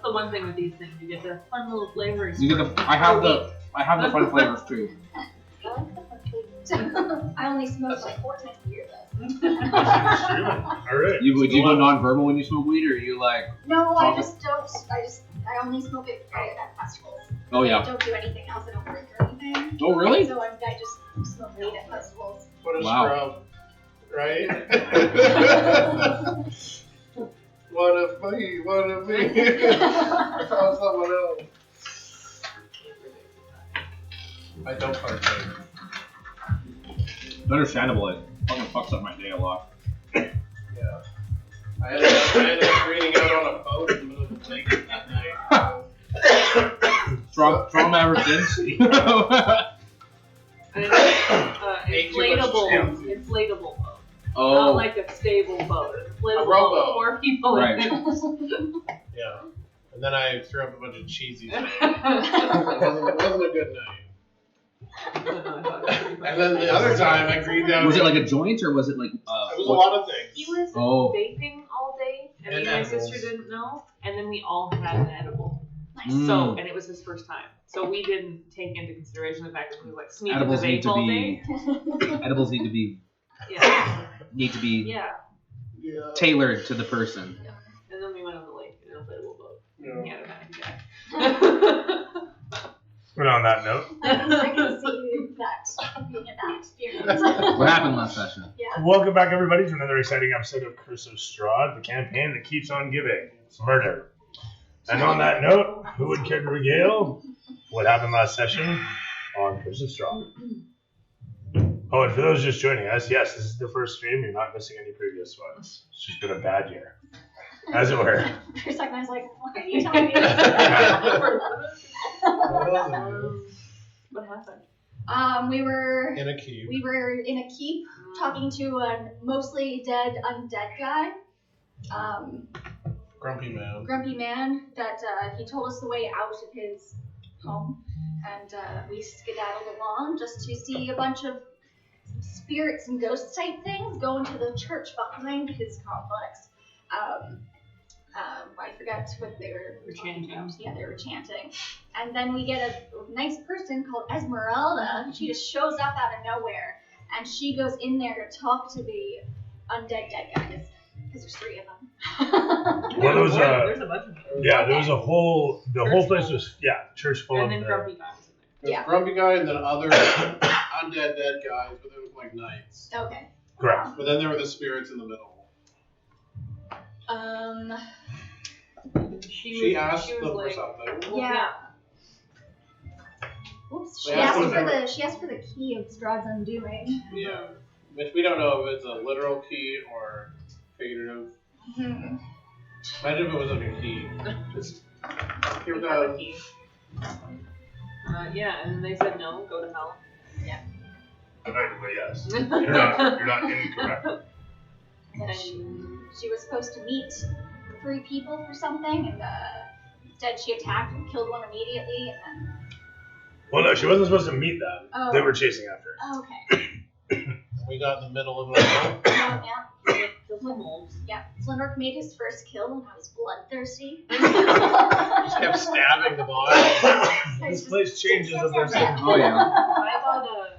the one thing with these things. You get the fun little flavors. You get the. I have the fun flavors too. I like the fun flavors. I only smoke like 4 times a year though. Alright. Would you go non-verbal when you smoke weed, or are you like? No, I Talk- just don't. I only smoke it at festivals. Oh I yeah. don't do anything else. I don't drink or anything. Oh really? So I just smoke weed at festivals. What a Wow. scrub, right? One of me, one of me. I found someone else. I don't partake. Understandable. It fucking fucks up my day a lot. Yeah. I ended up reading out on a boat in the middle of the lake that night. Trauma ever since. Inflatable boat. Not Oh. like a stable boat. Inflatable A rowboat. boat. 4 people Right. in Yeah. And then I threw up a bunch of cheesies. it. It wasn't a good night. And then the other time I agreed down. Was it like a joint or was it like? It was a lot of things. He was Oh. vaping all day, and me And and my edibles. sister didn't know, and then we all had an edible. Nice. So, and it was his first time. So we didn't take into consideration the fact that he was like sneaking Edibles the need vape to all be. day. Edibles need to be Yeah. Yeah. tailored to the person. And then we went on the lake in an inflatable boat. Yeah. He had a panic attack. But on that note, I can see that being in that experience. What happened last session? Yeah. welcome back everybody to another exciting episode of Curse of Strahd, the campaign that keeps on giving. Murder. And on that note, who would care to regale what happened last session on Curse of Strahd? Oh, and for those just joining us, yes, this is the first stream. You're not missing any previous ones. It's just been a bad year, as it were. For a second, I was like, "What are you telling me?" this?" What happened? We were In a keep. in a keep talking to a mostly dead undead guy. Grumpy man. Grumpy man that he told us the way out of his home, and we skedaddled along just to see a bunch of spirits and ghost type things go into the church behind his complex. I forgot what they were Chanting. Yeah, they were chanting. And then we get a nice person called Esmeralda. She just shows up out of nowhere, and she goes in there to talk to the undead dead guys, because there's 3 of them. Well, there was There's a bunch of them. Yeah, there was the whole place was, church full And of then the, Grumpy Guy was in there. There's Yeah. a grumpy guy and then other undead dead guys, but they look like knights. Okay. correct. But then there were the spirits in the middle. She asked them for something. Well, Yeah. Oops. She They asked asked for the key of Strahd's undoing. Yeah. Which we don't know if it's a literal key or figurative. Hmm. Imagine if it was like a key. Just here we We have a go. key. Yeah, and then they said no, go to hell. Effectively, yes. You're not incorrect. And she was supposed to meet 3 people for something, and instead she attacked and killed one immediately, and then. Well, no, she wasn't supposed to meet them. Oh. They were chasing after her. Oh, okay. We got in the middle of it all. Yeah. Killed my moles. Yeah. Slenderk made his first kill, and I was bloodthirsty. Just kept stabbing the body. This place changes as they're saying. Oh yeah. I bought a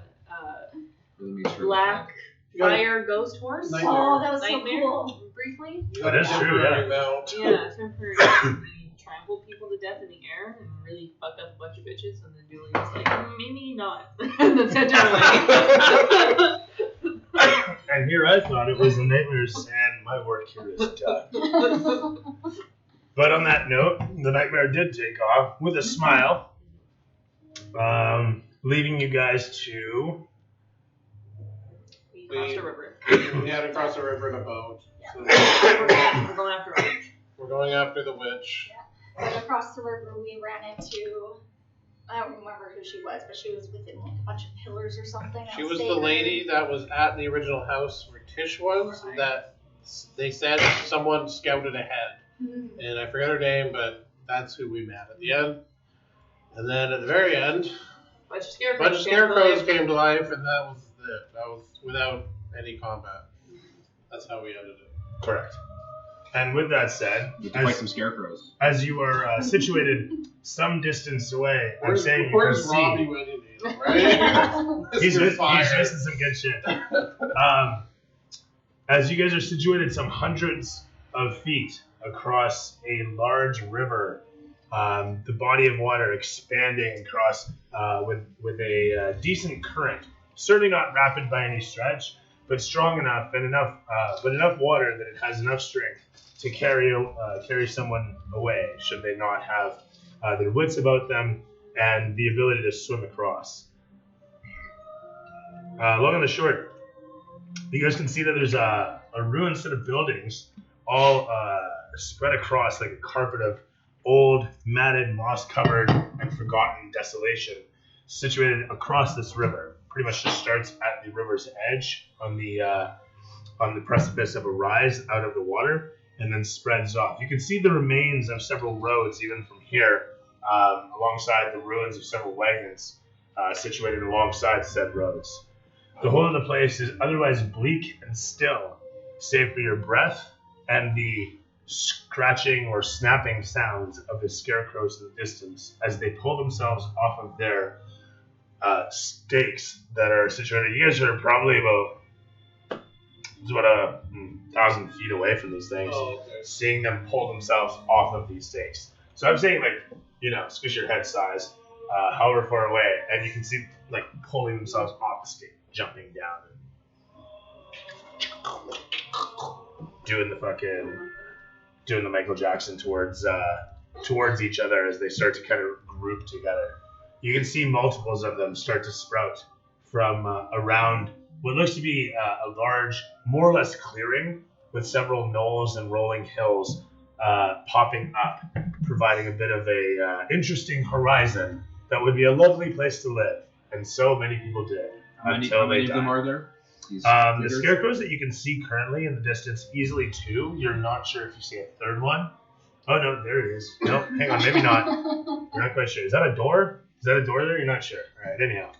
Really make sure black You got fire ghost horse. Nightmare. Oh, that was so Nightmare, cool. briefly. You That got is a true, temporary mount. Yeah, temporary. Really trample people to death in the air and really fuck up a bunch of bitches, and then Julian's like, maybe not. And then sent her away. And here I thought it was the nightmares, and my work here is done. But on that note, the nightmare did take off with a smile, leaving you guys to. We crossed a river. We had to cross the river in a boat. So We're going after a witch. we're going after the witch. And across the river, we ran into. I don't remember who she was, but she was within like a bunch of pillars or something. She was the lady that was at the original house where Tish was. Right. That they said someone scouted ahead, Mhm. and I forget her name, but that's who we met at the end. And then at the very end, Bunch of a scarecrows. bunch of scarecrows came to life, and that was it. That was without any combat. That's how we ended it. Correct. And with that said, You have to fight some scarecrows. as you are situated some distance away, I'm Where's, saying you can where's see. Robbie when you need him, right? He's Mr. Fire. missing some good shit. As you guys are situated some hundreds of feet across a large river, the body of water expanding across with a decent current, certainly not rapid by any stretch, but strong enough and enough water that it has enough strength to carry someone away should they not have their wits about them and the ability to swim across. Long and the short, you guys can see that there's a ruined set of buildings all spread across like a carpet of old, matted, moss-covered, and forgotten desolation situated across this river. Pretty much just starts at the river's edge on the precipice of a rise out of the water and then spreads off. You can see the remains of several roads even from here alongside the ruins of several wagons situated alongside said roads. The whole of the place is otherwise bleak and still, save for your breath and the scratching or snapping sounds of the scarecrows in the distance as they pull themselves off of their stakes that are situated. You guys are probably about 1,000 feet away from these things, Oh, okay. seeing them pull themselves off of these stakes. So I'm saying, like, squish your head size, however far away, and you can see, like, pulling themselves off the stake, jumping down, and doing the Michael Jackson towards each other as they start to kind of group together. You can see multiples of them start to sprout from around what looks to be a large, more or less clearing with several knolls and rolling hills popping up, providing a bit of a interesting horizon that would be a lovely place to live. And so many people did How many until of they them died. are there? These The critters? scarecrows that you can see currently in the distance, easily two. You're not sure if you see a third one. Oh no, there he is. No, hang on, maybe not. You're not quite sure. Is that a door? Is that a door there? You're not sure. All right, anyhow.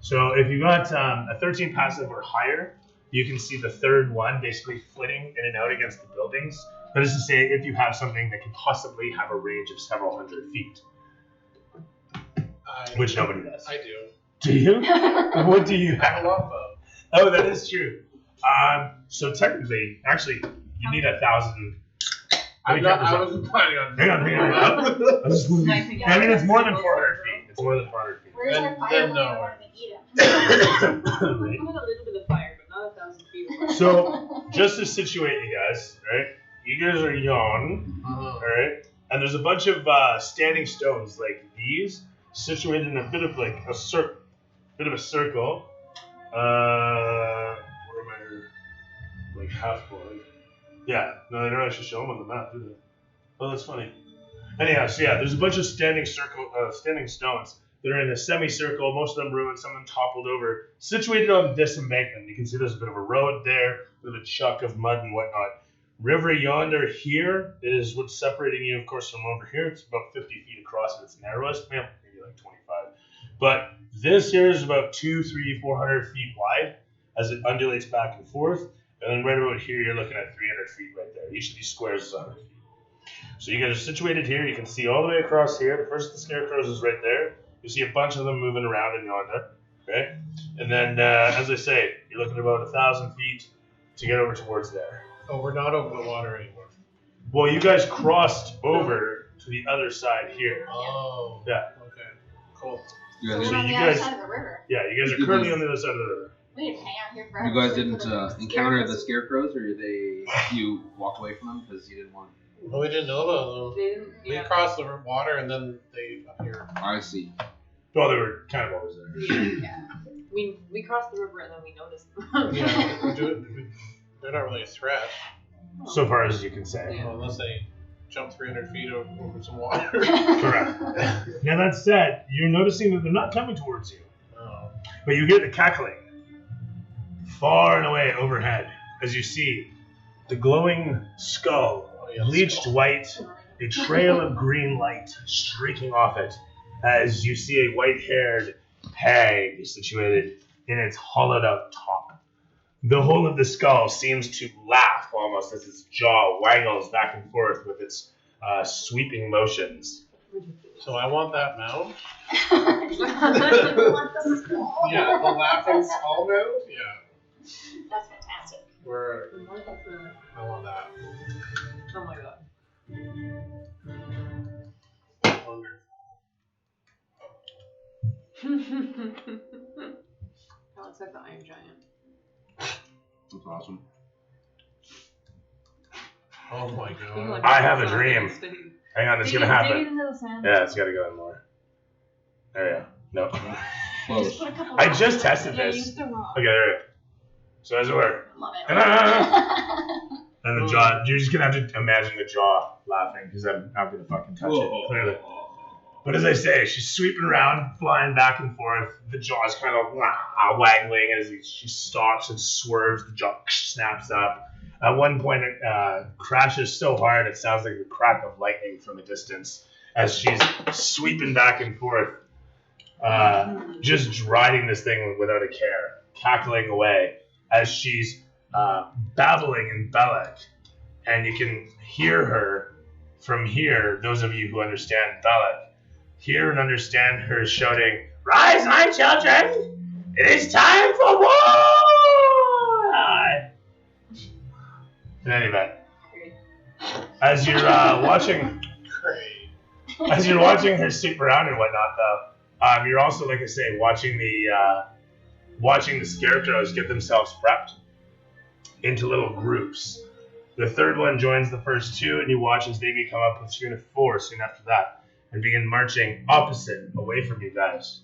So if you got a 13 passive or higher, you can see the third one basically flitting in and out against the buildings. That is to say, if you have something that can possibly have a range of several hundred feet, which nobody does. I do. Do you? What do you I have have? a longbow. Oh, that is true. So technically, actually, you need 1,000. I wasn't planning on. Hang on. Sniping I mean, it's more than at 400 feet. It's more than 400 feet. Where's our Then fire no. when we want to eat him? Right? I'm at a little bit of fire, but not 1,000 feet of fire. So, just to situate you guys, right? You guys are young, all right? And there's a bunch of standing stones like these, situated in a bit of like a circle. Where am I? Like half board. Yeah, no, they don't actually show them on the map, do they? Oh, that's funny. Anyhow, so yeah, there's a bunch of standing stones that are in a semicircle, most of them ruined, some of them toppled over, situated on this embankment. You can see there's a bit of a road there, with a chuck of mud and whatnot. River yonder here is what's separating you, of course, from over here. It's about 50 feet across at its narrowest, maybe like 25. But this here is about 200, 300, 400 feet wide as it undulates back and forth. And then right about here, you're looking at 300 feet right there. Each of these squares is 100 feet. So you guys are situated here. You can see all the way across here. The first of the scarecrows is right there. You see a bunch of them moving around in yonder. Okay? And then, as I say, you're looking at about 1,000 feet to get over towards there. Oh, we're not over the water anymore. Well, you guys crossed over to the other side here. Oh. Yeah. Okay. Cool. You So guys, we're on you the other guys- side of the river. Yeah, you guys are currently on the other side of the river. We didn't hang out here forever. you guys so we didn't put a encounter the scarecrows- scarecrows, or you walked away from them because you didn't want. Well, we didn't know about them. They didn't, We yeah. crossed the water and then they appeared. I see. Well, they were kind of always there. Yeah. We crossed the river and then we noticed them. Yeah, they're not really a threat. So far as you can say. Yeah. Well, unless they jump 300 feet over some water. Correct. Now that said, you're noticing that they're not coming towards you. Oh. But you hear the cackling far and away overhead as you see the glowing skull, Oh, yeah, the bleached skull. white, a trail of green light streaking off it as you see a white-haired hag situated in its hollowed-out top. The whole of the skull seems to laugh almost as its jaw waggles back and forth with its sweeping motions. So I want that mount. You want the skull? Yeah, the laughing skull mount. Yeah. That's fantastic. Where What is that? I want that. Oh my god. Wonderful. Oh, it's like the Iron Giant. That's awesome. Oh my god. I have a dream. Hang on, it's gonna Dig it happen. into the sand. Yeah, it's gotta go in more. There you go. No. Close. Just put a couple I rocks just in tested it. Yeah, this. use the rock. Okay, there you go. So as it were. Love it. And the jaw, you're just gonna have to imagine the jaw laughing because I'm not gonna fucking touch it, clearly. But as I say, she's sweeping around, flying back and forth. The jaw's kind of waggling as she stops and swerves. The jaw snaps up. At one point, it crashes so hard it sounds like the crack of lightning from a distance as she's sweeping back and forth, just riding this thing without a care, cackling away as she's babbling in Belek. And you can hear her from here, those of you who understand Belek, hear and understand her shouting, "Rise, my children! It is time for war!" In any event, as you're watching, as you're watching her sweep around and whatnot, though, you're also, like I say, watching the scarecrows get themselves prepped into little groups. The third one joins the first two, and you watch as they become up with unit 4 soon after that, and begin marching opposite, away from you guys.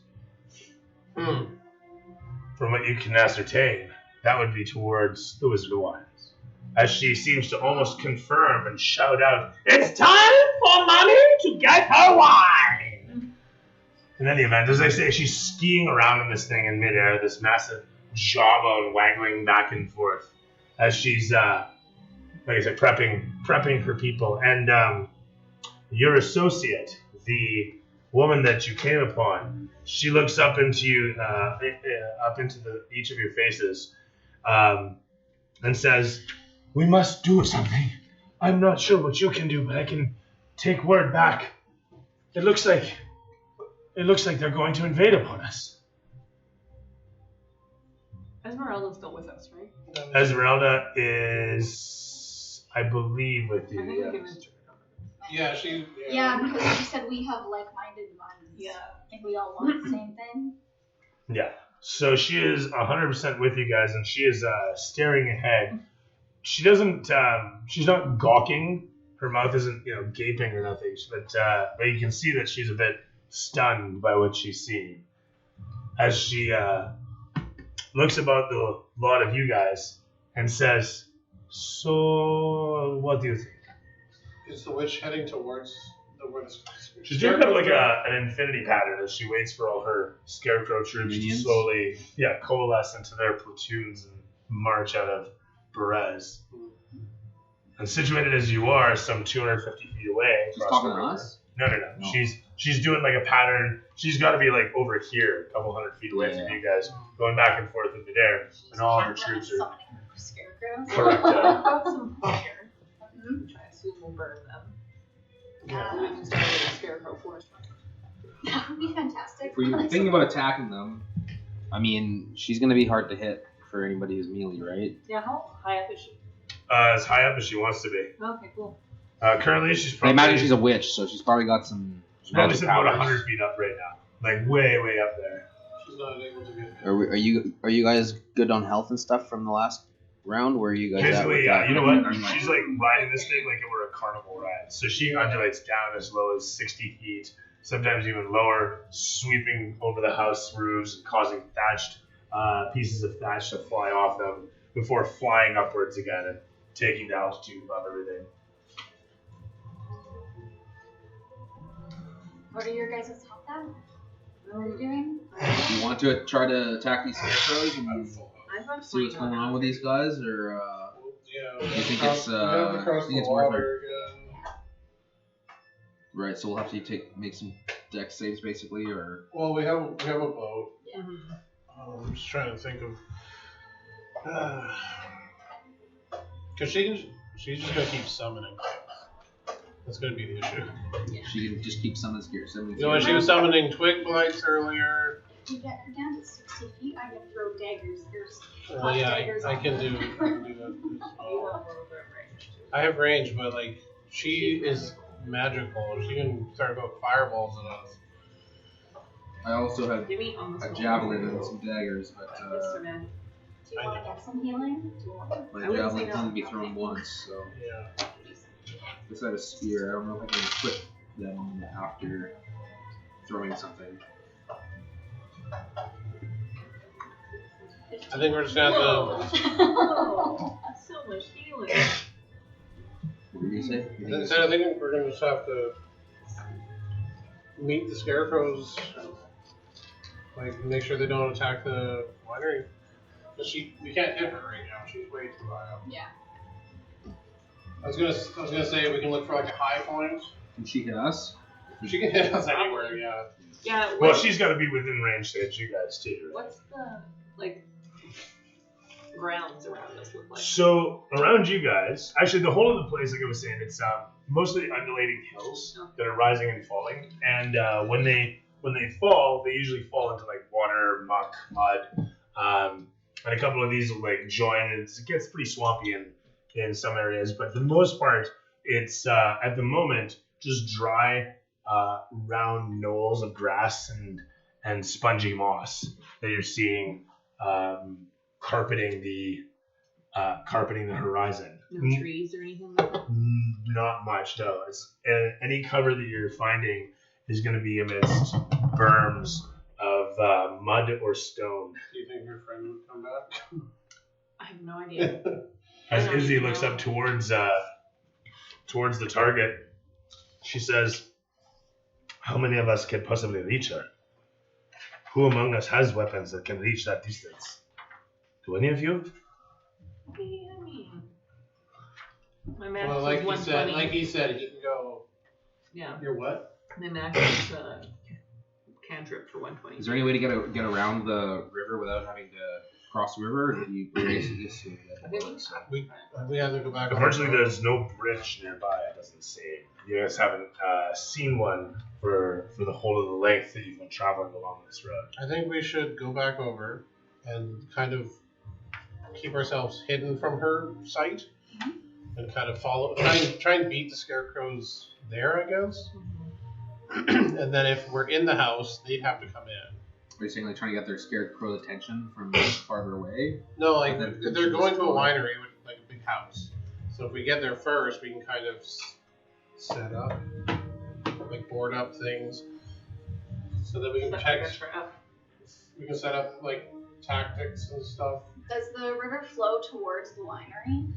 From what you can ascertain, that would be towards the Wizard of Wines. As she seems to almost confirm and shout out, "It's time for Mommy to get her wine!" In any event, as I say, she's skiing around in this thing in midair, this massive jawbone waggling back and forth, as she's, like I said, prepping her people. And your associate, the woman that you came upon, she looks up into you, up into each of your faces, and says, "We must do something. I'm not sure what you can do, but I can take word back. It looks like they're going to invade upon us." Esmeralda's still with us, right? Esmeralda is, I believe, with you. I think we can reach her. Yeah, she. Yeah, because she said we have like-minded minds. Yeah. And we all want the same thing. Yeah. So she is 100% with you guys, and she is staring ahead. She doesn't. She's not gawking. Her mouth isn't, gaping or nothing. But you can see that she's a bit stunned by what she's seeing, as she looks about the lot of you guys and says, "So, what do you think?" Is the witch heading towards where the She's doing kind of like an infinity pattern as she waits for all her scarecrow troops Minions? to slowly, coalesce into their platoons and march out of Berez. And situated as you are, some 250 feet away. She's across talking the to river. us? No. She's doing like a pattern. She's got to be like over here, a couple hundred feet away from you guys, going back and forth in midair, and all of her troops are Summoning scarecrows. correct. I've got some fire, Mhm. which I assume will burn them. Yeah. We can start with a scarecrow forest fire. That would be fantastic. If we're thinking about attacking them, I mean, she's gonna be hard to hit for anybody who's melee, right? Yeah, how high up is she? As high up as she wants to be. Okay, cool. Currently, she's I probably. imagine she's a witch, so she's probably got some probably magic sitting about powers. 100 feet up right now, like way up there. She's not able to get. Are you guys good on health and stuff from the last round? Where are you guys at? Basically, with yeah. that? You know what? She's like riding this thing like it were a carnival ride. So she undulates down as low as 60 feet, sometimes even lower, sweeping over the house roofs, causing thatched pieces of thatch to fly off them before flying upwards again and taking the altitude above everything. What are your guys' thoughts on? What are you doing? Do you want to try to attack these scarecrows and I've got see what's going on with these guys, or Yeah. You think across- it's, we have across think the it's worth water, yeah. right? So we'll have to make some dex saves, basically, or Well, we have a boat. Mhm. I'm just trying to think of Because she's just gonna keep summoning. That's gonna be the issue. She can just keep summoning scares. You know, when she was summoning twig blights earlier. If you get her down to 60 feet, I can throw daggers. There's Well, yeah, daggers I on can her. do that. As You well. have a little bit of range. I have range, but like she is magical. She can start about fireballs at us. I also have Give me almost a javelin and some daggers, but Mr. Man. Do you want to get some healing? Do you want my I wouldn't say javelin can no. only be thrown once, so Yeah. this I have a spear. I don't know if I can equip them after throwing something. I think we're just gonna have to. Whoa. That's so much healing. What did you say? You think I think we're gonna just have to meet the scarecrows. Like, make sure they don't attack the winery. Cause we can't hit her right now. She's way too high up. Yeah. I was gonna say we can look for like a high point. Can she hit us? She can hit us anywhere. Yeah. Yeah. Well, What, she's got to be within range to hit you guys too. Right? what's the like grounds around us look like? So around you guys, actually the whole of the place, like I was saying, it's mostly undulating hills that are rising and falling. And when they fall, they usually fall into like water, muck, mud, and a couple of these will like join. And it gets pretty swampy in some areas, but for the most part, it's at the moment just dry, round knolls of grass and spongy moss that you're seeing carpeting the horizon. No trees or anything like that? Not much, no. Any cover that you're finding is going to be amidst berms of mud or stone. Do you think your friend would come back? I have no idea. As I don't Izzy even looks know. up towards the target, she says, "How many of us can possibly reach her? Who among us has weapons that can reach that distance? Do any of you?" I mean, my max Well, is like 120. he said, he can go. Yeah, Your what? my max is cantrip for 120. Is there any way to get around the river without having to cross the river? Or do you basically just We have to go back. Unfortunately, there's no bridge nearby. It doesn't seem. You guys haven't seen one for the whole of the length that you've been traveling along this road. I think we should go back over and kind of keep ourselves hidden from her sight and kind of follow, try and beat the scarecrows there, I guess. And then if we're in the house, they'd have to come in. Are you saying like trying to get their scarecrow attention from farther away? No, like Then they're going to a winery with like a big house. So if we get there first, we can kind of set up, like board up things, so that we can protect. We can set up like tactics and stuff. Does the river flow towards the winery?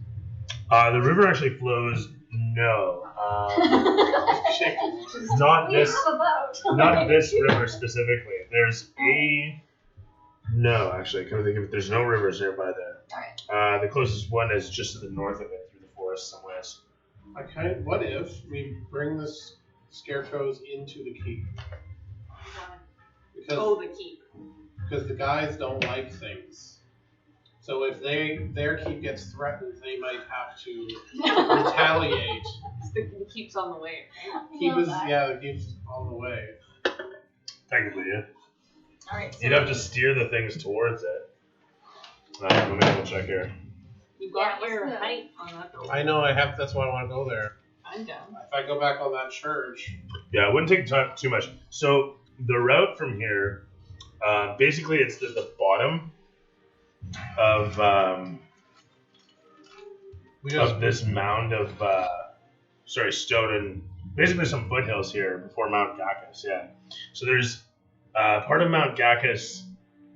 The river actually flows. No, not We this. have a boat. Not this river specifically. There's no, actually, come to think of it, there's no rivers nearby there. The closest one is just to the north of it, through the forest somewhere. What if we bring the scarecrows into the keep? Oh, the keep. Because the guys don't like things. So if their keep gets threatened, they might have to retaliate. The keep's on the way. Right? The keep's on the way. Technically, yeah. Alright, so You'd have to steer the things towards it. Let me double check here. You got Yeah, your what's the- height on that building. I know I have. That's why I want to go there. I'm down. If I go back on that church, Yeah, it wouldn't take too much. So the route from here, basically, it's at the bottom of this mound of stone and basically some foothills here before Mount Gacchus. Yeah. So there's part of Mount Gacchus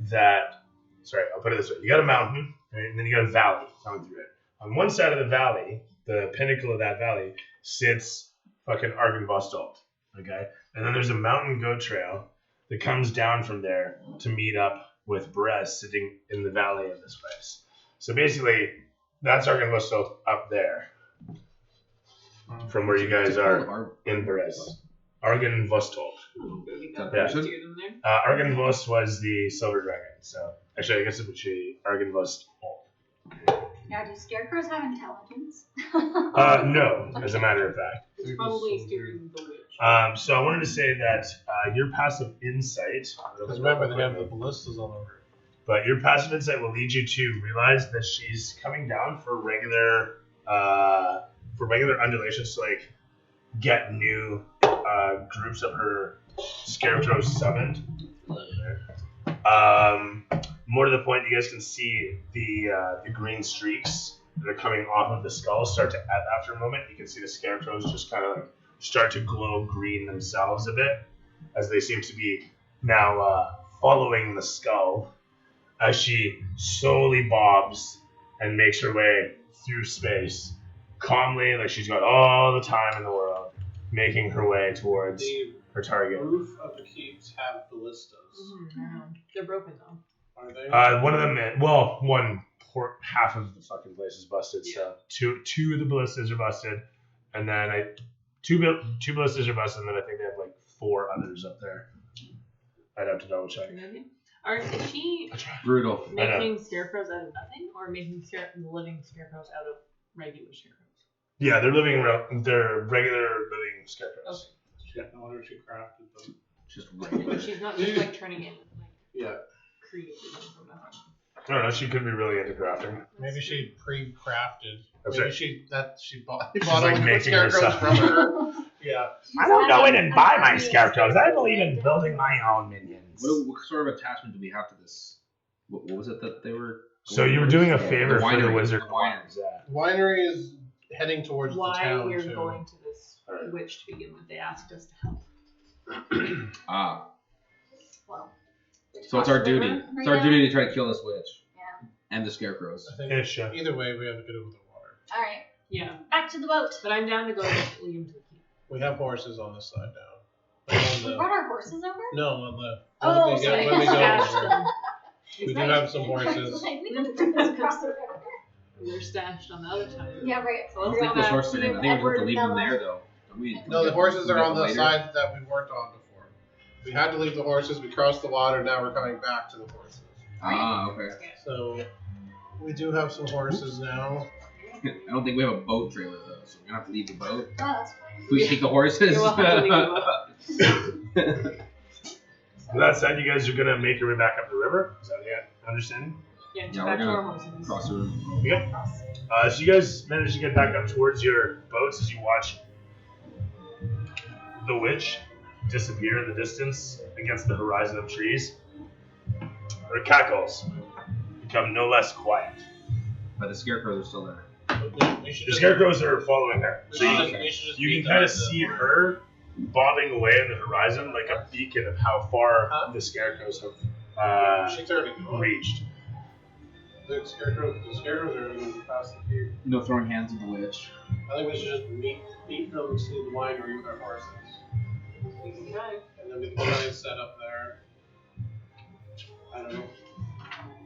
that. Sorry, I'll put it this way: you got a mountain, right, and then you got a valley coming through it. On one side of the valley, the pinnacle of that valley, sits fucking Argynvostolt, okay? And then there's a mountain goat trail that comes down from there to meet up with Brez sitting in the valley of this place. So basically, that's Argynvostolt up there from where you guys are in Brez. Argynvostolt. You got Yeah. steer them there. Argynvost was the silver dragon, so actually I guess it would be Argynvostolt. Now, do scarecrows have intelligence? No, as a matter of fact. It's probably steering the witch. So I wanted to say that your passive insight. Because remember, they have the ballistas all over. But your passive insight will lead you to realize that she's coming down for regular undulations to like get new groups of her scarecrows summoned. More to the point, you guys can see the green streaks that are coming off of the skull start to after a moment. You can see the scarecrows just kind of like start to glow green themselves a bit as they seem to be now following the skull as she slowly bobs and makes her way through space calmly, like she's got all the time in the world, making her way towards The her target. roof of the keeps have ballistas. They're broken though. Are they? One of them, half of the fucking place is busted. So two of the ballistas are busted, and then two ballistas are busted, and then I think they have like 4 others up there. I'd have to double check. Is she Brutal. making scarecrows out of nothing, or making living scarecrows out of regular scarecrows? Yeah, they're they're regular living scarecrows. Yeah, no wonder she crafted them. Just But she's not just like turning in, like Yeah. creating them from nothing. I don't know. She could be really into crafting. Maybe she pre-crafted. That's Maybe right. she bought She's all like the making scarecrows herself. from her. Yeah. I don't go in and buy my scarecrows. I believe in building my own minions. What sort of attachment do we have to this? What was it that they were? So you were doing a favor The for the winery. wizard. The wineries. Yeah. The winery is heading towards the Why town we're too. going to this Alright. witch to begin with? They asked us to help. Ah, Well, so it's our duty. Right It's our now? duty to try to kill this witch Yeah. and the scarecrows. I think Ish, yeah. either way, we have to get over the water. All right, Yeah, back to the boat. but I'm down to go with Liam to the keep. We have horses on this side now. Like on We the, brought our horses over. no, on the. Oh, when we sorry. get, when we go Stashed over. them. We do Right. have some horses. Like, we didn't bring this across the river. They're stashed on the other side. Yeah, right. So let's I think go those back. horses are in. I think we have to leave them there though. Don't we? No, the horses are on the Later? side that we weren't on before. We had to leave the horses. We crossed the water. Now we're coming back to the horses. Ah, okay. So we do have some horses now. I don't think we have a boat trailer though, so we're gonna have to leave the boat. Oh, that's fine. We take the horses. You'll have to leave the With that said, you guys are gonna make your way back up the river. Is that the understanding? Yeah, Yeah, back we're to our gonna horses. Cross the river. Okay. So you guys manage to get back up towards your boats as you watch the witch disappear in the distance against the horizon of trees. Her cackles become no less quiet. But the scarecrows are still there. We should The just- scarecrows are following her. we So should you, just- we should just you beat can kind of the- see her bobbing away on the horizon like a beacon of how far Huh? the scarecrows have She's already gone. reached. The scarecrows are going to pass the keep. No throwing hands of the witch. I think we should just meet them to the winery with our horses. We can drive. And then we can try and set up there. I don't know.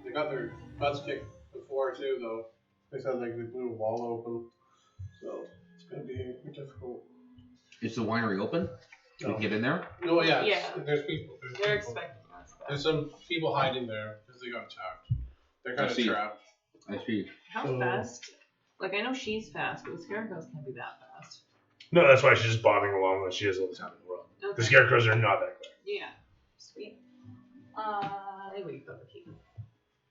They got their butts kicked before too, though. They said like they blew a wall open. So it's going to be difficult. Is the winery open? We No. can get in there? No, yeah, Yeah. there's people. There's They're people. expecting us. There's some people hiding there because they got attacked. They're kind I of see. trapped. I see. How So- fast? Like I know she's fast, but the scarecrows can't be that fast. No, that's why she's just bobbing along like she is all the time in the world. Okay. The scarecrows are not that quick. Yeah. Sweet. I think we can go to the keep.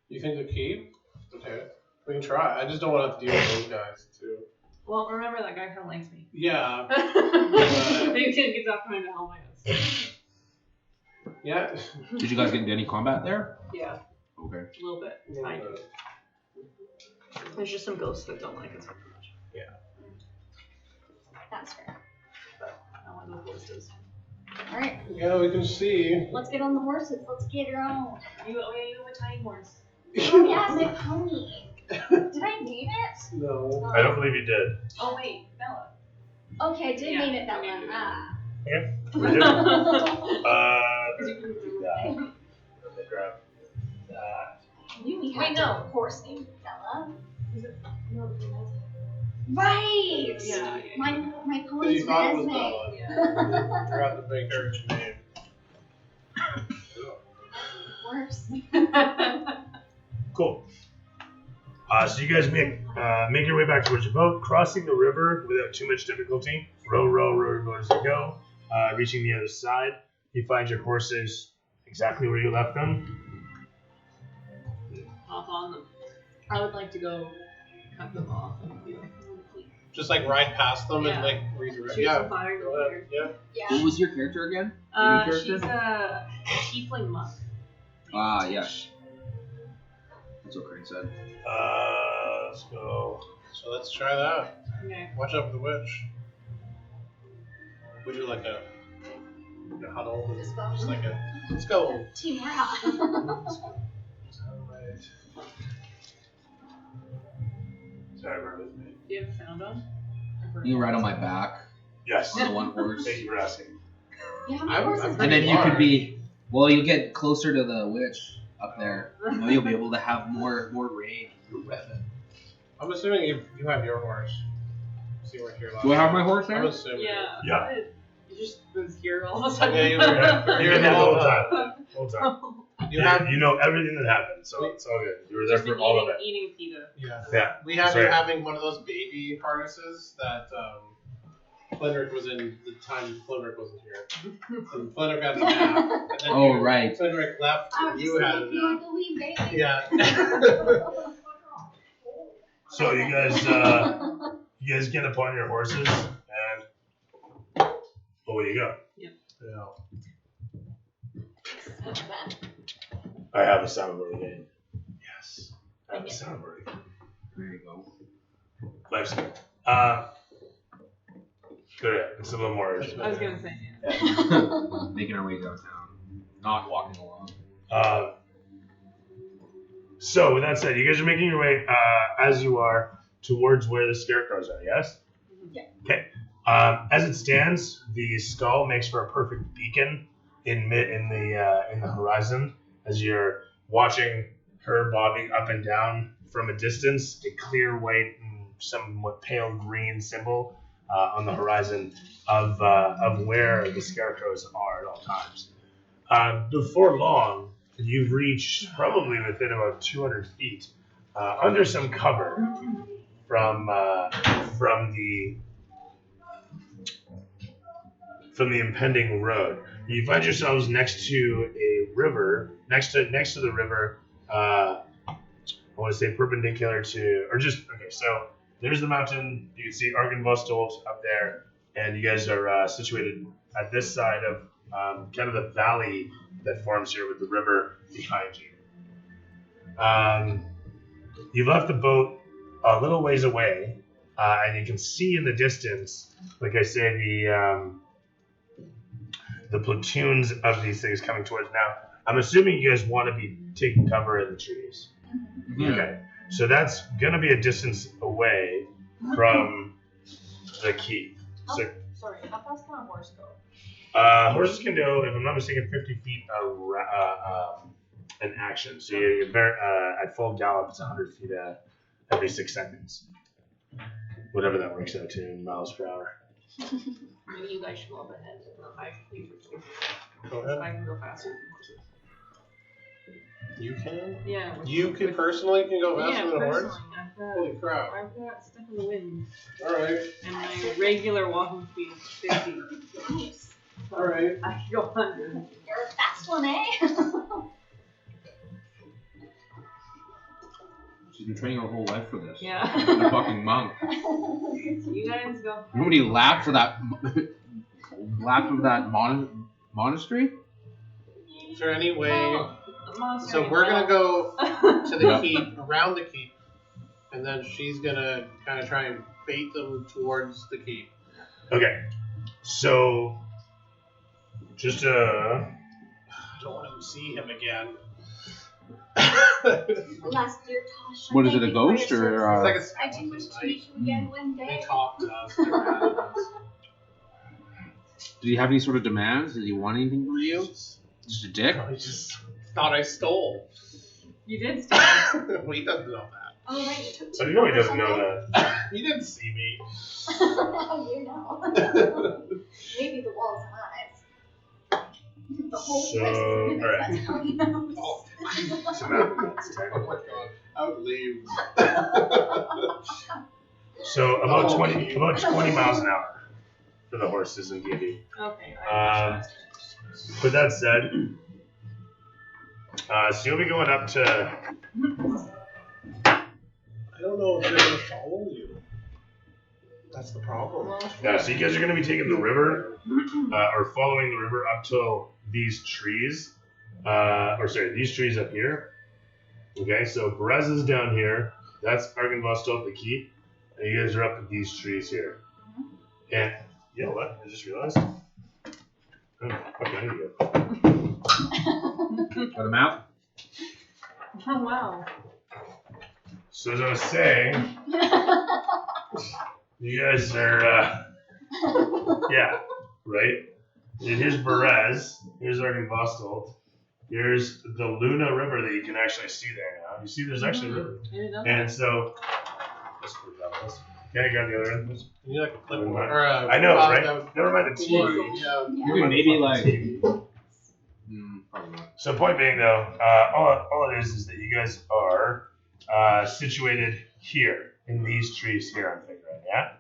You think the keep? Okay. We can try. I just don't want to have to deal with those guys too. Well, remember that guy kind of likes me. Yeah. Maybe he gets off trying to help us. Yeah. Did you guys get into any combat there? Yeah, Okay. a little bit. Tiny. There's just some ghosts that don't like us very much. That's fair. I want those ballistas. All right, Yeah, we can see. let's get on the horses. Let's get her on. You have a tiny horse. Oh yeah, my pony. Did I name it? No. I don't believe you did. Oh wait, Bella. Okay, I did Yeah, name it we named Bella. it. Ah. We did. Because you couldn't do yeah. it. Let me grab that. Knew we Wait, had no. a horse named Bella. No, it's Right. Yeah. My Because pony's you thought it was Renesmee. Bella. Yeah. Forgot to make her name. Worse. Cool. So you guys make your way back towards your boat, crossing the river without too much difficulty. Row your boat as you go. Reaching the other side, you find your horses exactly where you left them. Hop on them. I would like to go cut them off and be like, Just like ride past them Yeah. and like redirect. shoot Yeah. some fire. Go ahead. Yeah. Yeah. What was your character again? Your new character? She's a tiefling monk. Ah, yes. That's what Crane said. Let's go. So let's try that. Okay. Watch out for the witch. We do like a huddle. And Just go. just like a let's go. Team morale. Sorry, bear with me. Do you have sound on? You can ride on my back Yes. on the one horse. Thank you for asking. Yeah, how I'm- many horses I'm do And then you you have? could be, well, you'll get closer to the witch up there. You know, you'll be able to have more range with your weapon. I'm assuming you have your horse. See where you're Do I have my horse I'm there? assuming. Yeah. Yeah. You just was here all of a sudden. Yeah, you were You're in there the whole time. Whole time. You have You know everything that happened, so it's all good. You were there Just for been all of it. eating pita. yeah. Yeah. We have Sorry. you having one of those baby harnesses that Flinrick was in the time Flinrick wasn't here. And Flinrick had a nap. And then Oh, right. Flinrick left I and was you just had a like, you nap. don't believe baby. Yeah. So you guys get upon your horses and away you go. yeah. I have a soundboard again. Yes. I have a soundboard again. There you go. Life's good. Good. It's a little more urgent. I was gonna say, yeah. Making our way downtown. Not walking along. So with that said, you guys are making your way, as you are, towards where the scarecrows are. Yes. Yeah. Okay. As it stands, the skull makes for a perfect beacon in the horizon as you're watching her bobbing up and down from a distance. A clear white and somewhat pale green symbol on the horizon of where the scarecrows are at all times. Before long, you've reached probably within about 200 feet under some cover from the impending road. You find yourselves next to a river, next to the river. I want to say perpendicular to, or just okay. So there's the mountain. You can see Argynvostolt up there, and you guys are situated at this side of kind of the valley that forms here with the river behind you. You've left the boat a little ways away, and you can see in the distance, like I say, the platoons of these things coming towards. Now, I'm assuming you guys want to be taking cover in the trees. Yeah. Okay, so that's gonna be a distance away from the keep. So Sorry, how fast can a horse go? horses can go, if I'm not mistaken, 50 feet an action. So at full gallop, it's 100 feet every 6 seconds. Whatever that works out to in miles per hour. Maybe you guys should go up ahead. No, I should leave for two. Go So ahead. I can go faster than horses. You can? Yeah. You can personally can go faster than a horse? personally, Holy crap. I've got stuff in the wind, Alright. and my regular walking speed is 50. Nice. So Alright. I can go 100. You're a fast one, eh? She's been training her whole life for this. Yeah. A fucking monk. You guys go. Nobody laughed for that. Laughed for that monastery. Is there any way? Well, the monastery So we're gonna go to the Yeah. keep, around the keep, and then she's gonna kind of try and bait them towards the keep. Okay, so just I don't want to see him again. Last year, Tosh. What is it, a ghost or? It's like a I do wish to skeleton, meet you again one They day. talk to us. They're mad at us. Did he have any sort of demands? Did he want anything from you? Just a dick? I just thought I stole. You did steal. Well, he doesn't know that. Oh, right, you took I know he doesn't know that. He didn't see me. You know. Maybe the walls and eyes. The whole So, place is alright. that's how he knows. Oh, It's a mountain. It's Oh my god, I would leave. So about 20 miles an hour for the horses and Gibby. Okay. With that said, so you'll be going up to. I don't know if they're gonna follow you. That's the problem. Yeah, so you guys are going to be taking the river, or following the river up till these trees, these trees up here. Okay, so Perez is down here. That's Argynvostholt, the keep, and you guys are up at these trees here. And you know what? I just realized. Oh, okay, I need to go. Got a map? Oh wow. So as I was saying, you guys are, yeah, right? And here's Perez. Here's Argynvostholt. Here's the Luna River that you can actually see there now. You see there's actually a river. I didn't know. And so, let's put that on this. Can I grab the other end? You like Never mind. or, I know, right? Never mind the TV. Yeah. You can maybe like. Probably not. So point being though, all it is that you guys are situated here in these trees here. I'm figuring, yeah.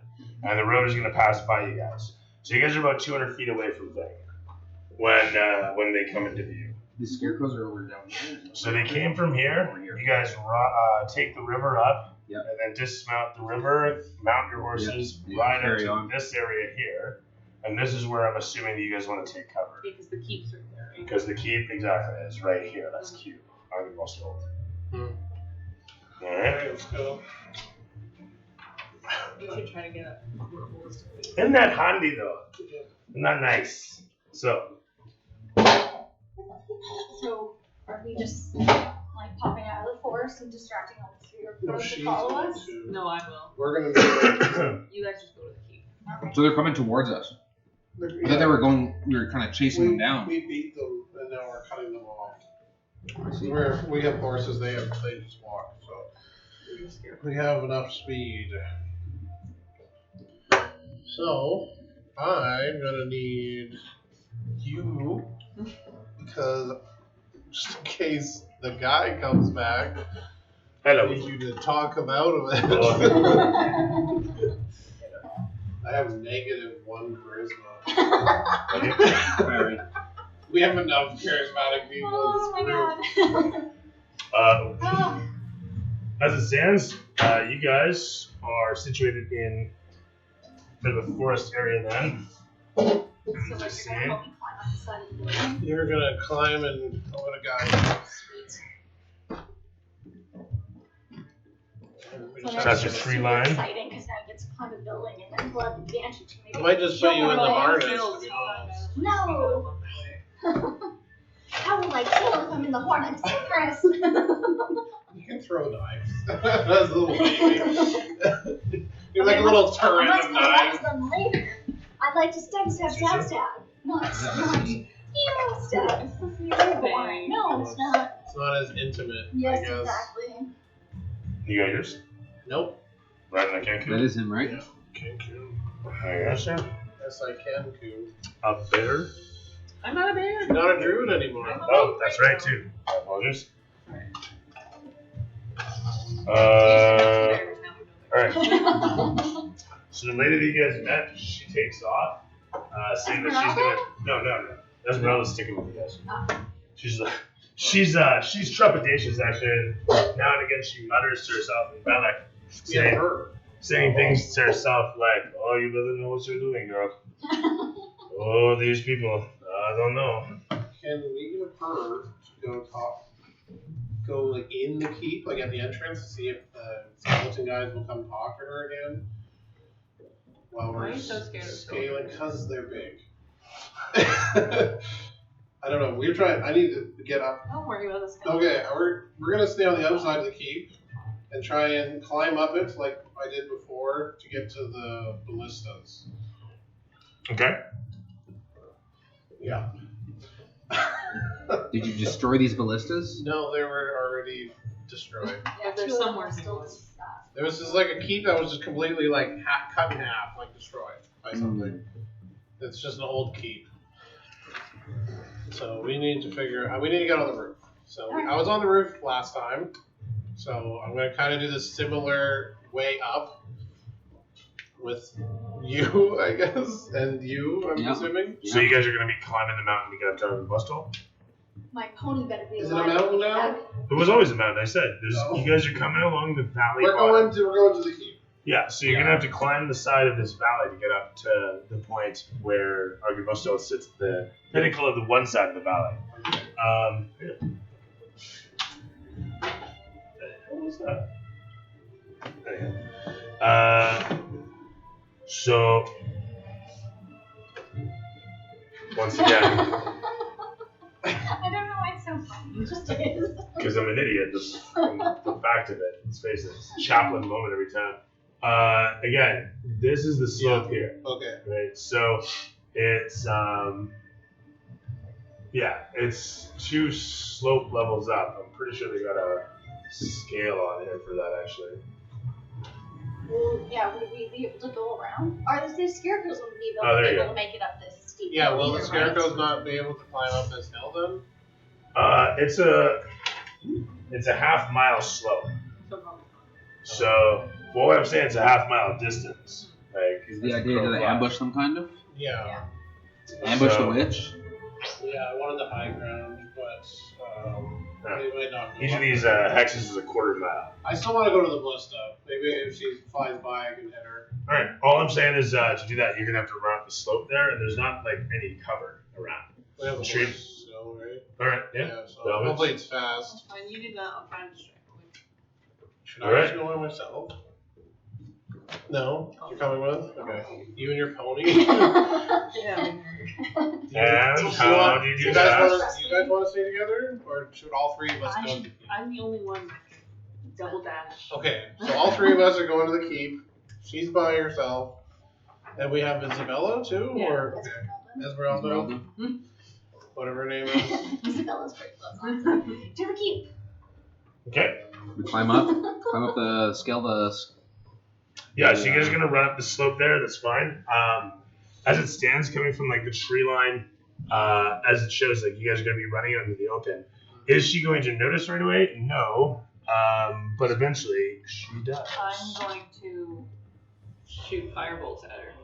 And the road is going to pass by you guys. So you guys are about 200 feet away from Thing when they come into view. The scarecrows are over down here. So they came from here. You guys take the river up, Yep. and then dismount the river, mount your horses, Yep. ride up Carry to on. this area here, and this is where I'm assuming that you guys want to take cover. Because the keep's right there, right? Because the keep exactly is right here. That's cute. I'm the most old. Hmm. All right. Alright, let's go. You should try to get a more holistic. Isn't that handy though? Isn't that nice? So So, are we just like popping out of the forest and distracting all the three No, to she's follow going us? to. No, I will. We're gonna do. You guys just go to the keep. Okay. So they're coming towards us. I thought they were going. We were kind of chasing them down. We beat them, and now we're cutting them off. I see. We have horses. They just walk. So we have enough speed. So I'm gonna need you because just in case the guy comes back, I hello. need you to talk him out of it. I have -1 charisma. Alright. We have enough charismatic people Oh in my this group. god. Oh. As it stands, you guys are situated in a bit of a forest area then. So like Just you're gonna saying. help me climb up the side of the building. You're gonna climb and I'm gonna guide Sweet. you. So That's that's your just free super line. exciting because now I get to climb a building and then blood advantage to I might just put you in the harness, to Chills. be honest. No. How will I kill if I'm in the horn? I'm Cypress. You can throw knives. That's a little baby. You're like a little turret I of must come back knives. to them later. I'd like to stab. Not stab. Bang. No, it's not. It's not as intimate, I Yes, guess. exactly. You got yours? Nope. Riding a Cancun? That is him, right? Yeah. Cancun. I gotcha. Yes, I can, Coon. A bear? I'm not a bear. You're not a druid anymore. Oh, that's right too. I apologize. Alright. So the lady that you guys met, she takes off, saying that she's gonna. No. Esmeralda's sticking with you guys. She's trepidatious actually. Now and again, she mutters to herself in Belek, saying things to herself like, "Oh, you better know what you're doing, girl. Oh, these people, I don't know." Can we get her to go like in the keep, like at the entrance, to see if the skeleton guys will come talk to her again? While Why we're are you so scared of scaling, because they're big. I don't know. We're trying. I need to get up. Don't worry about this. Okay, we're gonna stay on the outside of the keep and try and climb up it like I did before to get to the ballistas. Okay. Yeah. Did you destroy these ballistas? No, they were already destroyed. Yeah, there's somewhere still. There was just like a keep that was just completely like cut in half, like destroyed by something. It's just an old keep. So we need to figure out. We need to get on the roof. So I was on the roof last time, so I'm gonna kind of do the similar way up with you, I guess, and you. I'm Yeah. assuming. So you guys are going to be climbing the mountain to get up to Arden Bustle? My pony better be Is it a alive mountain when we get now? back. It was always a mountain. I said, Oh. you guys are coming along the valley. We're bottom. going to the keep. Yeah, so you're Yeah. gonna have to climb the side of this valley to get up to the point where Argybustel sits at the pinnacle of the one side of the valley. What was that? Anyhow. So once again, I don't know why it's so funny. It just is. because I'm an idiot, the fact of it, let's face it, it's a Chaplin moment every time. Again, this is the slope here. Okay. Right, so it's it's 2 slope levels up. I'm pretty sure they got a scale on here for that actually. Well, yeah, would we be able to go around? Or the scarecrows would be Oh, there you able go. to make it up this steep Yeah. hill Will the either, scarecrows right? not be able to climb up this hill then? It's a half-mile slope. So what I'm saying is a half-mile distance. Like Is the idea to ambush them, kind of? Yeah. Ambush So- the witch? Yeah, I wanted the high ground, but it might not. Each of these hexes is a quarter mile. I still want to go to the ballista. Maybe if she flies by, I can hit her. All right. All I'm saying is to do that, you're gonna have to run up the slope there, and there's not like any cover around. We have a Tree. horse, so, right? All right. Yeah. So That hopefully works. it's fast. When you do that, I'll try and distract you. Should All I right. just go by myself? No? You're coming with? Okay. You and your pony? Yeah. And how do you do you that? guys want to stay together? Or should all 3 of us go? I'm the only one that can double dash. Okay, so all 3 of us are going to the keep. She's by herself. And we have Isabella too? Yeah. Or Esmeralda? Whatever her name is. Isabella's pretty close. To the keep. Okay. We climb up the scale the. Yeah, so you guys are gonna run up the slope there. That's fine. As it stands, coming from like the tree line, as it shows, like you guys are gonna be running out into the open. Is she going to notice right away? No. But eventually she does. I'm going to shoot firebolts at her.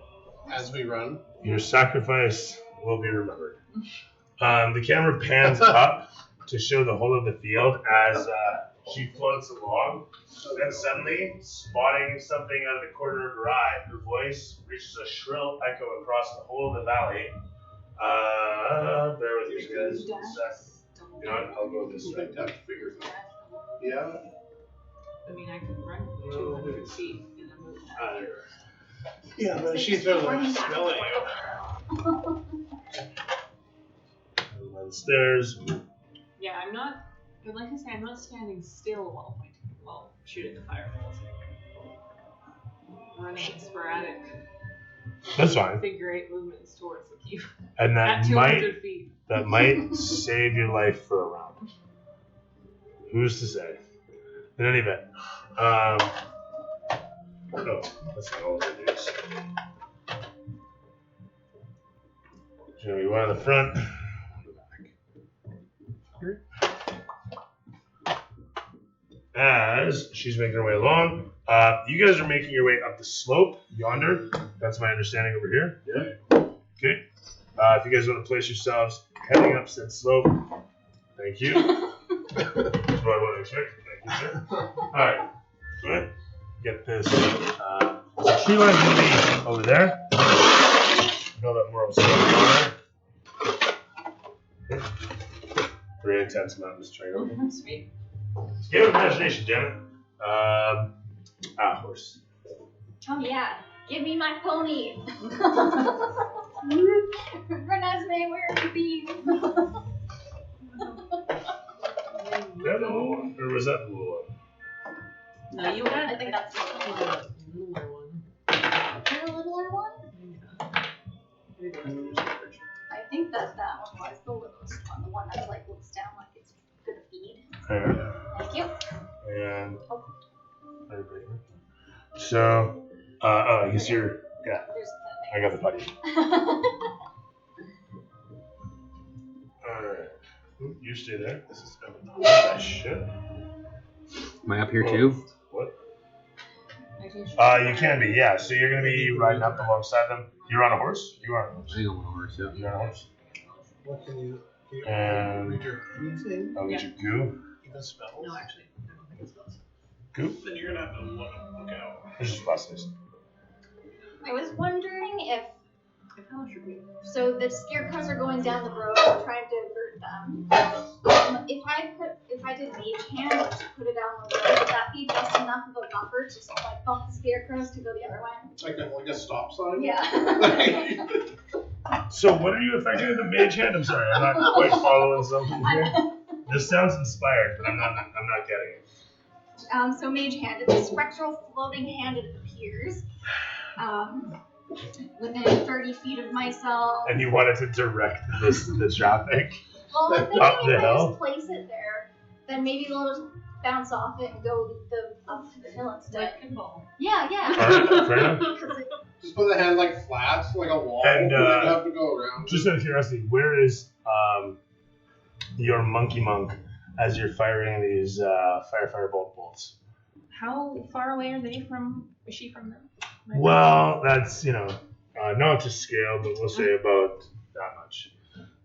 As we run. Your sacrifice will be remembered. The camera pans up to show the whole of the field as she floats along. Then suddenly, spotting something out of the corner of her eye, her voice reaches a shrill echo across the whole of the valley. Bear with me, guys. One sec. You know what? I'll go this way. Yeah. I mean, I can run 200 feet in a move. Yeah, but she's gonna like smell at you. And then stairs. Yeah, I'm not. But like I say, I'm not standing still while shooting the fireballs. Running in sporadic That's fine. figure 8 movements towards the keep And at that 200 feet. might save your life for a round. Who's to say? In any event. Oh, that's not all the news. So we one in the front, one in the back. As she's making her way along, you guys are making your way up the slope yonder. That's my understanding over here. Yeah. Okay. If you guys want to place yourselves heading up said slope, thank you. That's what I want to expect. Thank you, sir. All right. Good. Get this. The tree line will be over there. You know that more of a okay. Very intense mountains train over. Sweet. Give it imagination, damn it. Horse. Oh yeah, give me my pony. Renesmee, where have you been? That the little one? Or was that the little one? No, you had. I think that's the littler one. The littler one? Maybe that's the research. I think that one was the littlest one, the one that like looks down like it's gonna feed. Yeah. Thank you. And. So, I guess you're. Yeah, There's I got the putty. Alright. You stay there. This is Ah, shit. Am I up here too? What? I think You can be, yeah. So you're gonna be riding up alongside them. You're on a horse? You are on a I horse. think I'm on a horse, yeah. You're on a horse. What can you And- read your anything? I'll get you goo. Even spells? No, actually, I don't think it spells. Goo? Then you're gonna have to look out. There's just buses. I was wondering if How much should we? so the scarecrows are going down the road trying to divert them. If I did mage hand or just put it down the road, would that be just enough of a buffer to just like bump the scarecrows to go the other way? Like a stop sign? Yeah. So what are you affecting with the mage hand? I'm sorry, I'm not quite following something here. This sounds inspired, but I'm not getting it. So mage hand, it's a spectral floating hand. It appears within 30 feet of myself. And you wanted to direct the traffic. Well, I'm thinking Up the if I hill? just place it there, then maybe they'll just bounce off it and go up to the hill instead. Like pinball. Yeah, yeah. Alright, fair enough. 'Cause it- Just put the hand like flat, like a wall, And, and then you have to go around. Just out of curiosity, where is your monkey monk as you're firing these fire bolt bolts? How far away are they from? Is she from them? Well, that's not to scale, but we'll say about that much.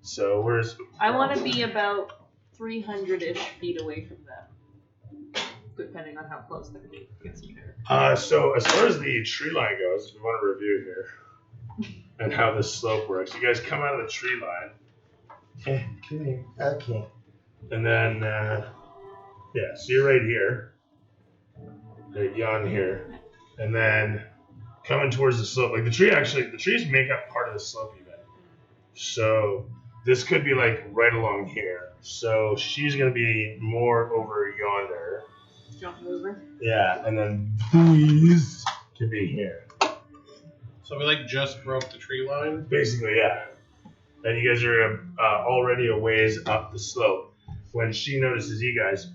So where's I want to be about 300-ish feet away from them, depending on how close they get to her. So as far as the tree line goes, we want to review here and how this slope works. You guys come out of the tree line. Okay. And then, so you're right here. You're on here. And then coming towards the slope. Like the trees make up part of the slope even. So this could be like right along here. So she's going to be more over yonder. Jump over. Yeah, and then these could be here. So we like just broke the tree line. Basically, yeah. And you guys are already a ways up the slope when she notices you guys.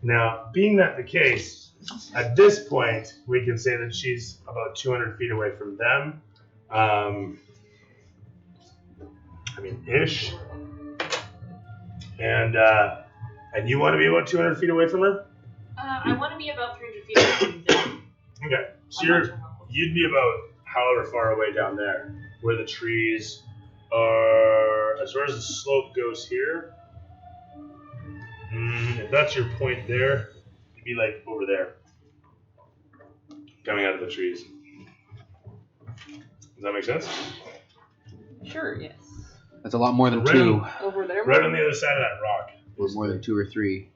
Now, being that the case, at this point, we can say that she's about 200 feet away from them. Ish. And you want to be about 200 feet away from her? I want to be about 300 feet away from them. Okay. So I'm not sure how close. you'd be about however far away down there, where the trees are, as far as the slope goes here. If that's your point there, you'd be like over there, coming out of the trees. Does that make sense? Sure, yes. That's a lot more than Right two. Over there. Right on the other side of that rock. Or more than 2 or 3.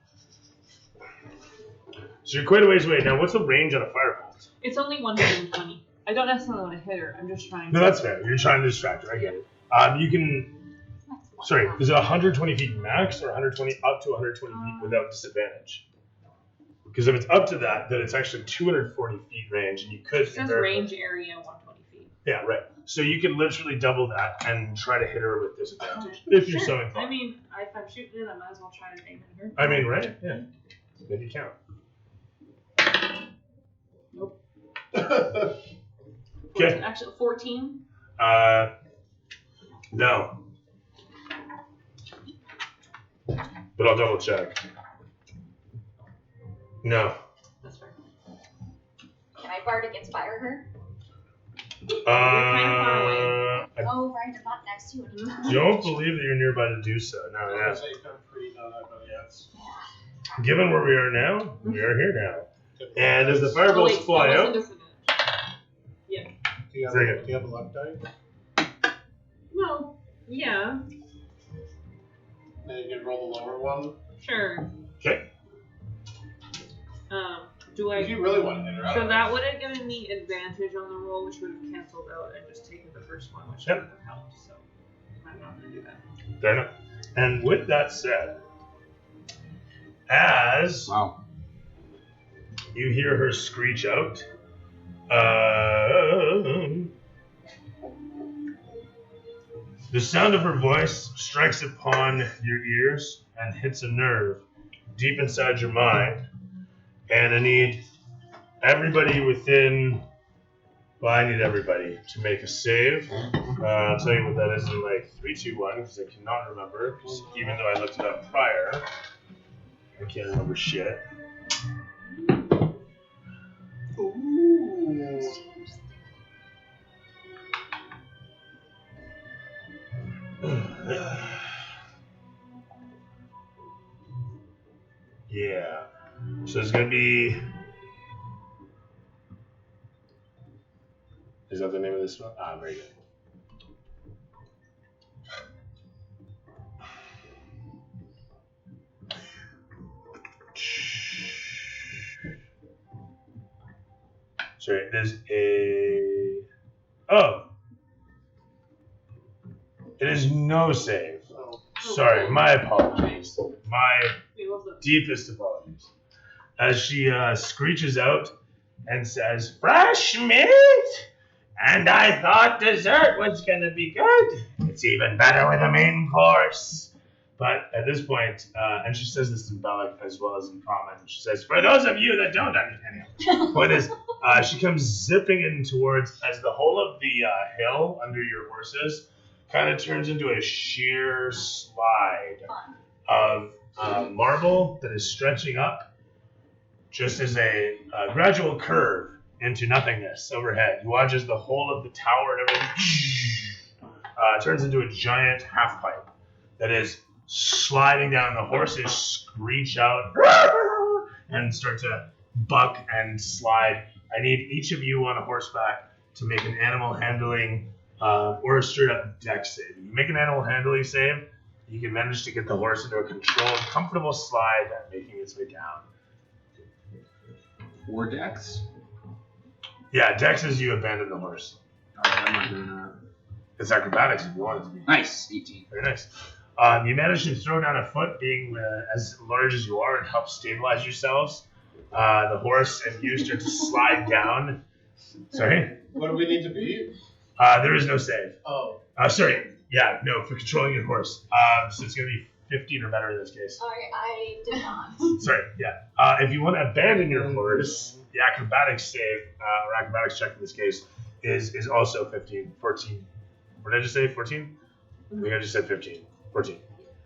So you're quite a ways away. Now, what's the range on a firebolt? It's only 120. I don't necessarily want to hit her. I'm just trying. No, that's fair. You're trying to distract her. I get it. You can. Sorry, is it 120 feet max or 120 up to 120 feet without disadvantage? Because if it's up to that, then it's actually 240 feet range, and you could. It says range area 120 feet. Yeah, right. So you can literally double that and try to hit her with disadvantage if you're so I inclined. mean, if I'm shooting it, I might as well try to aim at her. I mean, right? Yeah. Then you count. Nope. Okay. Actually, 14. No. But I'll double check. No. That's fair. Can I bardic inspire her? I Oh, right, I'm not next to you. don't believe that you're nearby to do so. No, I was yeah. gonna say kind of pretty done that, but yeah, it's Given where we are now, we are here now. good. And as the Oh, firebolts wait, fly that out, wasn't disadvantage. Do you have, Second. do you have a luck die? No. Yeah. Then you can roll the lower one. Sure. Okay. Do I? If you really want to hit her out. So that would have given me advantage on the roll, which would have canceled out and just taken the first one, which Yep. would have helped. So I'm not going to do that. fair enough. And with that said, as Wow. you hear her screech out, the sound of her voice strikes upon your ears and hits a nerve deep inside your mind. And I need everybody within Well, I need everybody to make a save. I'll tell you what that is in like 3, 2, 1 because I cannot remember. Because even though I looked it up prior, I can't remember shit. Ooh. Yeah. So it's gonna be. Is that the name of this one? Ah, very good. Sorry, it is a. Oh! It is no save. Sorry, my apologies. My deepest apologies. As she screeches out and says, "Fresh meat! And I thought dessert was gonna be good. It's even better with a main course." But at this point, and she says this in Bellic as well as in Common, she says, "For those of you that don't understand it," point is, she comes zipping in towards, as the whole of the hill under your horses kind of turns into a sheer slide of marble that is stretching up just as a gradual curve into nothingness overhead. You watch as the whole of the tower and everything turns into a giant half pipe that is sliding down. The horses screech out and start to buck and slide. I need each of you on a horseback to make an animal handling or a straight up dex save. If you make an animal handling save, you can manage to get the horse into a controlled, comfortable slide and making its way down. 4 decks? Yeah, dex is you abandon the horse. Alright, I'm not doing that. It's acrobatics if you want it to be. Nice, 18. Very nice. You manage to throw down a foot, being as large as you are, and help stabilize yourselves. The horse and you start to slide down. Sorry? What do we need to be? There is no save. Oh. Sorry. Yeah, no, for controlling your horse. So it's going to be 15 or better in this case. Sorry, I did not. Sorry, yeah. If you want to abandon your horse, the acrobatics save, or acrobatics check in this case, is also 15. 14. What did I just say? 14? I think I just said 15. 14.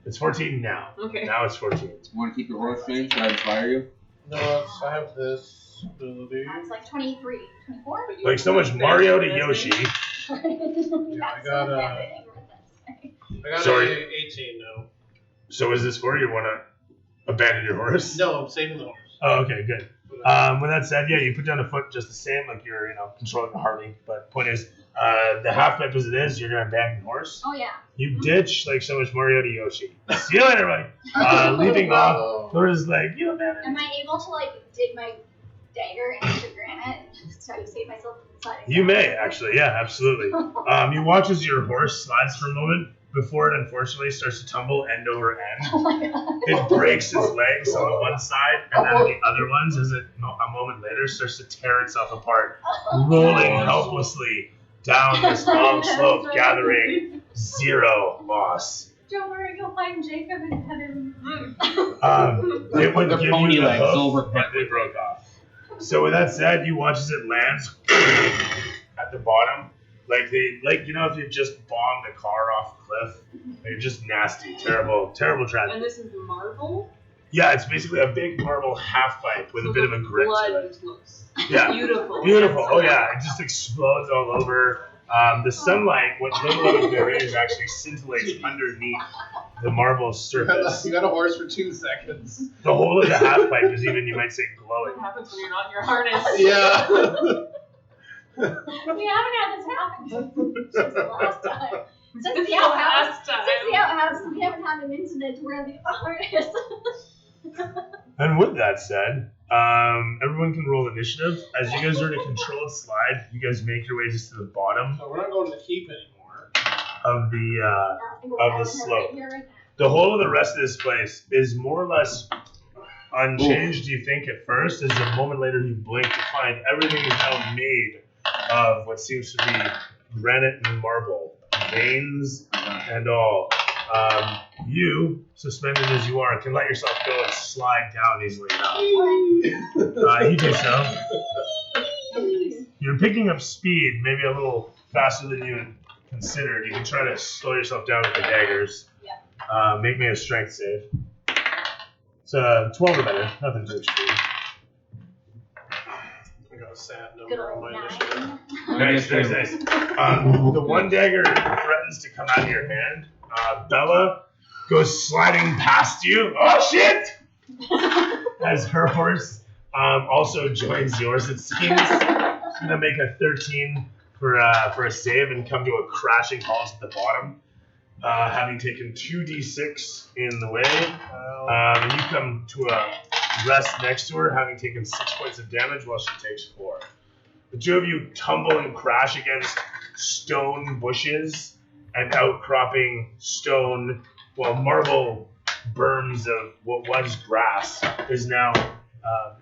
It's 14 now. Okay. Now it's 14. You want to keep your horse trained? Should I inspire you? No, I have this ability. That's like 23, 24? Like so much Mario to Yoshi. Yeah, I got Sorry. 18 now. So is this for you? Want to abandon your horse? No, I'm saving the horse. Oh, okay, good. With that said, yeah, you put down a foot just the same, like you're, controlling the Harley. But point is, the half pipe as it is, you're gonna abandon the horse. Oh, yeah. You ditch like so much Mario to Yoshi. See you later, buddy. Leaping off, Laura's like, you abandoned. Am I able to, dig my dagger into the granite to try to save myself from sliding You down? may actually, yeah, absolutely. You watch as your horse slides for a moment before it unfortunately starts to tumble end over end. Oh, my God. It breaks its legs on one side, and then the other ones, as it a moment later starts to tear itself apart, rolling helplessly down this long slope, gathering 0 moss. Don't worry, go find Jacob and pet him. It would The give pony you the legs hoof, over but they broke off. So with that said, you watch as it lands at the bottom. If you just bombed a car off a cliff. They're just nasty, terrible tragedy. And this is marble? Yeah, it's basically a big marble half pipe with a bit of a grip to it. Looks Yeah. beautiful. Beautiful. Oh yeah, it just explodes all over. The sunlight, what little of it there is, actually scintillates underneath the marble surface. You got a horse for 2 seconds. The whole of the half pipe is even, you might say, glowing. What happens when you're not in your harness? Yeah. We haven't had this happen since the last time. Since It's the the outhouse. last time. Since the outhouse, we haven't had an incident where the harness. And with that said, everyone can roll initiative. As you guys are in a controlled slide, you guys make your way just to the bottom So we're not going to the keep anymore. of the slope. Right now. The whole of the rest of this place is more or less unchanged, you think, at first. As a moment later you blink, you find everything is now made of what seems to be granite and marble, veins and all. You, suspended as you are, can let yourself go and slide down easily enough. You do so. you're picking up speed, maybe a little faster than you had considered. You can try to slow yourself down with the daggers. Yeah. Make me a strength save. It's 12 or better. Nothing too extreme. I got a sad Good number on old my 9. initiative. Nice. The one dagger threatens to come out of your hand. Bella goes sliding past you. Oh shit! As her horse also joins yours, it seems. She's gonna make a 13 for a save and come to a crashing halt at the bottom, having taken 2d6 in the way. And you come to a rest next to her, having taken 6 points of damage while she takes 4. The two of you tumble and crash against stone bushes and outcropping stone, while marble berms of what was grass is now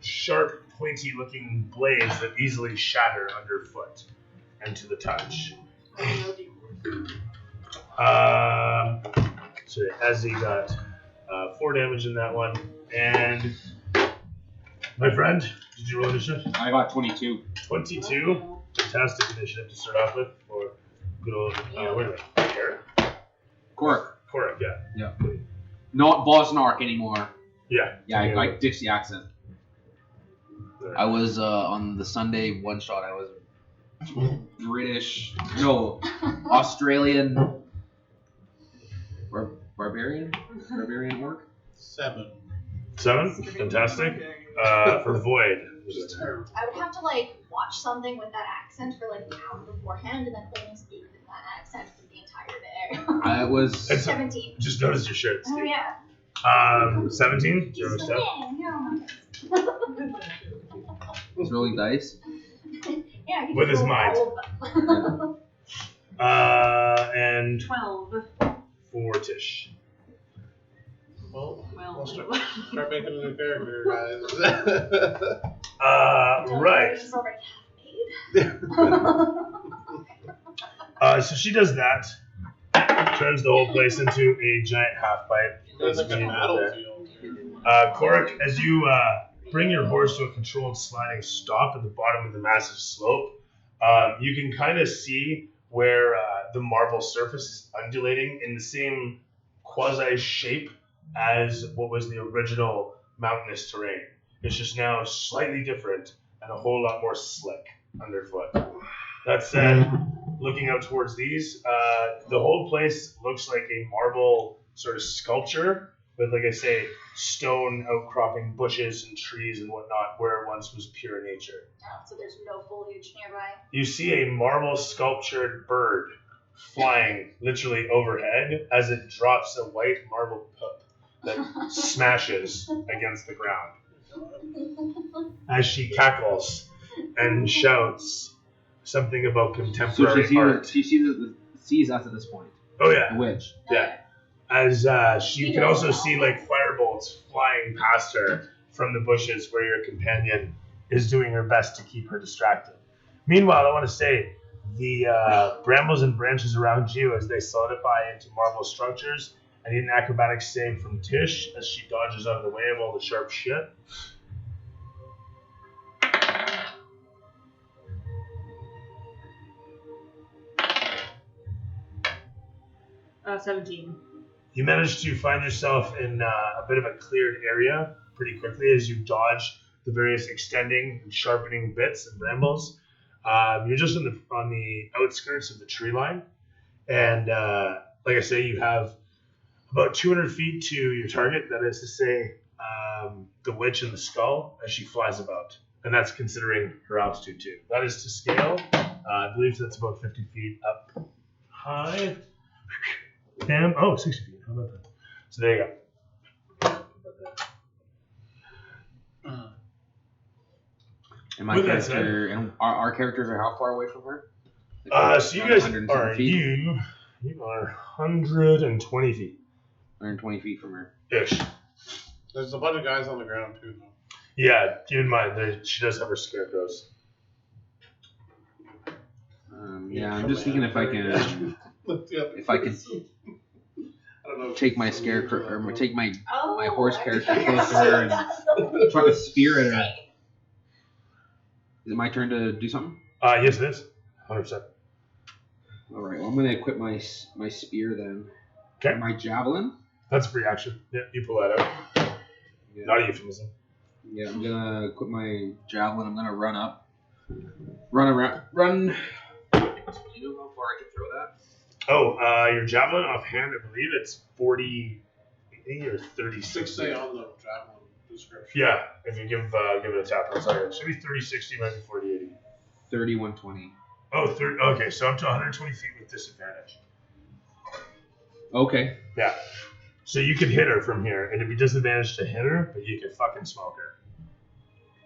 sharp, pointy-looking blades that easily shatter underfoot and to the touch. So Ezzy got 4 damage in that one. And my friend, did you roll initiative? I got 22. 22. Fantastic initiative to start off with for good old, wait a minute, Cork. Korak, yeah. Yeah. Not Bosnark anymore. Yeah. Yeah, I ditched the accent. I was on the Sunday one shot. I was British, no, Australian, barbarian orc. 7. 7? Fantastic. For Void. I would have to watch something with that accent for an hour beforehand, and then only speak in that accent for the entire day. I was. It's 17. Just noticed your shirt, Oh Steve. yeah. 17? Do you Just understand? It's rolling dice. Yeah. You With can his roll mind. all of them. And 12. for Tish. Well, Well, I'll start making a new character, guys. Right. She's already half So she does that. Turns the whole place into a giant half pipe. It's like a That's battlefield. Korak, as you bring your horse to a controlled sliding stop at the bottom of the massive slope, you can kind of see where the marble surface is undulating in the same quasi shape as what was the original mountainous terrain. It's just now slightly different and a whole lot more slick underfoot. That said, looking out towards these, the whole place looks like a marble sort of sculpture with, like I say, stone outcropping bushes and trees and whatnot where it once was pure nature. Oh, so there's no foliage nearby. You see a marble sculptured bird flying literally overhead as it drops a white marble poop that smashes against the ground. As she cackles and shouts something about So contemporary art. she sees us at this point. Oh yeah, The witch. yeah. As she can also see firebolts flying past her from the bushes where your companion is doing her best to keep her distracted. Meanwhile, I want to say the brambles and branches around you as they solidify into marble structures. I need an acrobatics save from Tish as she dodges out of the way of all the sharp shit. 17. You manage to find yourself in a bit of a cleared area pretty quickly as you dodge the various extending and sharpening bits and brambles. You're just on the outskirts of the tree line, and like I say, you have about 200 feet to your target. That is to say, the witch in the skull as she flies about, and that's considering her altitude too. That is to scale. I believe that's about 50 feet up high. Damn. Oh, 60 feet. How about that? So there you go. And my With that character, and our characters are how far away from her? So you guys 107 are feet? you are 120 feet 120 feet from her. ish. There's a bunch of guys on the ground too, though. Yeah, keep in mind she does have her scarecrows. Yeah, I'm just thinking if I can I don't know. take my scarecrow or take my Oh, horse I character forgot. close to her and try to spear at her. Is it my turn to do something? Yes, it is. 100%. All right. Well, I'm gonna equip my spear then. Okay. My javelin. That's a free action. Yeah, you pull that out. Yeah. Not a euphemism. Yeah, I'm gonna equip my javelin. I'm gonna run up, run around, run. Do you know how far I can throw that? Oh, your javelin offhand, I believe it's 40 or 36. Say on the javelin description. Yeah, if you give it a tap on it. It should be 30, 60, might be 40, 80. 3120. Oh, okay, so up to 120 feet with disadvantage. Okay. Yeah. So you could hit her from here, and it'd be disadvantage to hit her, but you could fucking smoke her.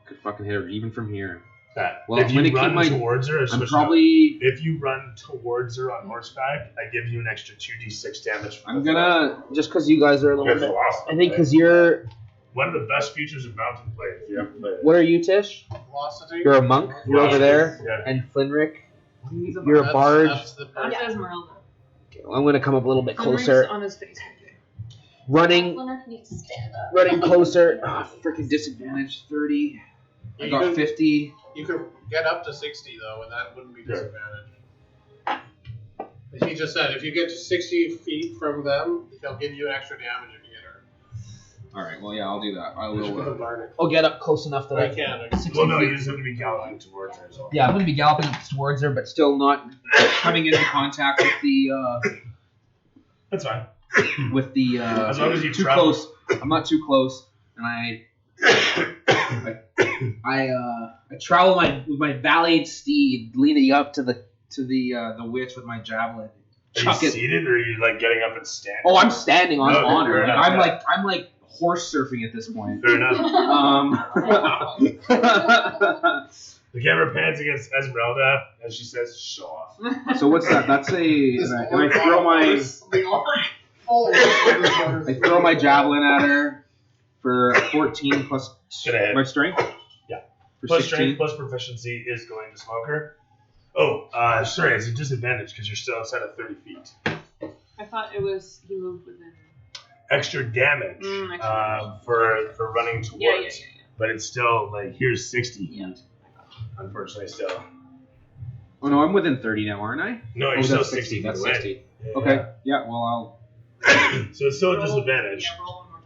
Could fucking hit her even from here. Yeah. Well, if I'm you gonna keep run my- towards her, I'm probably. if you run towards her on horseback, I give you an extra 2d6 damage. I'm gonna just because you guys are a little With bit. velocity, I think right? because you're. One of the best features of mountain play, if you haven't played it. What are you, Tish? Velocity. You're a monk. You're over there. Yeah. And Flinrick, He's a you're a That's- bard. That's the That's person. Esmeralda. Okay, well, I'm gonna come up a little bit Henry's closer. on his face. Running, Leonard needs to stand up. running closer. Ah, freaking disadvantage. 30. I You got could- 50. You could get up to 60 though, and that wouldn't be Yeah. disadvantage. He just said if you get to 60 feet from them, he'll give you an extra damage if you hit her. All right. Well, yeah, I'll do that. I Which will. would burn it. I'll get up close enough that I I can. Well, no, you just have to be galloping towards her as well. Yeah, I'm gonna be galloping towards her, but still not coming into contact with the That's fine. As long as you too travel. close. I'm not too close, and I travel with my valiant steed, leaning up to the witch with my javelin. Are you Chuck it. seated, or are you like getting up and standing? Oh, I'm standing on Okay, honor. fair Like, enough, I'm like horse surfing at this point. Fair enough. The The camera pans against Esmeralda, and she says, "Show off." so what's that? That's a. And I throw my javelin at her for 14 plus Gonna hit. my strength. Yeah. For Plus 16. strength, plus proficiency is going to smoke her. Oh, sorry, it's a disadvantage because you're still outside of 30 feet. I thought it was he moved within. Extra damage Extra for running towards, Yeah. but it's still like here's 60 feet. Yeah. Unfortunately, still. Oh no, I'm within 30 now, aren't I? No, you're Oh, still that's 60 feet That's away. 60. Yeah. Okay. Yeah. Well, I'll. So it's still a Roll- disadvantage. Yeah, roll one more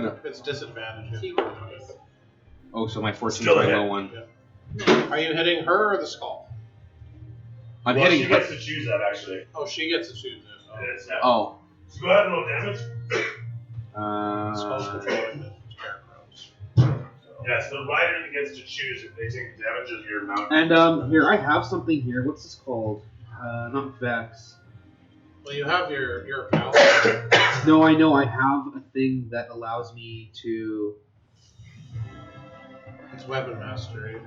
time. Yeah, it's disadvantage. See yeah. what it is. Oh, so my 14 Still is my a hit. low one. Are you hitting her or the skull? I'm Well, hitting. she gets to choose that actually. Oh, she gets to choose this. Oh. It's, yeah. Oh. So go ahead and roll damage. Spell's controlling the scarecrows. Yeah, it's the rider that gets to choose if they take damage as your mount. And here I have something here. What's this called? Not Vex. Well, you have your pal. No, I know I have a thing that allows me to. It's weapon mastery.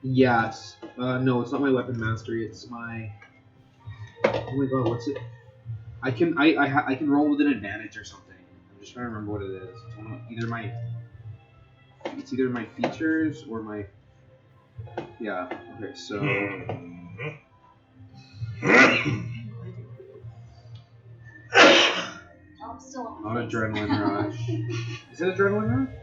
Yes. No, it's not my weapon mastery. It's my. Oh my god, what's it? I can roll with an advantage or something. I'm just trying to remember what it is. It's one of- It's either my features or my. Yeah. Okay. So. Mhm. I'm still on Not my face. adrenaline rush. Is it adrenaline rush?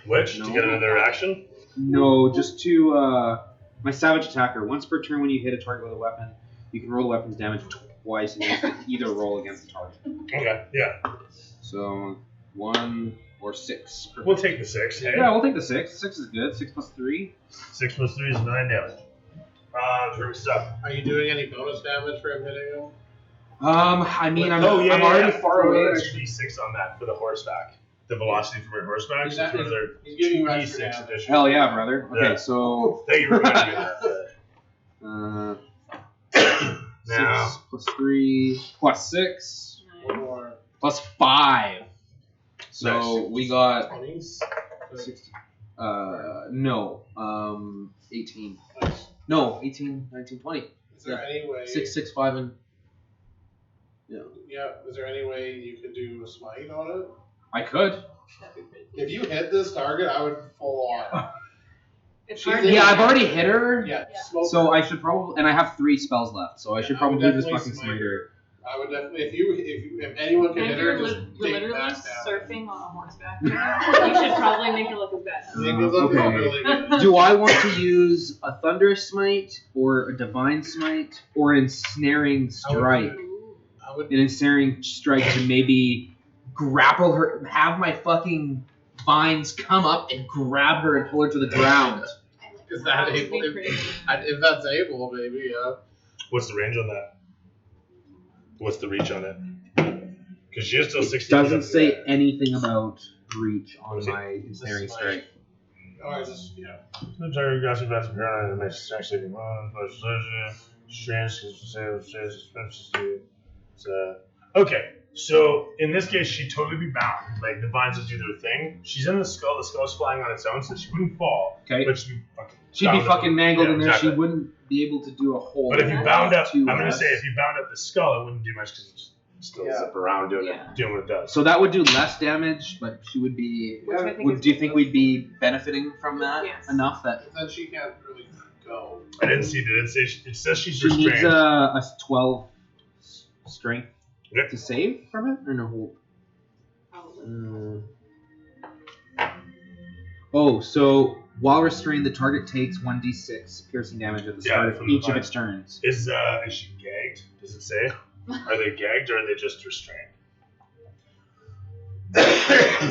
Which to No. get another action? No, just to my savage attacker. Once per turn, when you hit a target with a weapon, you can roll the weapon's damage twice and you can either roll against the target. Okay, yeah. So 1 or 6. We'll take the 6. Hey? Yeah, we'll take the 6. 6 is good. 6 plus 3. 6 plus 3 is 9 damage. Terrific stuff. Are you doing any bonus damage for him hitting him? I mean, I'm Oh, yeah, I'm yeah, already yeah. far away. It's 2d6 on that for the horseback. The velocity from your horseback. So it's Exactly. another He's giving you extra 2d6 damage. additional. Hell yeah, brother. Okay, Yeah. so Thank you for reminding me of that. 6 Now, plus 3 plus 6 One more. plus 5. So Nice. we got 20s. 60. No. 18. Nice. No, 18, 19, 20. Is there any way? 6, 6, 5, and Yeah. Is there any way you could do a smite on it? I could. That'd be pretty cool. If you hit this target, I would full on. It's She's hard in- to- Yeah, I've already hit her. Yeah. Yeah. Smoke So her. I should probably, and I have 3 spells left, so I should Yeah, I would probably do this definitely fucking smite smiter. I would definitely, if anyone can And hit if her, you're just take literally max damage. surfing on a horseback, you should probably make it look as bad. I think it looks Okay. really good. Do I want to use a Thunderous Smite or a Divine Smite or an Ensnaring Strike? I would. An Ensnaring Strike to maybe grapple her, have my fucking vines come up and grab her and pull her to the ground. Is that That would able? be pretty good. If that's able, maybe. What's the range on that? What's the reach on it? Because she is still It 60. doesn't say anything about reach on Was it- my Ensnaring This is Strike. Oh, I just yeah. The target grasps your best parent and makes a saving okay, so in this case, she'd totally be bound. Like the vines would do their thing. She's in the skull's flying on its own, so she wouldn't fall. Okay. But she'd be fucking. She'd be bound up. fucking mangled Yeah, in there. exactly. She wouldn't be able to do a whole. But if you bound up, to I'm gonna us. say if you bound up the skull, it wouldn't do much because it's still Yeah. zip around doing Yeah. what it does. So that would do less damage, but she would be. Which I think is Do you think we'd be benefiting from that Yes. enough that Then she can't really go. I didn't see. Did it say? It says she's she needs restrained. a 12 strength Yep. to save from it, or no? Probably. Oh, so while restrained, the target takes 1d6 piercing damage at the Yeah, start of from the each of vine. its turns. Is she gagged? Does it say? Are they gagged or are they just restrained?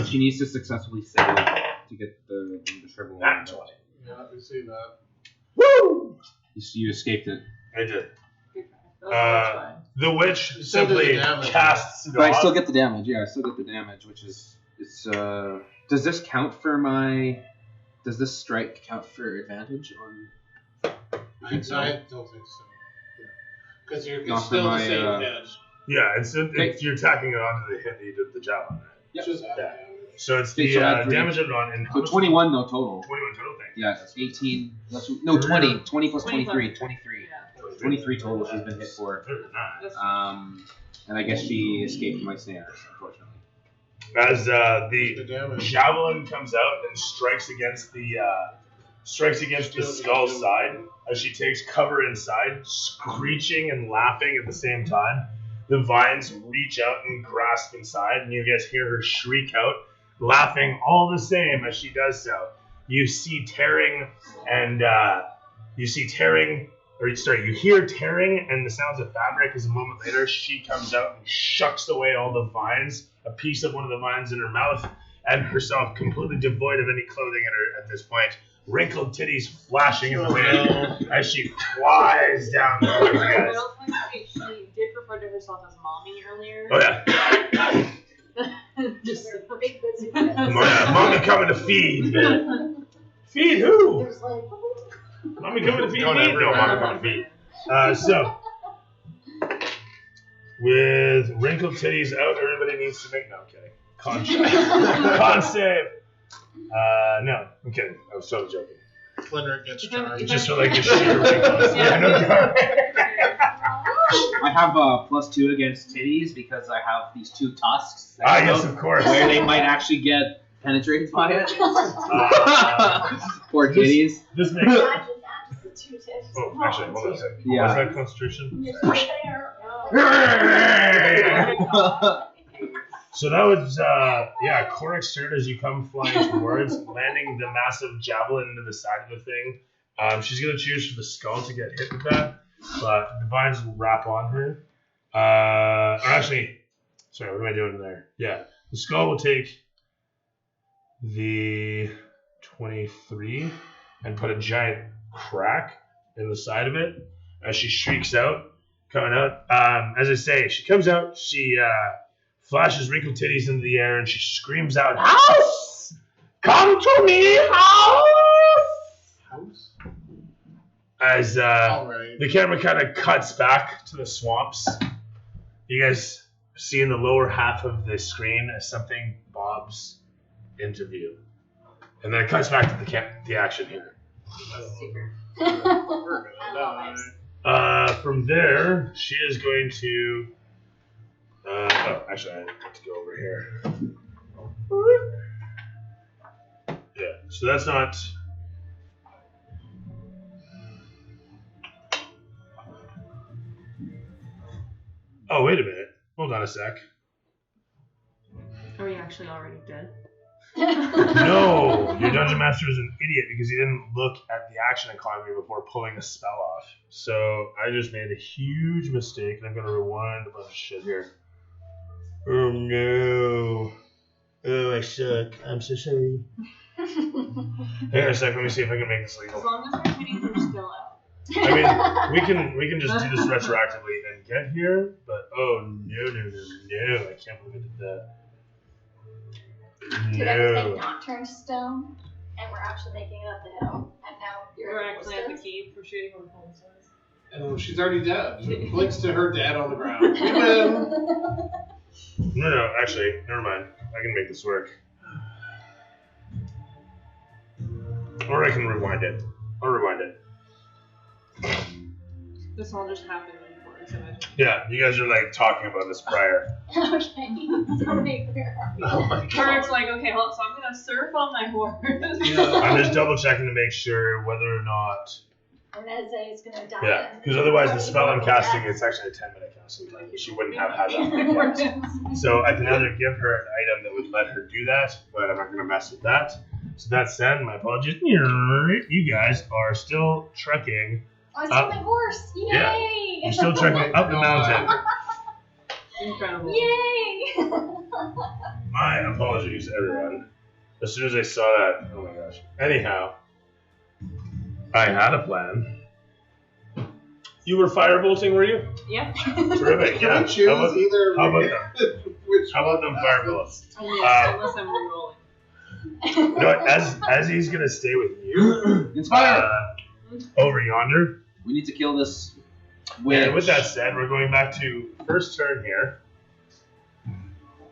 She needs to successfully save to get the shrivel. Nat 20. Yeah, we see that. Woo! You escaped it. I did. Good try. That's fine. The witch still do the simply damage, casts it But I off. still get the damage. Yeah, I still get the damage, which is Does this count for my? Does this strike count for advantage on? I don't think so. Because you're Not it's for still my, the same uh, hit. Yeah, it's you're tacking it onto the hit that you did the javelin. Right? It's just Yeah. damage. So it's Okay, the so add three. damage added on and how So much- 21 no total. 21 total thing. Yeah, 18. No, 20. 20 plus 20 23. plus- 23. Yeah. 23 total she's been hit for. Very nice. That's And I guess she escaped my snares, unfortunately. As The the damage. javelin comes out and strikes against the skull's side as she takes cover inside, screeching and laughing at the same time. The vines reach out and grasp inside, and you guys hear her shriek out, laughing all the same as she does so. You see tearing and you hear tearing and the sounds of fabric as a moment later she comes out and shucks away all the vines, a piece of one of the vines in her mouth, and herself completely devoid of any clothing at this point. Wrinkled titties flashing in the wind as she flies down the I guys. would also like to say she did refer to herself as mommy earlier. Oh yeah. Just Big busy. Mommy coming to feed. Feed who? There's like, Mommy coming to feed Don't me? ever No, mommy remember. coming to feed. So, with wrinkled titties out, everybody needs to make. No, I'm kidding. Con save. No, I'm kidding. I was totally joking. Flinner gets charged. Just for like the sheer wrinkles. Yeah, no doubt. I have +2 against titties because I have these 2 tusks. that Ah, come yes, out of course. Where they might actually get penetrated by it. Poor This- titties. This makes. imagine that's the two tips. Oh, actually, hold on a second. Yeah. What was that Constitution? You're just there. So that was, Coric's turn as you come flying towards, landing the massive javelin into the side of the thing. She's going to choose for the skull to get hit with that, but the vines will wrap on her. Sorry, what am I doing there? Yeah, the skull will take the 23 and put a giant crack in the side of it as she shrieks out, coming out. As I say, she comes out, she flashes wrinkled titties into the air, and she screams out, "House! Come to me, house!" As Alright. the camera kind of cuts back to the swamps. You guys see in the lower half of the screen as something bobs into view. And then it cuts back to the action here. Super. We're gonna I love die. it. From there, she is going to... actually, I have to go over here. Yeah, so that's not... Oh, wait a minute. Hold on a sec. Are we actually already dead? No, your dungeon master is an idiot because he didn't look at the action economy before pulling a spell off. So I just made a huge mistake, and I'm gonna rewind a bunch of shit here. Oh no! Oh, I suck. I'm so sorry. Hang on a sec. Let me see if I can make this As legal. long as our pennies are still out. I mean, we can just do this retroactively and get here, but oh no! I can't believe I did that. Did everything No. not turn to stone? And we're actually making it up the hill. And now you're We're at the actually at the ballistas? cave for shooting on the ballistas. And she's already dead. She points to her dad on the ground. We win. No, actually, never mind. I can make this work. Or I can rewind it. I'll rewind it. This all just happened before, so I just... Yeah, you guys are like talking about this prior. Okay. So wait, where are we? Oh my Kurt's god. like, okay, hold on, so I'm gonna surf on my horse. Yeah. I'm just double checking to make sure whether or not. And Eze is gonna die. Yeah, because otherwise the spell I'm casting is actually a 10-minute casting time. She wouldn't have had that many yet. So I can either give her an item that would let her do that, but I'm not going to mess with that. So that said, my apologies. You guys are still trekking. Oh, I saw my horse! Yay! Yeah. You're still trekking up the mountain. Incredible. Yay! My apologies, everyone. As soon as I saw that, oh my gosh. Anyhow, I had a plan. You were firebolting, were you? Yeah. Terrific. Can Yeah. we choose How about either how about way? them? Which How about them one firebolts? Unless I'm rerolling. You know what? As he's gonna stay with you, Inspire! over yonder. We need to kill this witch. And with that said, we're going back to first turn here.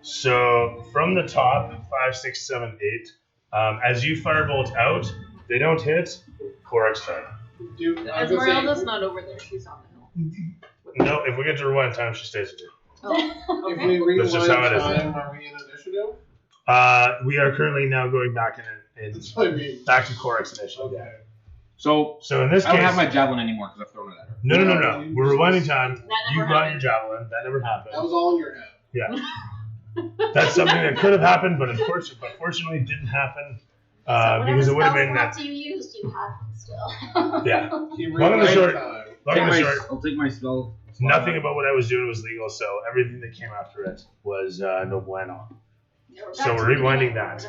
So from the top, 5, 6, 7, 8. As you firebolt out, they don't hit. Korok's turn. Do, I was gonna say, Esmeralda's not over there, she's on the hill. No, if we get to rewind time, she stays with you. Oh, if okay. we rewind That's just how it is. time, are we in initiative? We are currently now going back in That's what I mean. back to Korok's initiative. Okay. So, So in this I don't case, have my javelin anymore because I've thrown it at her. no. We're rewinding time. That You never got your happened. javelin. That never happened. That was all in your head. That's something that could have happened, but unfortunately didn't happen because it would have been that. you used, you have still. Yeah. He Long and the rewind short- time. Long and the short, I'll take my spell. nothing about what I was doing was legal, so everything that came after it was no bueno. So we're rewinding that.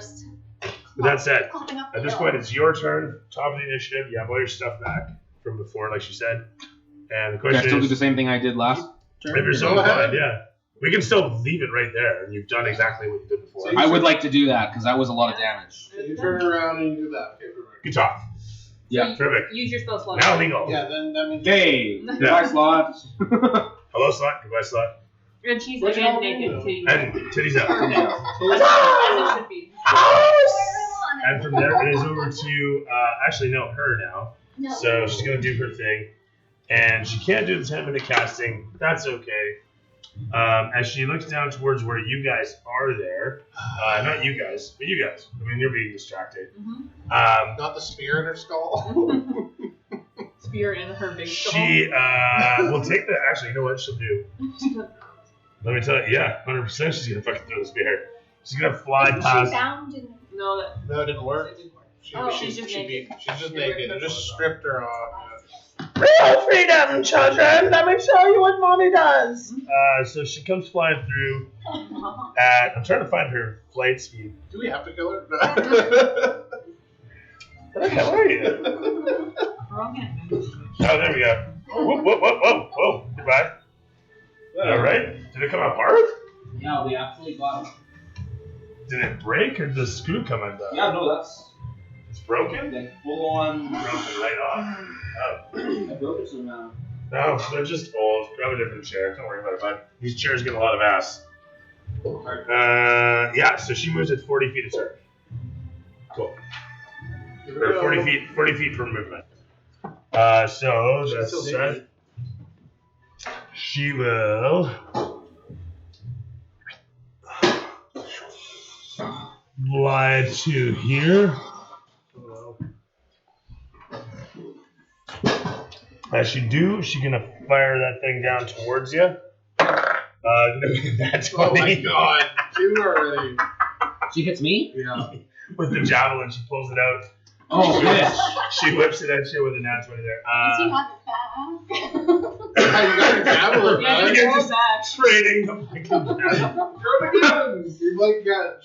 With that said, at this point, it's your turn. Top of the initiative. You have all your stuff back from before, like she said. And the Can I question still do is, the same thing I did last turn? if you're so Go ahead. inclined, yeah, we can still leave it right there, and you've done exactly what you did before. So I would like to do that because that was a lot of damage. So you turn around and you do that. Okay, perfect. Good talk. Yeah. Terrific. Use your spell slot. Now legal. Yeah, then that means. Okay, Yeah. goodbye slot. Hello, slot. Goodbye, slot. And she's Which again one? naked titties. And titties out. Or no. So As let's- it should be. And from there, it is over to actually no, her now. No. So she's gonna do her thing, and she can't do the 10-minute casting. But that's okay. As she looks down towards where you guys are there, not you guys, but you guys. I mean, you're being distracted. Mhm. Not the spear in her skull. Spear in her big skull. She will take the. Actually, you know what she'll do? Let me tell you. Yeah, 100%. She's gonna fucking throw the spear. She's gonna fly Isn't she past. bound in No, that No, it didn't work. it didn't work. Oh, she's just naked. She's just naked. You just stripped her off. Real freedom, children. Let me show you what mommy does. So she comes flying through. At I'm trying to find her flight speed. Do we have to kill her? Where the hell are you? Wrong hand. Oh, there we go. Whoa. Goodbye. All right. Did it come apart? Yeah, we actually got. Did it break or did the screw come undone? Yeah, no, that's It's broken? like full on. Broken right off. Oh. I broke it some. No, they're just old. Grab a different chair. Don't worry about it, bud. These chairs get a lot of ass. Yeah, so she moves at 40 feet a turn. Cool. Or 40 feet per movement. So that's Still set. She will fly to here. As she do, she's gonna fire that thing down towards you. That's Oh my funny. god. 2 already. She hits me? Yeah. With the javelin, she pulls it out. Oh, bitch. She whips it at you with a nat 20 there. At least you have it back. Yeah, you got your javelin Yeah, back. You're roll just back. trading the fucking javelin. Throw it again. You might get.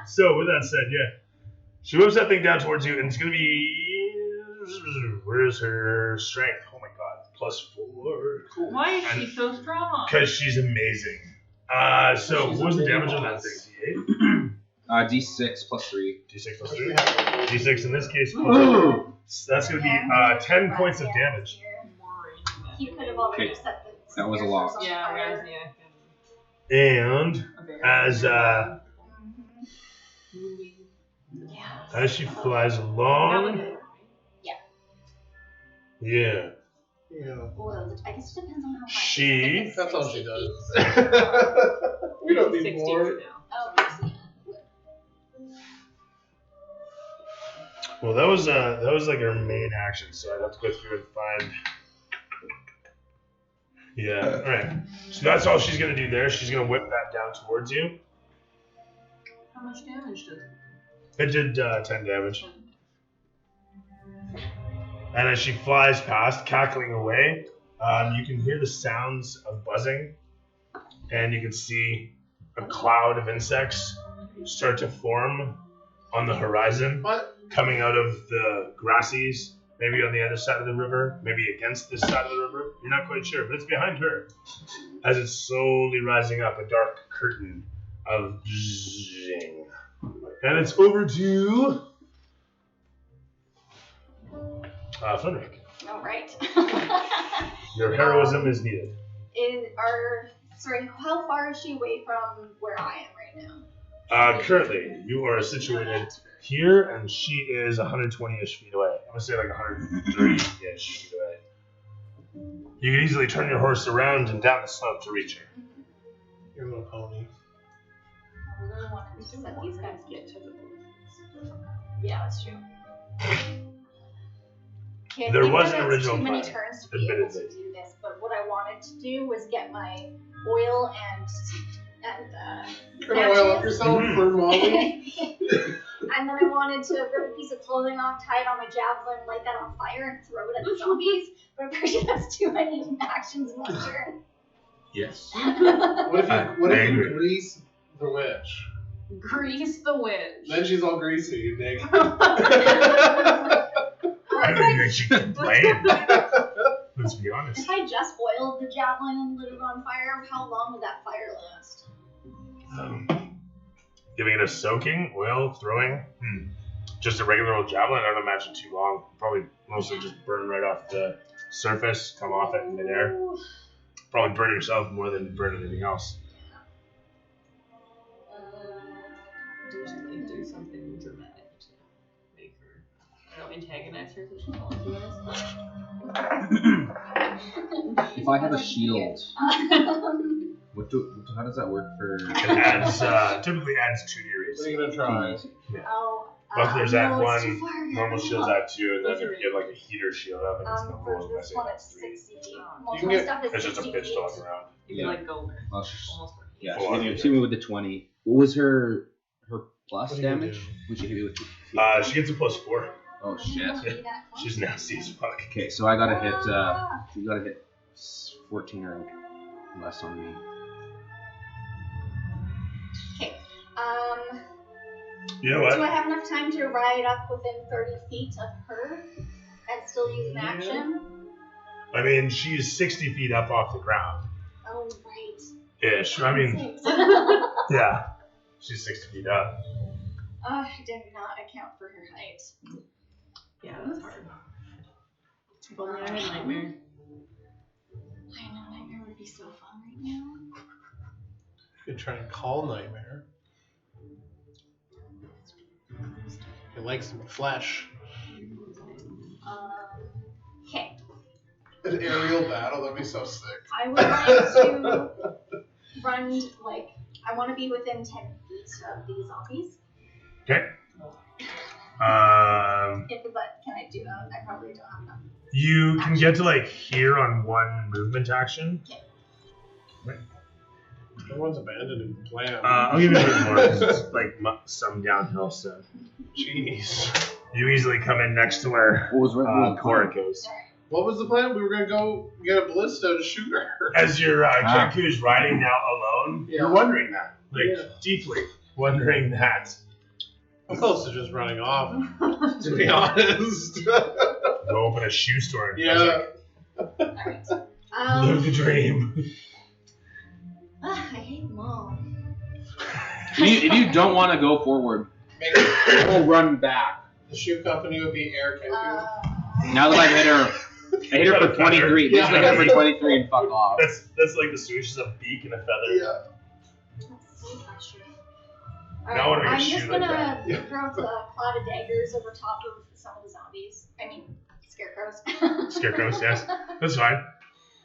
So with that said, yeah, she whips that thing down towards you, and it's gonna be. Where's her strength? Oh my god, +4. Why is she so strong? Because she's amazing. So what was the damage on that thing? D8? D6 plus 3. D6 plus 3. D6 in this case. So that's gonna be 10 points of damage. He could have already Okay. set the. That was a lot. stairs on Yeah, fire. yeah. And as Yeah. she flies along, yeah, Yeah. Well, I guess it depends on how high. She- I think it's That's all she 60 does. feet. We don't need 60 more. for now. Oh, yes, yeah. well, that was like her main action, so I'd have to go through and find. Yeah, all right. So that's all she's gonna do there. She's gonna whip that down towards you. How much damage does It did 10 damage. And as she flies past, cackling away, you can hear the sounds of buzzing, and you can see a cloud of insects start to form on the horizon, What? coming out of the grassies, maybe on the other side of the river, maybe against this side of the river. You're not quite sure, but it's behind her. As it's slowly rising up, a dark curtain of zing. And it's over to Fenric. All right. Your heroism is needed. Sorry, how far is she away from where I am right now? Currently, you are situated here, and she is 120-ish feet away. I'm gonna say like 130-ish feet away. You can easily turn your horse around and down the slope to reach her. Your little pony. I really wanted to set these guys get to the woods? Yeah, that's true. Okay, I There think was that an that's original too many plan, turns to be able to admittedly. do this, but what I wanted to do was get my oil and You're gonna oil up yourself for Molly? and then I wanted to rip a piece of clothing off, tie it on my javelin, light that on fire, and throw it at the zombies. But I'm pretty sure that's too many actions in one turn. Yes. What if I you agree. grease the witch? Grease the witch. Then she's all greasy, Nick. I don't think she can blame. Let's be honest. If I just boiled the javelin and lit it on fire, how long would that fire last? Giving it a soaking, oil, throwing. Just a regular old javelin, I don't imagine too long. Probably mostly just burn right off the surface, come off it in midair. Probably burn yourself more than burn anything else. Do something dramatic to make her, I don't know, antagonize her so she falls to us. If I have a shield, how does that work for? It adds, typically adds 2 to your What are AC. you gonna try? Oh, But there's that no, it's one too far. Normal shields add 2, and then if you get like a heater shield, I think it's no For more than I this say one, that's it's 3. 60 feet. You Most can of my get- stuff is It's just a 60 bitch feet. dog around. You Yeah. can like go there. Well, Almost where he Yeah, is. Full on hit hit. me with the 20. What was her plus What do you damage? do? Would she hit me with? She gets a +4. Oh shit. Must be that close. She's nasty as fuck. Okay, so I gotta hit. You gotta hit 14 or less on me. You know Do I what? have enough time to ride up within 30 feet of her and still use an action? I mean, she's 60 feet up off the ground. Oh, right. Ish. I mean, yeah. She's 60 feet up. I did not account for her height. Yeah, that's hard. If only I had Nightmare. I know Nightmare would be so fun right now. You could try and call Nightmare. He likes some flesh. Okay. An aerial battle, that'd be so sick. I would like to run, like, I want to be within 10 feet of these zombies. Okay. Can I do that? I probably don't have enough. You can get to like here on one movement action. Okay. Right. Everyone's abandoning the plan. I'll give you a bit more. It's like some downhill stuff. Jeez. You easily come in next to where What was Cora goes. What was the plan? We were gonna go get a ballista to shoot her. As your Kenku's riding now alone, Yeah. you're wondering that. Like, Yeah. deeply wondering that. I'm close to just running off, to be honest. Go open a shoe store. And Yeah. Alright. live the dream. I hate them all. If you don't want to go forward, Maybe we'll run back. the shoe company would be Air Kenku. Now that I've hit her, I hit her for 23. Yeah. Basically, hit her for 23 and fuck off. That's like the swooshes of beak and a feather. Yeah. That's so frustrating. Now I wanna make a I'm shoe just like gonna that. throw the cloud of daggers over top of some of the zombies. I mean, scarecrows. Scarecrows, yes. That's fine.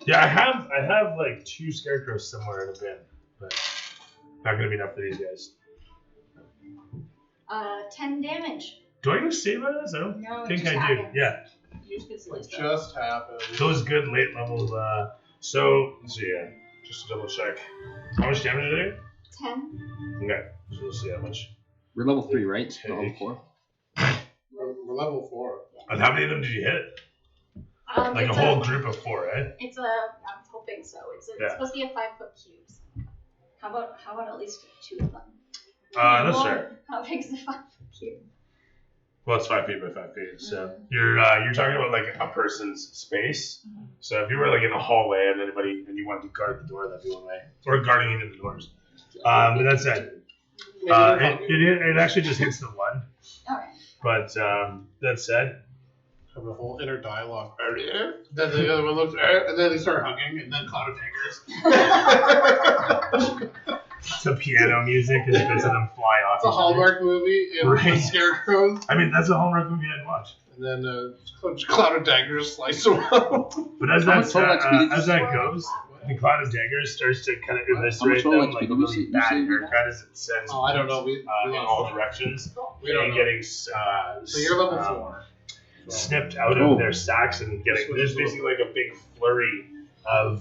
Yeah, I have like 2 scarecrows somewhere in a bin, but not gonna be enough for these guys. 10 damage. Do I get a save out of this? I don't No, it think just I do. happens. Yeah. You just get It sliced up. just happened. Those good late level. So yeah, just to double check. How much damage did I do? 10. Okay, so we'll see how much. We're level 3, right? Not Not level level 4. We're level 4. And how many of them did you hit? Like a It's whole group of 4, eh? It's I'm hoping so. It's Yeah. supposed to be a 5-foot cubes. How about at least 2 of them? That's Well, fair. How big is a 5-foot cube? Well, it's 5 feet by 5 feet. So you're talking about like a person's space. So if you were like in a hallway and you wanted to guard the door, that'd be one way, or guarding even the doors. But that said, it actually just hits the 1. Alright. But that said, Have a whole inner dialogue. Then the other one looks, and then they start hugging, and then Cloud of Daggers. the piano music is bits of them fly off. It's a each other. Hallmark movie in Right. the scarecrows, I mean, that's a Hallmark movie I'd watch. and then Cloud of Daggers slice them up. But as How much total XP did you as that goes, the Cloud of Daggers starts to kind of eviscerate total them XP like a did you really say- you bad say you haircut as it sends Oh, I don't know. We in lost all one. directions. We don't And know. getting So you're level 4. snipped out Oh. of their sacks and getting there's basically like a big flurry of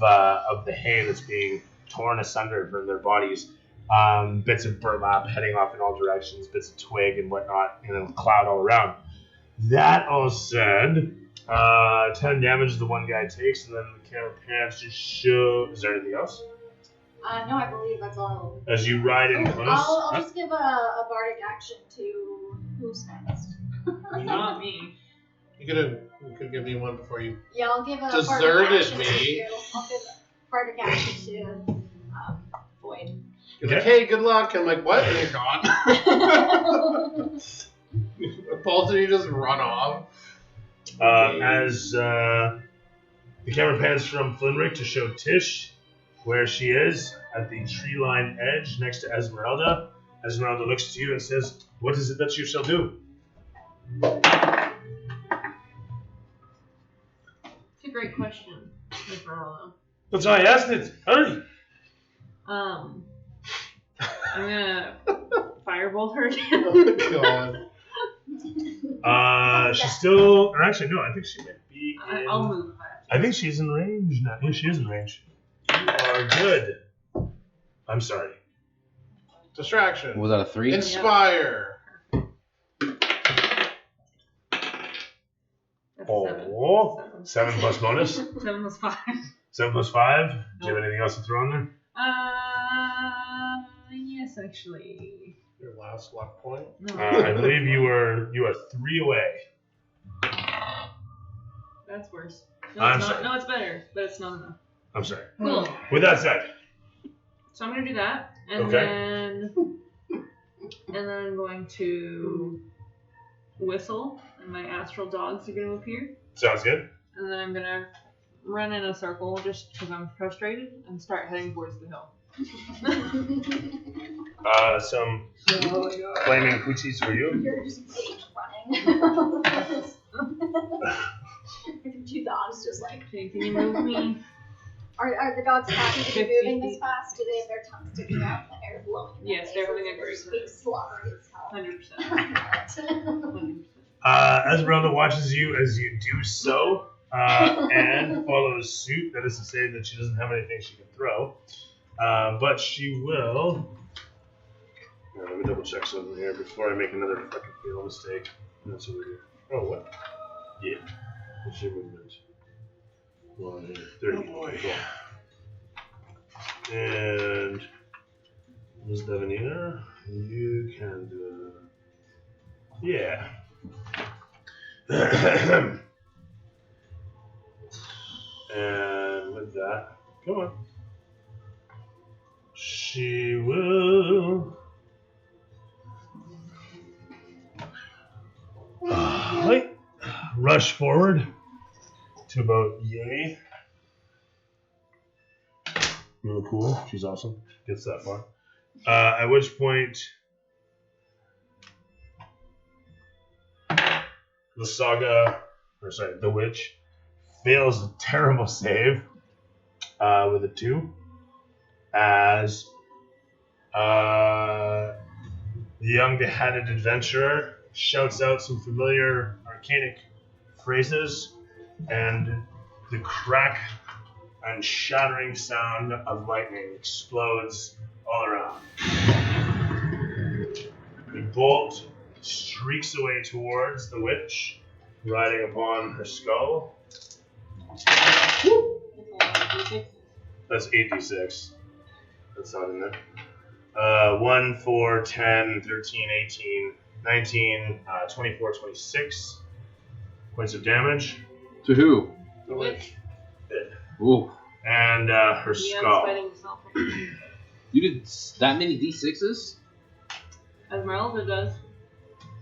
the hay that's being torn asunder from their bodies. Bits of burlap heading off in all directions, bits of twig and whatnot, and then cloud all around. That all said, 10 damage the one guy takes, and then the camera pans just show. Is there anything else? No, I believe that's all. As you ride in close. I'll just give a bardic action to who's next. Not me. You could give me one before you. Yeah, I'll give a Deserted bardic action me. to. I'll give a bardic action to Void. You're like, hey, good luck. I'm like, what? And you're gone. Paul, did you just run off? As the camera pans from Flimrick to show Tish where she is at the tree line edge next to Esmeralda. Esmeralda looks to you and says, "What is it that you shall do?" It's a great question, Esmeralda. That's why I asked it. Hurry. I'm gonna firebolt her again. Oh, God. She's still, or actually no, I think she might be in, I'll move if I have to. I think she's in range now. Yeah, she is in range. You are good. I'm sorry. Distraction. Was that a 3? Inspire. That's Oh, 7 plus bonus. 7 was 5. 7 plus 5. Do you have anything else to throw in there? Yes, actually. Your last luck point. No, I believe you are 3 away. that's worse. No, I'm it's not. sorry. No, it's better, but it's not enough. I'm sorry. Cool. With that said, So I'm gonna do that, and Okay. then I'm going to whistle, and my astral dogs are gonna appear, sounds good. and then I'm gonna run in a circle just because I'm frustrated and start heading towards the hill. Some flaming coochies for you. You're just running. Your 2 dogs just like. Okay, can you move me? Are the dogs happy to be 50 moving this feet. fast? Do they have their tongues sticking out in the air blowing? in their Yes, they're faces having a and they're great just being slobbery as hell? 100%. 100%. Esmeralda watches you as you do so, and follows suit. That is to say that she doesn't have anything she can throw. But she will. Let me double check something here before I make another fucking fatal mistake. That's what we do. Oh, what? Yeah. What's your movement? 30. Oh boy. Cool. And Ms. Devanina, you can do. Yeah. And with that, come on. She will. Rush forward to about yay. Really cool. She's awesome. Gets that far. At which point, the witch, fails a terrible save with a 2, as the young beheaded adventurer shouts out some familiar arcanic phrases, and the crack and shattering sound of lightning explodes all around. The bolt streaks away towards the witch, riding upon her skull. That's 8d6. That's not in there. 1, 4, 10, 13, 18, 19, 24, 26 points of damage. To who? The witch. Ooh. And her skull. You did that many d6s? Esmeralda does.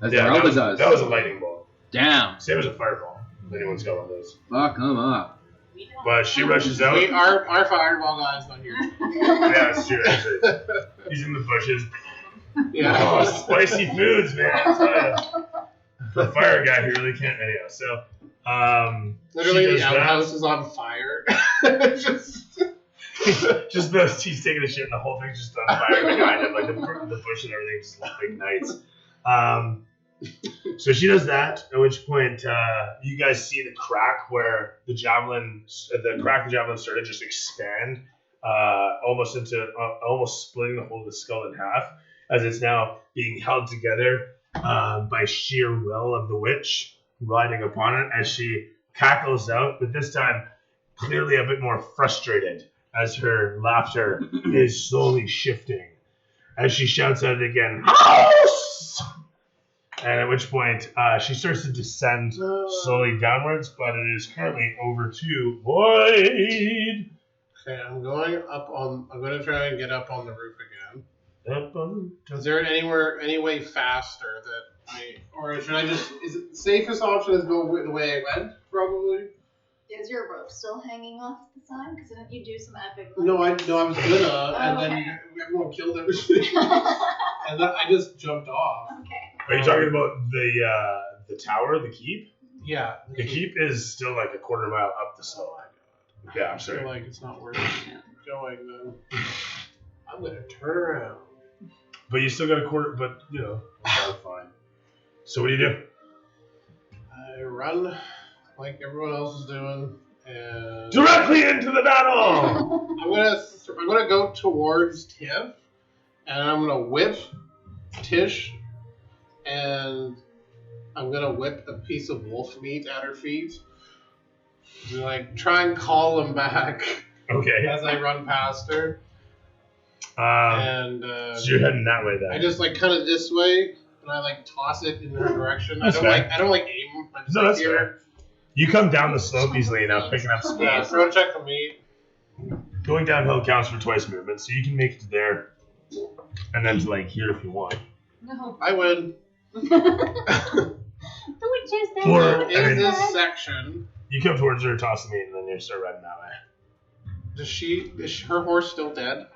Esmeralda does. That was a lightning bolt. Damn. Same as a fireball. If anyone's got one of those. Fuck him up. But she rushes out. Wait, our fireball guy's not here. Yeah, that's true, actually. He's in the bushes. Yeah. Oh, spicy foods, man. I tell ya. For a fire guy, he really can't. Anyhow, so Literally, she the does outhouse is on fire. just those, he's taking a shit and the whole thing's just on fire behind him, like the bush and everything just ignites. So she does that, at which point you guys see the crack where the javelin started just expand, almost splitting the whole of the skull in half, as it's now being held together by sheer will of the witch riding upon it as she cackles out, but this time clearly a bit more frustrated as her laughter is slowly shifting. As she shouts out it again, "House!" And at which point she starts to descend slowly downwards, but it is currently over to Void. Okay, I'm going to try and get up on the roof again. Is there any way faster or should I just? Is it the safest option is go the way I went? Probably. Is your rope still hanging off the side? Because didn't you do some epic? No, I was gonna, and then everyone killed everything, and then I just jumped off. Okay. Are you talking about the tower, the keep? Yeah. The keep is still like a quarter mile up the Oh slope. my god. Yeah, I'm I sorry. feel like it's not worth going then. I'm gonna turn around. But you still got a quarter, but that's fine. So what do you do? I run like everyone else is doing, and Directly into the battle! I'm gonna go towards Tiff, and I'm gonna whip Tish, and I'm gonna whip a piece of wolf meat at her feet, and like try and call him back Okay. as I run past her. So And you're heading that way then. I just like kind of this way, and I like toss it in her direction. That's I don't like aim. I just No, that's hear fair. You come down the slope easily enough, picking up speed. Yeah, throw check for me. Going downhill counts for twice movement, so you can make it to there, and then to like here if you want. No. I win. The witch is Or- there. I mean- In this section, You come towards her, toss me, and then you start riding that way. is her horse still dead?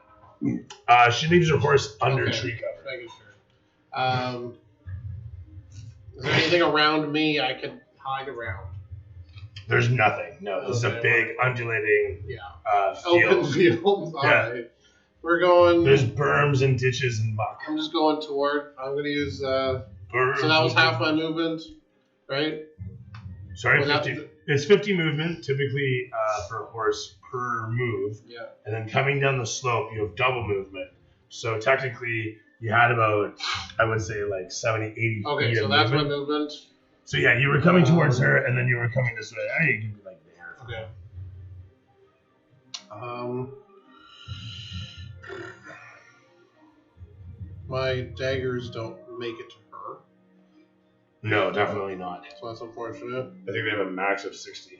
She leaves her horse under Okay. tree cover. Making sure. Is there anything around me I could hide around? There's nothing. No, this is a Okay. big undulating Yeah. field. Open field. Yeah. Alright. We're going. There's berms and ditches and muck. I'm just going toward. I'm going to use. Berms So that was and- half my movement, right? Sorry, Was that 50. It's 50 movement, typically for a horse per move. Yeah. And then coming down the slope, you have double movement. So technically, you had about, I would say, like 70, 80 Okay, feet so of that's my movement. movement. So yeah, you were coming towards her, and then you were coming this way. I think you can be like there. Okay. My daggers don't make it to her, No, definitely not. so that's unfortunate. I think they have a max of 60.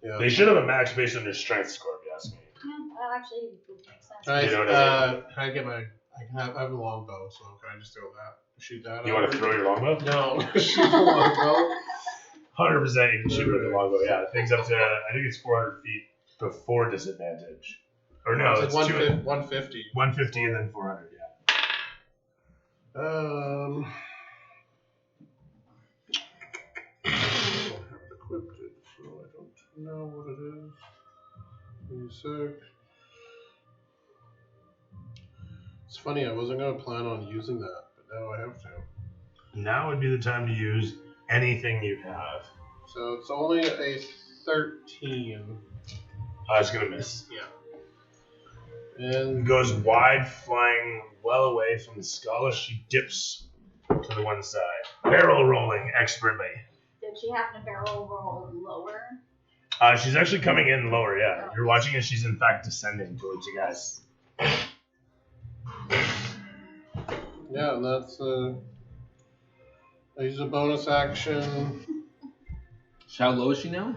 Yeah. They should have a max based on their strength score, if you ask me. Yeah, that actually would make sense. Can I, You know what I can I get my? I have a longbow, so can I just throw that? Shoot that? You at want to her? throw your longbow? No, shoot the longbow. 100% you can shoot with the longbow. Yeah, the thing's up to, I think it's 400 feet before disadvantage. Or no, it's 150. 150 and then 400, yeah. I don't have equipped it, so I don't know what it is. Give me a sec. It's funny, I wasn't going to plan on using that, but now I have to. Now would be the time to use anything you have. So it's only a 13. It's going to miss. Yeah. It And goes wide, flying well away from the skull as she dips to the one side. Barrel rolling expertly. Did she happen to barrel roll lower? She's actually coming in lower, yeah. You're watching as she's in fact descending towards you guys. yeah, and that's I use a bonus action. How low is she now?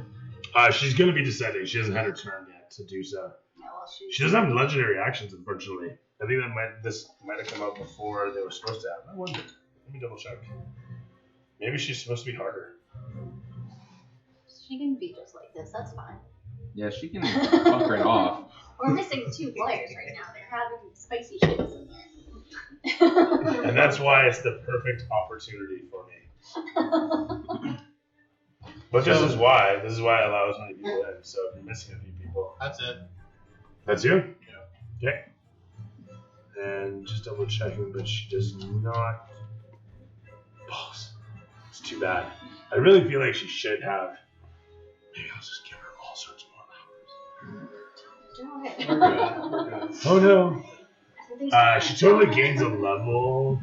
She's going to be descending. She hasn't had her turn yet to do so. Yeah, well, She doesn't have legendary actions, unfortunately. I think this might have come out before they were supposed to have. I wonder. Let me double check. Maybe she's supposed to be harder. she can be just like this. That's fine. Yeah, she can fuck right off. We're missing 2 players right now. They're having spicy shits in there. And that's why it's the perfect opportunity for me. But this is why I allow as many people in. So if you're missing a few people, That's it. that's you. Yeah. Okay. And just double checking, but she does not. Balls. It's too bad. I really feel like she should have. Maybe I'll just give her all sorts more Do it. We're good. We're good. powers. Oh no. I She totally gains a level.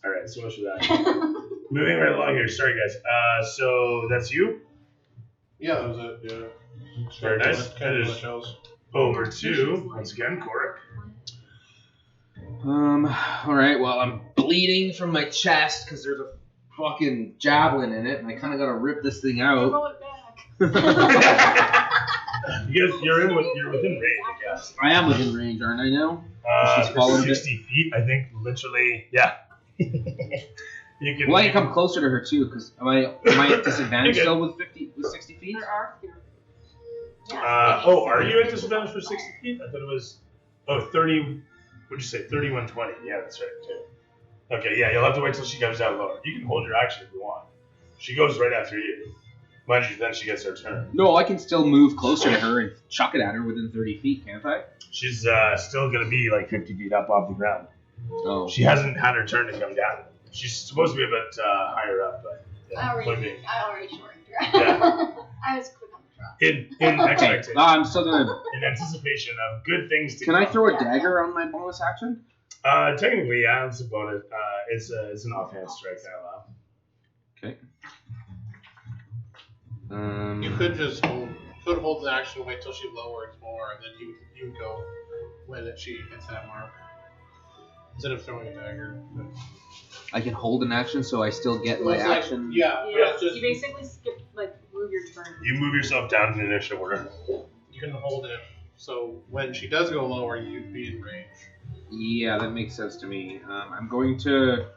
Alright, so much for that. Moving right along here. Sorry, guys. So that's you. Yeah, that was it. Yeah. Very nice. Kind That of is what else. over to, once again, Korik. Alright, well, I'm bleeding from my chest because there's a fucking javelin in it, and I kind of gotta rip this thing out. Roll it back. You're within range, I guess. I am within range, aren't I now? She's For fallen a bit. 60 feet, I think, literally, yeah. You can. Well, I can come closer to her too, because am I at disadvantage You're still with 60 feet? There are few. Yeah. Are you at disadvantage for 60 feet? I thought it was, 30, what'd you say, 3120. Yeah, that's right, too. Okay, yeah, you'll have to wait till she comes down lower. You can hold your action if you want. She goes right after you. Mind you, then she gets her turn. No, I can still move closer to her and chuck it at her within 30 feet, can't I? She's still going to be like 50 feet up off the ground. Oh. She hasn't had her turn to come down. She's supposed to be a bit higher up, but I point already being, shortened her. Yeah. I was quick on the draw. in Okay, expectation, I'm still gonna. in anticipation of good things to Can I come. throw a dagger on my bonus action? Technically, yeah, it's a bonus. It's an offhand strike I allow. You could just hold the action, wait till she lowers more, and then you would go when she hits that mark. Instead of throwing a dagger. I can hold an action, so I still get my It's like- action. Yeah, Yeah, it's just, you basically skip, move your turn. You move yourself down in initiative order. you can hold it. So when she does go lower, you'd be in range. Yeah, that makes sense to me. I'm going to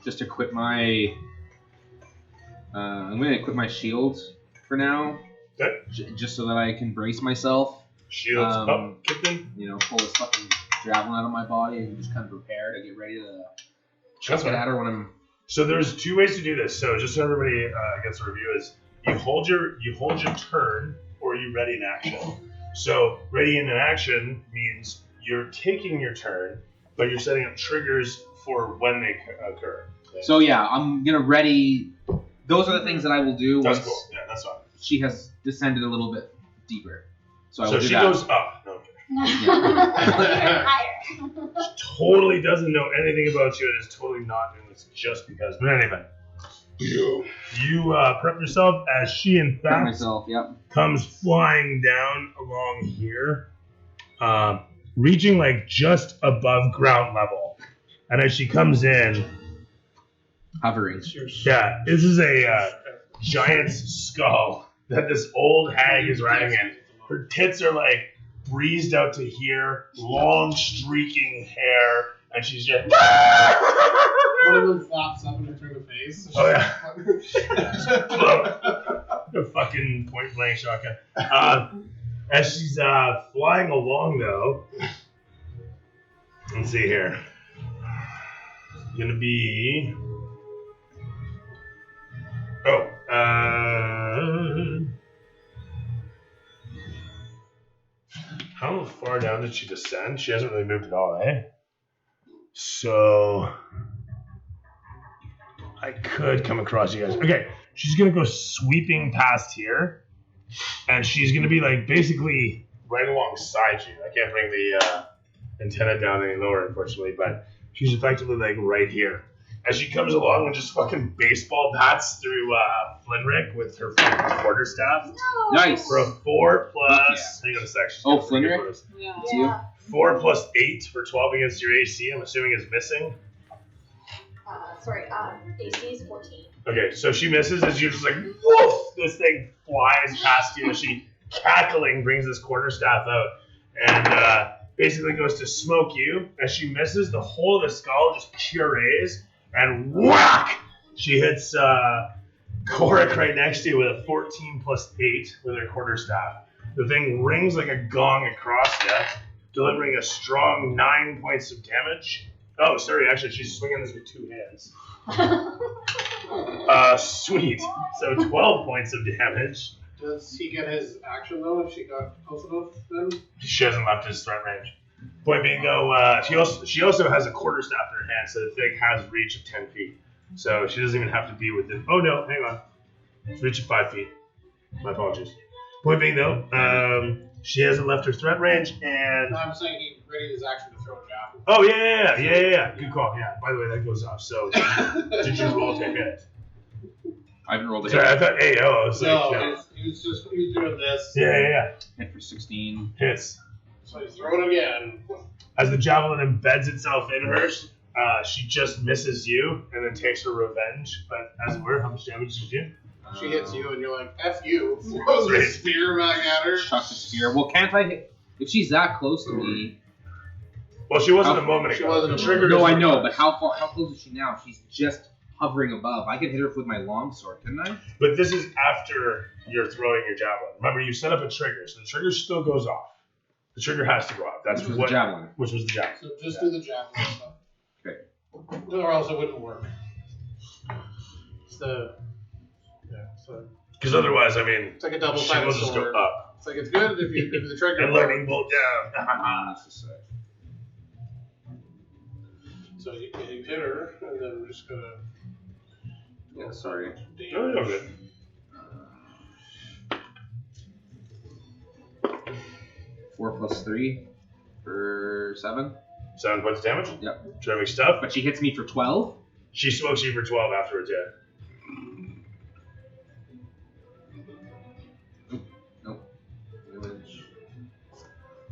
just equip my. I'm going to equip my shields for now. Okay. Just so that I can brace myself. Shields up, kicked in. You know, pull this fucking javelin out of my body and just kind of prepare to get ready to That's chuck it fine. at her when I'm. So there's 2 ways to do this. So just so everybody gets a review, is you hold your turn or you ready in action. So ready in an action means you're taking your turn, but you're setting up triggers for when they occur. So yeah, I'm gonna ready those are the things that I will do That's once cool. Yeah, that's fine. she has descended a little bit deeper. So I will So do she that. goes up. No, okay. Higher. Totally doesn't know anything about you and is totally not doing this just because. But anyway, you prep yourself as she in Prep fact myself. Yep. comes flying down along here, reaching like just above ground level. And as she comes in, Hovering. yeah, this is a giant skull that this old hag is riding in. Her tits are like breezed out to here, long streaking hair, and she's just. One of them flops up into her face. Oh yeah. A fucking point blank shotgun. As she's flying along though, let's see here. Gonna be. Oh. How far down did she descend? She hasn't really moved at all, eh? So I could come across you guys. Okay, she's gonna go sweeping past here, and she's gonna be like basically right alongside you. I can't bring the antenna down any lower, unfortunately, but she's effectively like right here. As she comes along and just fucking baseball bats through Flinrick with her fucking quarterstaff No. Nice. for a 4 plus. Hang on a sec. she's Oh, got pretty good Flinrick? bonus. Yeah. It's you. 4 plus 8 for 12 against your AC. I'm assuming is missing. AC is 14. Okay, so she misses as you're just like, woof! This thing flies past you as she, cackling, brings this quarterstaff out and basically goes to smoke you. As she misses, the whole of the skull just purees and whack! She hits Korik right next to you with a 14 plus 8 with her quarterstaff. The thing rings like a gong across you, delivering a strong 9 points of damage. Oh, sorry, actually, she's swinging this with 2 hands. Sweet. So 12 points of damage. Does he get his action though if she got close enough then? She hasn't left his threat range. Point being, though, she also has a quarterstaff in her hand, so the thing has reach of 10 feet. So she doesn't even have to be within. Oh no, hang on. It's reach of 5 feet. My apologies. Point being, though, she hasn't left her threat range, and No, I'm saying he readied his action to throw a javelin. oh yeah. Good call. Yeah. By the way, that goes off. So did you roll to hit? I haven't rolled a Sorry, I hit. thought AO. I was No, like, no. he was doing this. Yeah. Hit for 16. Hits. So he's throwing again. As the javelin embeds itself in her, she just misses you and then takes her revenge. But as it were, how much damage did you do? She hits you and you're like, F you. Throws a spear back at her. Chuck the spear. Well, can't I hit? If she's that close to me. Well, she wasn't a moment She ago. wasn't a The trigger No, is- I know, but how close is she now? She's just hovering above. I could hit her with my longsword, couldn't I? But this is after you're throwing your javelin. Remember, you set up a trigger, so the trigger still goes off. The trigger has to go off. That's Which was what. the javelin. Which was the javelin. So just do the javelin stuff. Okay. Or else it wouldn't work. It's the. Yeah, so. Because otherwise, I mean, It's like a double she sided will just sword. go up. It's like it's good if the trigger And lightning bolt down. That's just sick. So you hit her, and then we're just gonna. Yeah, sorry. No, you're good. 4 plus 3 for 7. 7 points of damage. Yep. Terrific stuff. But she hits me for 12. She smokes you for 12 afterwards, yeah. Damage.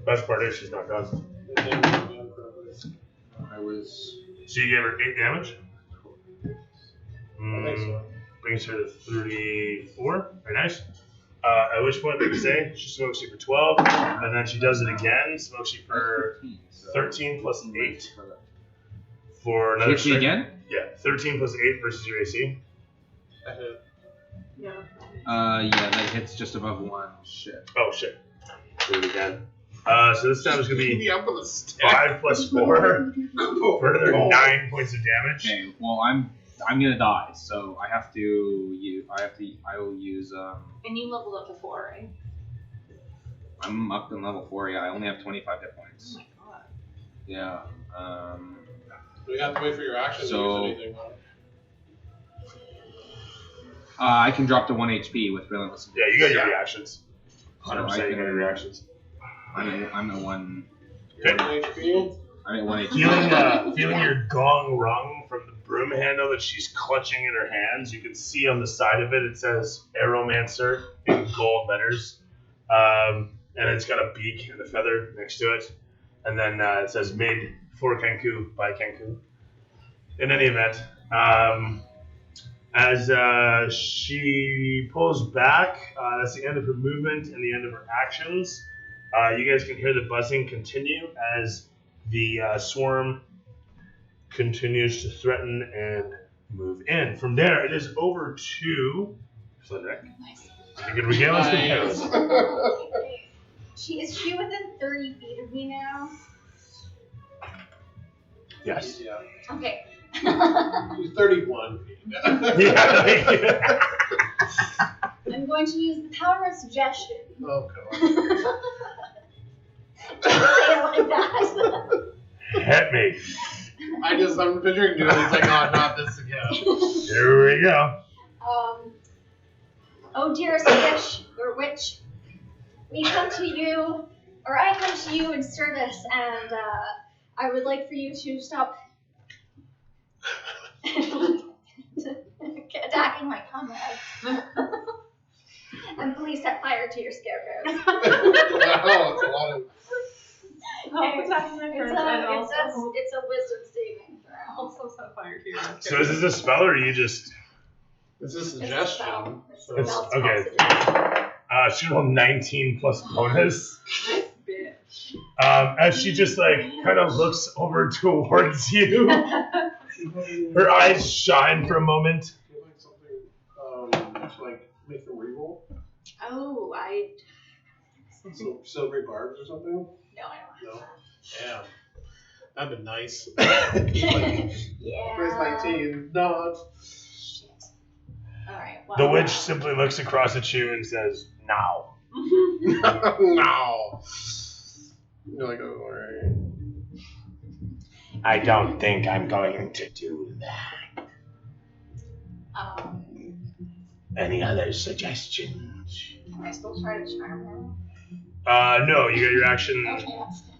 Best part is she's not done. I was. So you gave her 8 damage? I think so. Brings her to 34. Very nice. At which point, like you say, she smokes you for 12, and then she does it again, smokes you for 13 plus 8 for She another hits me strike. again? Yeah, 13 plus 8 versus your AC. I hit. Yeah. Yeah, that hits just above 1. Shit. Oh, shit. Do it again. So this time it's going to be Me up with a stick. 5 plus 4 for another 9 points of damage. Okay, well, I'm gonna die, so I have to use. I will use. And you leveled up to 4, right? I'm up in level 4. Yeah, I only have 25 hit Oh points. my god. Yeah. We have to wait for your action So- to use anything. I can drop to 1 HP with Relentless. Yeah, you got your reactions. So 100% I you got can- your reactions. I'm at 1. Okay. 1 HP. I'm at 1 HP. Feeling your gong rung from the broom handle that she's clutching in her hands. You can see on the side of it, it says Aeromancer in gold letters. And it's got a beak and a feather next to it. And then it says made for Kenku by Kenku. In any event, as she pulls back, that's the end of her movement and the end of her actions. You guys can hear the buzzing continue as the swarm continues to threaten and move in. From there, it is over to Frederick. Nice. You can regale us with Nice. heroes. Is she within 30 feet of me now? Yes. Yeah. Okay. She's 31 feet. Yeah. I'm going to use the power of suggestion. Oh, God. Say it like that. Hit me. I'm picturing doing it's like, oh, not this again. Here we go. Oh dearest witch, or witch, we come to you, or I come to you in service, and I would like for you to stop attacking my comrades. And please set fire to your scarecrows. Wow, that's a lot of. It's a wisdom saving throw. Also set fire to your So is this a spell or are you just... It's a It's a suggestion. spell. It's a It's- spell okay. suggestion. she rolled 19 plus bonus. bitch. As she just like kind of looks over towards you. Her eyes shine for a moment. Do you like something to like make them reroll? Oh, So silvery barbs or something? no, I don't No. have Damn. That'd been nice. that. Yeah. Where's 19? Not. Shit. Alright, well. The witch simply looks across at you and says, "Now." No. You're like, oh, alright. I don't think I'm going to do that. Any other suggestions? Can I still try to charm her? No, you got your action. Okay, that's good.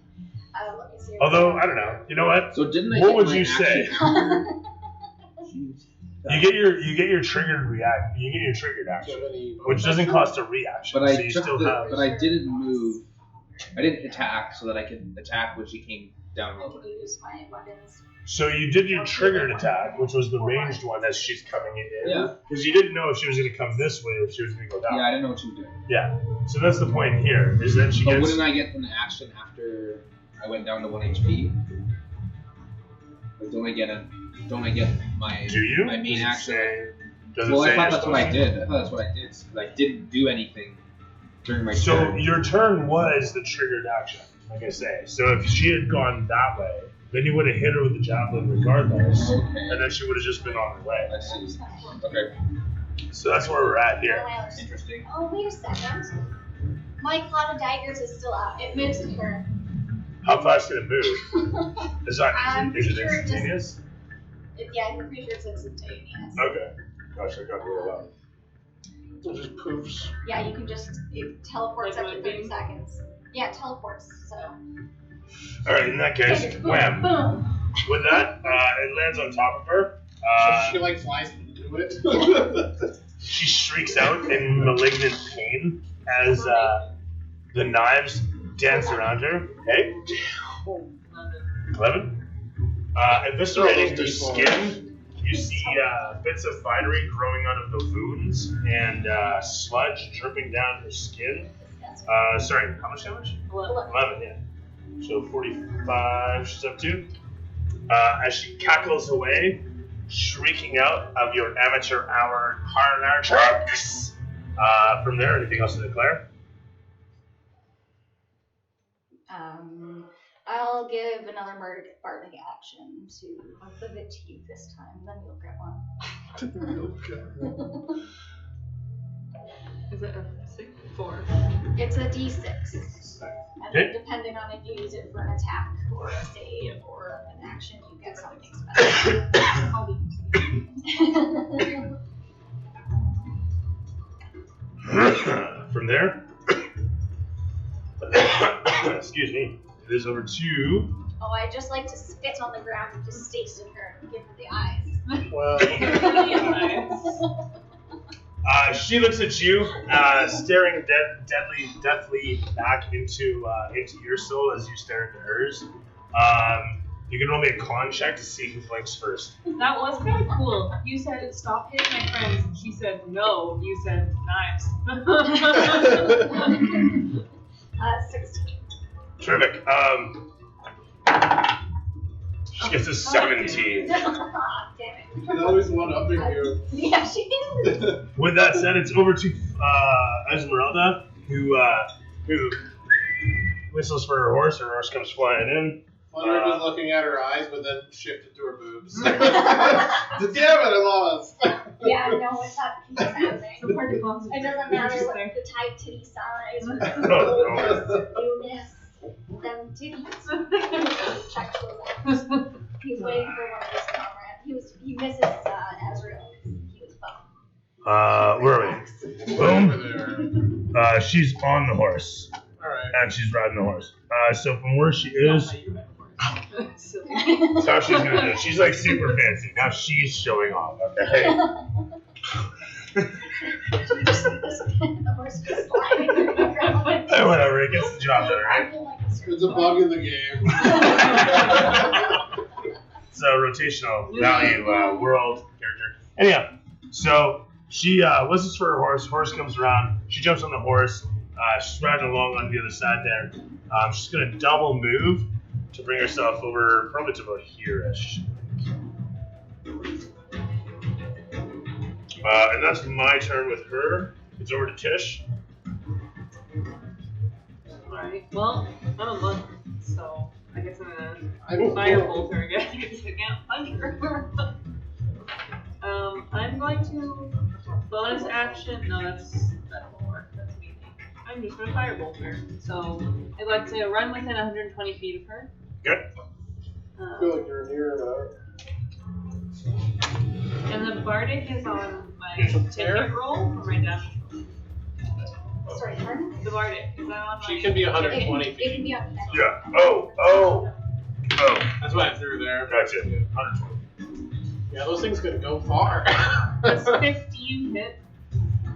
Let me see. Although, I don't know. You know what? So didn't I What get would my you action say? after- Jeez. You get your triggered react. You get your triggered Do you action, have any which doesn't cost a reaction. But so I you took still the, have. but I didn't move. I didn't attack so that I could attack when she came down I lower. could use my weapons. So you did your triggered attack, which was the ranged one as she's coming in. Yeah. Because you didn't know if she was going to come this way or if she was going to go down. Yeah, I didn't know what she was doing. Yeah. So that's the point here, is that she But gets. wouldn't I get an action after I went down to 1 HP? Like, don't I get my Do you? my main Does it action? say- does it Well, say I thought you're that's what I supposed to? did. I thought that's what I did. 'Cause I didn't do anything during my So turn. your turn was the triggered action, like I say. So if she had gone that way, then you would have hit her with the javelin regardless, Okay. and then she would have just been on her way. I see. Okay. So that's where we're at here. Interesting. Oh, wait a second. My cloud of daggers is still out. It moves to her. How fast can it move? Is that I'm is it sure it just- instantaneous? Yeah, I'm pretty sure it's instantaneous. Okay. Gosh, I got really loud. It just poofs. Yeah, you can just, it teleports Like after a 30 beam? seconds. Yeah, it teleports, so. All right, in that case, Yeah, just boom, wham. boom. With that, it lands on top of her. So she like flies into it. She shrieks out in malignant pain as the knives dance around her. Okay, 11. Eviscerating her skin, you see bits of finery growing out of the wounds and sludge dripping down her skin. Sorry, how much damage? 11, yeah. So 45 she's up to. As she cackles away, shrieking out of your amateur hour harnarchaks. From there, anything else to declare? I'll give another bardic action to give it to you this time, then you'll get one. Is it a 6? 4? It's a d6. And Okay. depending on if you use it for an attack or a save or an action, you get something special. I'll be there, excuse me, it is over to. Oh, I just like to spit on the ground and just stace at her and give her the eyes. Well, She looks at you, staring deathly back into your soul as you stare into hers. You can roll me a con check to see who blinks first. That was kind of cool. You said, stop hitting my friends. And she said, no. You said, knives. 16. Terrific. She gets a 17. Damn it. she's always one upping you. Yeah, she is. With that said, it's over to Esmeralda, who whistles for her horse. Her horse comes flying in. Flutter was looking at her eyes, but then shifted to her boobs. Damn it, I lost. Yeah, no, it's not keeps happening. So hard to concentrate. It doesn't matter what Interesting. the tight titty size or No. you miss them titties. Check those out. He's waiting for one of his comrades. He misses Azrael. He was bummed. Where are we? Boom. Over there. She's on the horse, Alright. and she's riding the horse. So from where she is, Silly. that's how she's gonna do it. She's like super fancy. Now she's showing off. Okay. The horse just sliding through the ground. Hey, whatever. It gets the job done, I right? feel like It's a bug in the game. It's a rotational value world character. Anyhow, so she whistles for her horse. Horse comes around. She jumps on the horse. She's riding along on the other side there. She's gonna double move to bring herself over, probably to about here-ish. And that's my turn with her. It's over to Tish. Alright, well, I'm a monk, so I guess I'm I'm gonna firebolt her again because I can't punch her. I'm going to bonus action. No, that won't work. That's me. I'm just gonna firebolt her. So I'd like to run within 120 feet of her. Good. I feel like you're near enough. And the bardic is on my There? ticket roll or my damage roll. sorry, pardon? The bardic is that on my? She can be 120 It feet. can be on Yeah. Oh. That's why I threw there. Gotcha. 120. Yeah, those things can go far. Does 15 hit?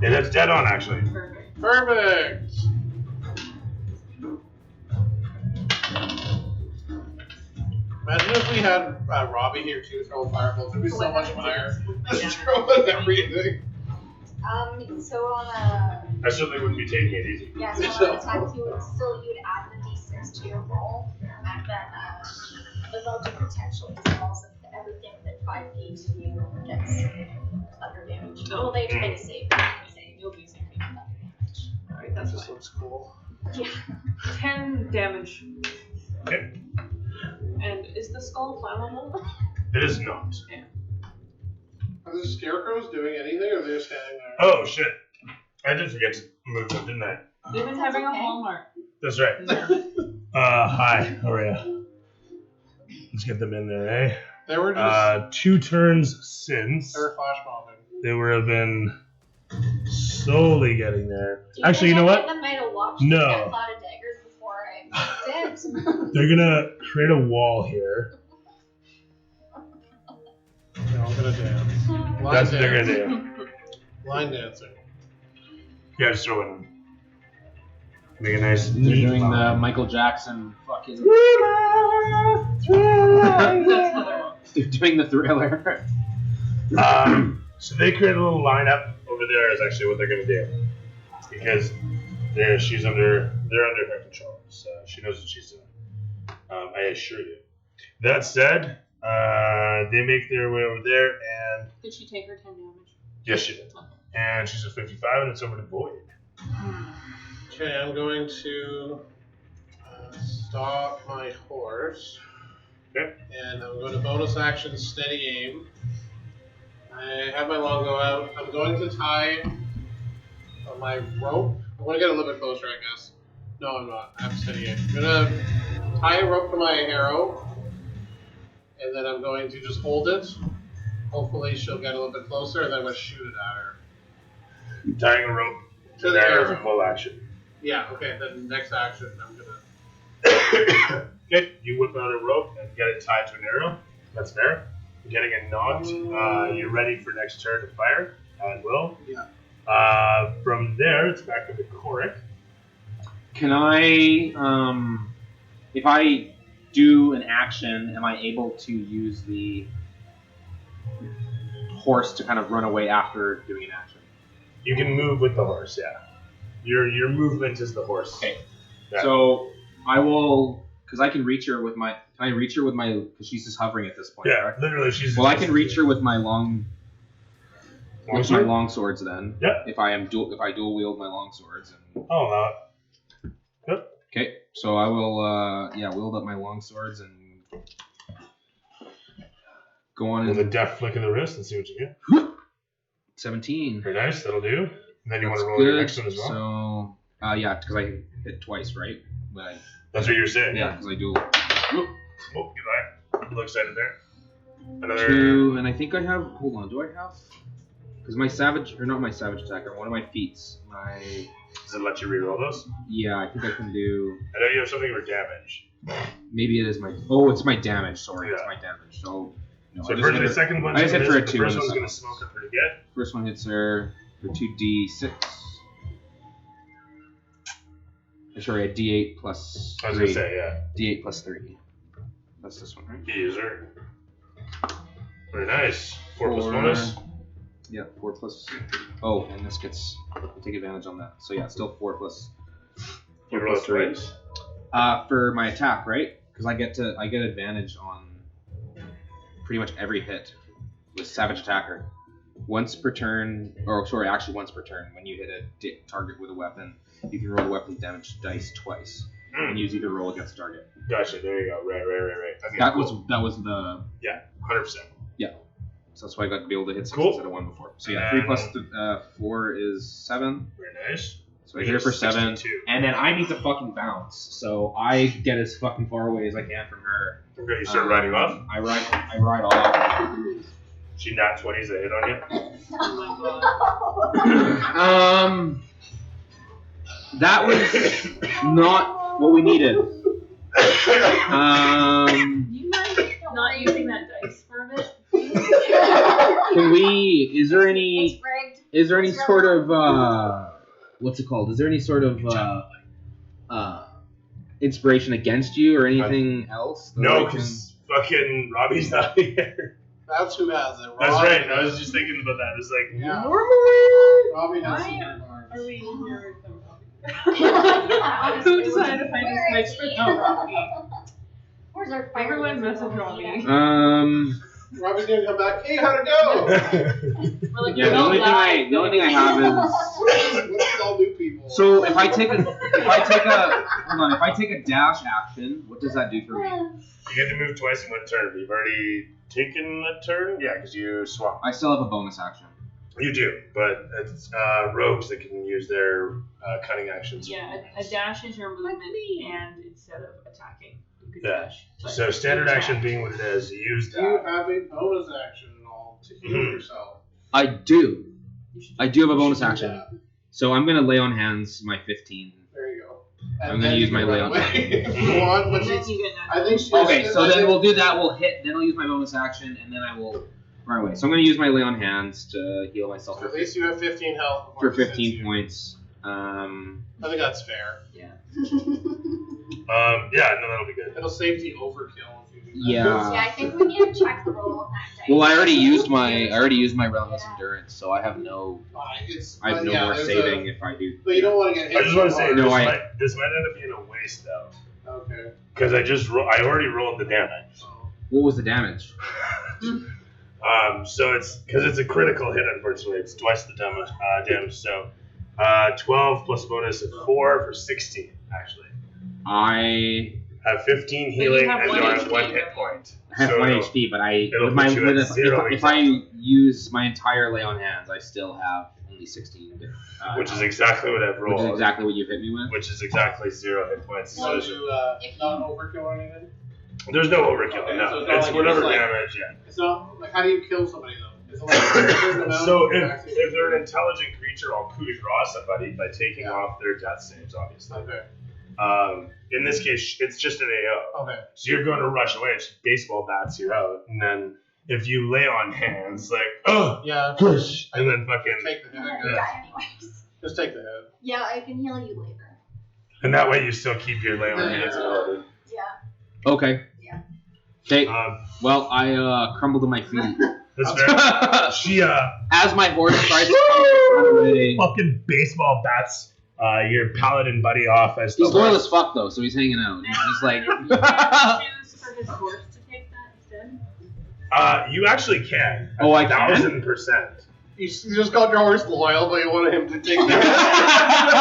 Yeah, that's dead on, actually. Perfect. Perfect. Imagine if we had Robbie here too throwing fireballs. There'd be so much fire. Just throwing everything. So on a I certainly wouldn't be taking it easy. yeah, so on attack you would add the d6 to your roll, and then the vote of potential falls if everything within 5 feet of you gets thunder damage. Oh. Well, they make a save. You'll be safe. Thunder damage. Alright, that's This fine. looks cool. Yeah. 10 damage. Okay. And is the skull flammable? It is not. Are the scarecrows doing anything, or are they just standing there? Oh, shit. I did forget to move them, didn't I? They've been having a hallmark. That's right. Hi. How are you? Let's get them in there, eh? They were just 2 turns since they were flash mobbing. they would have been slowly getting there. Do Actually, you think know I what? might have watched No. the cloud of daggers before I moved it. They're gonna create a wall here. They're all gonna dance. Line That's what they're dance. gonna do. Line dancing. Yeah, just throw it in. Make a nice. They're neat doing line. the Michael Jackson fucking. They're doing the Thriller. So they create a little lineup over there is actually what they're gonna do, because they're under her control, so she knows what she's doing. I assure you. That said, they make their way over there, and Did she take her 10 damage? yes, she did. And she's at 55, and it's over to Boyd. Okay, I'm going to stop my horse. Okay. And I'm going to bonus action steady aim. I have my longbow out. I'm going to tie my rope. I'm going to get a little bit closer, I guess. No, I'm not. I have steady aim. I'm going to tie a rope to my arrow. And then I'm going to just hold it. Hopefully she'll get a little bit closer, and then I'm going to shoot it at her. Tying a rope to To the there arrow. for full action. Yeah, okay, then next action, I'm gonna. Okay, you whip out a rope and get it tied to an arrow. That's fair. Getting it knocked. You're ready for next turn to fire. At will. Yeah. From there, it's back to the Korik. Can I, if I do an action, am I able to use the horse to kind of run away after doing an action? You can move with the horse, yeah. Your movement is the horse. Okay. Yeah. So I will, because I can reach her with my. Can I reach her with my? Because she's just hovering at this point. Yeah, Correct? literally, she's. Well, I can reach her with my long. With my Longsword? long swords, then. Yeah. If I dual wield my long swords. And... Oh, no. Okay, so I will. Wield up my long swords and go on With in. a deft flick of the wrist and see what you get. 17. Very nice, that'll do. And then you want That's to roll your good. next one as well. So, yeah, because I hit twice, right? But That's what you're saying, yeah, yeah. because I do Oh, you lied. A little excited there. Another. 2, and I think I have. Hold on, do I have? Because my savage, or not my savage attacker, one of my feats. Does it let you reroll those? Yeah, I think I can do. I know you have something for damage. Maybe it is my. Oh, it's my damage. Sorry, it's Yeah. my damage. So. No, So I just for hit the her- second one, I just hit for a the 2 first on the one's going to second. smoke her pretty good. First one hits her for 2d6. Sorry, a d8 plus I was 3. going to say, yeah. D8 plus 3. That's this one, right? User. Very nice. 4 plus bonus. Yeah, 4 plus. Oh, and this gets. I'll take advantage on that. So yeah, it's still 4 plus. You 4 roll plus 3. twice. For my attack, right? Because I get advantage on pretty much every hit with Savage Attacker. Once per turn, or sorry, actually once per turn. When you hit a target with a weapon, you can roll the weapon damage dice twice, and use either roll against the target. Gotcha, there you go. Right. Okay, That cool. was the. 100%. So that's why I got to be able to hit 6 Cool. instead of 1 before. So yeah, 3 plus 4 is 7. Very nice. So I hit her for 7. 62. And then I need to fucking bounce. So I get as fucking far away as I can from her. Okay, you start riding off. I ride off. She nat 20s a hit on you. Oh my god. That was not what we needed. You mind not using that dice for a bit? Can we? Is there It's any? rigged. Is there any It's sort relevant. of what's it called? Is there any sort of inspiration against you or anything else? that No, I can- because fucking Robbie's not here. That's who has it. That's Robbie right. I was does. just thinking about that. It's like, Yeah. normally. Robbie has Why superpowers. Are we here with them? Yeah, honestly. Who decided to find Where this is next he? for Robbie? Where's our fire? Everyone wizard? message Robbie. Robbie's gonna come back. Hey, how'd it go? We're like, Yeah, we the don't only lie. thing I have is. What's with all new people? So if I take a dash action, what does that do for me? You get to move twice in one turn, but you've already taken a turn? Yeah, because you swap. I still have a bonus action. You do, but it's rogues that can use their cunning actions. Yeah, a dash is your movement, and instead of attacking, you could Yeah. dash. But So standard you action attack. being what it is, you use Do you that. have a bonus action and all to heal Mhm. yourself? I do. You should I do have a bonus You should do action. that. So I'm gonna lay on hands my 15. There you go. I'm gonna then use you my can lay run on away hand. if you want, but And then she's, you get I think she. Okay, so I then think- we'll do that. We'll hit. Then I'll use my bonus action, and then I will run away. So I'm gonna use my lay on hands to heal myself At least you have 15 health. for before it hits 15 you. points. I think that's fair. Yeah, no, that'll be good. It'll save the overkill if you do that. Yeah. Yeah, I think we need to check the roll on that dice. Well, I already used my relentless endurance, so I have no It's, I have no yeah, more there's saving if I do. But you don't want to get hit. I just want to too say hard. No, this might end up being a waste though, Okay. because I already rolled the damage. So, What was the damage? So it's because it's a critical hit. Unfortunately, it's twice the damage. So 12 plus bonus of 4 for 16 actually. I Have 15 you healing have and one you're at HP, 1 hit right? point. have So 1 it'll- HP, but it'll put you at 0 if I use my entire lay on hands, I still have only 16. which is exactly what I've which rolled. is exactly what you've hit me with. Which is exactly 0 hit points. So want there's- to not overkill or anything? there's no overkill. Okay, No, so it's not it's like whatever you're just like- damage. Yeah. It's not like how do you kill somebody though? Is it like a certain amount So of if they're an intelligent creature, creature all coup de grace somebody by taking off their death saves, obviously. Okay. In this case, it's just an AO. Okay. So you're going to rush away. It's baseball bats you out, and then if you lay on hands, like, oh, Yeah. push, and then fucking, Take the hit. I'm I gonna guess. die anyways. Just take the hit. Yeah, I can heal you later. and that way you still keep your lay on hands ability. Yeah. Okay. Yeah. Okay. Um, Well, I crumble to my feet. that's fair. She As my horse tries to run away. fucking baseball bats your paladin buddy off as the He's loyal horse. as fuck though, so he's hanging out. He's like, Can you choose for his horse to take that instead? You actually can. Oh, I can? 1,000%. You just called your horse loyal, but you wanted him to take the hit. I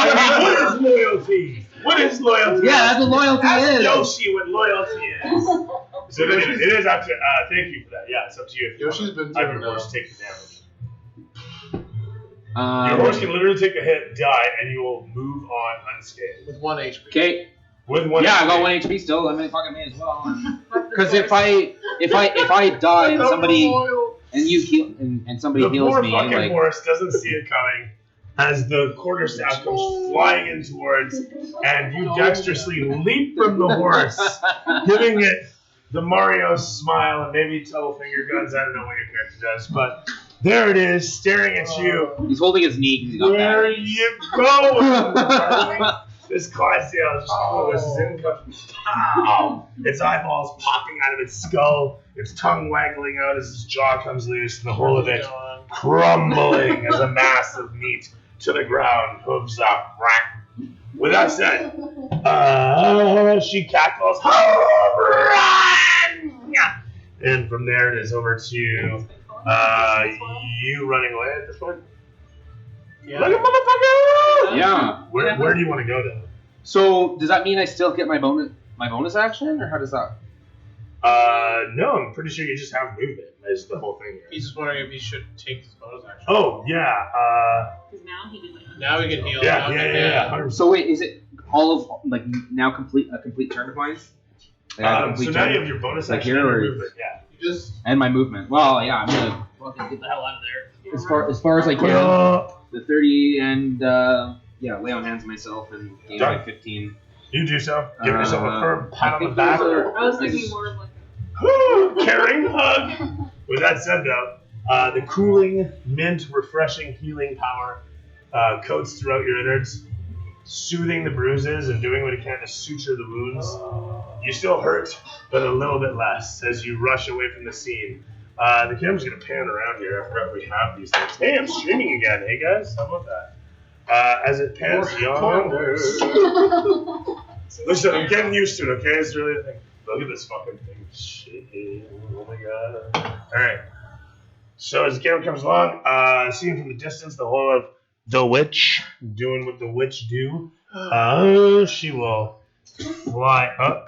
mean, what is loyalty? What is loyalty? yeah, that's what loyalty Ask is. Yoshi what loyalty is. So it is up to. Thank you for that. Yeah, it's up to you. If you Yoshi's want been to have doing your horse that. take the damage. Your horse can literally take a hit, die, and you will move on unscathed. With 1 HP. Okay. With one. Yeah, I got HP. 1 HP still. I mean, fucking me as well. Fuck the Because if horse. I die and somebody Loyal. and you heal and somebody The heals poor me, fucking like horse doesn't see it coming as the quarterstaff comes flying in towards, and you dexterously leap from the horse, giving it the Mario smile and maybe double finger guns. I don't know what your character does, but there it is, staring at you. he's holding his knee because he got Where that. you going? This Clydesdale just closes in. Pow! Its eyeballs popping out of its skull, its tongue waggling out as its jaw comes loose, and the whole of it crumbling as a mass of meat to the ground, hooves up. With that said, she cackles, run! And from there it is over to you running away at this point. Yeah. Like a motherfucker! Yeah. Where do you want to go then? So does that mean I still get my bonus action, or how does that? No, I'm pretty sure you just have movement. Is the whole thing here. He's just wondering if he should take his bonus action. Oh yeah. Because now he can like. Now we can heal. Yeah, Now we can yeah. 100%. So wait, is it all of like now a complete turn of mine? Like, I have a So complete now turn you have your bonus Like action here, and your or- movement. Yeah. You just and my movement. Well, yeah, I'm gonna fucking get the hell out of there as far as I can. The 30 and lay on hands myself and gain Done. by 15. You do so. Give yourself a firm pat I on the think back. those are- I was I thinking just- more of like Caring hug. With that said, though, the cooling, mint, refreshing, healing power coats throughout your innards, soothing the bruises and doing what it can to suture the wounds. You still hurt, but a little bit less as you rush away from the scene. The camera's gonna pan around here. I forgot we have these things. Hey, I'm streaming again. Hey guys, how about that? As it pans yonder. Listen, I'm getting used to it. Okay, it's really a thing. Look at this fucking thing. Shit. Oh my god. Alright. So as the camera comes along, seeing from the distance the whole of the witch doing what the witch do. She will fly up.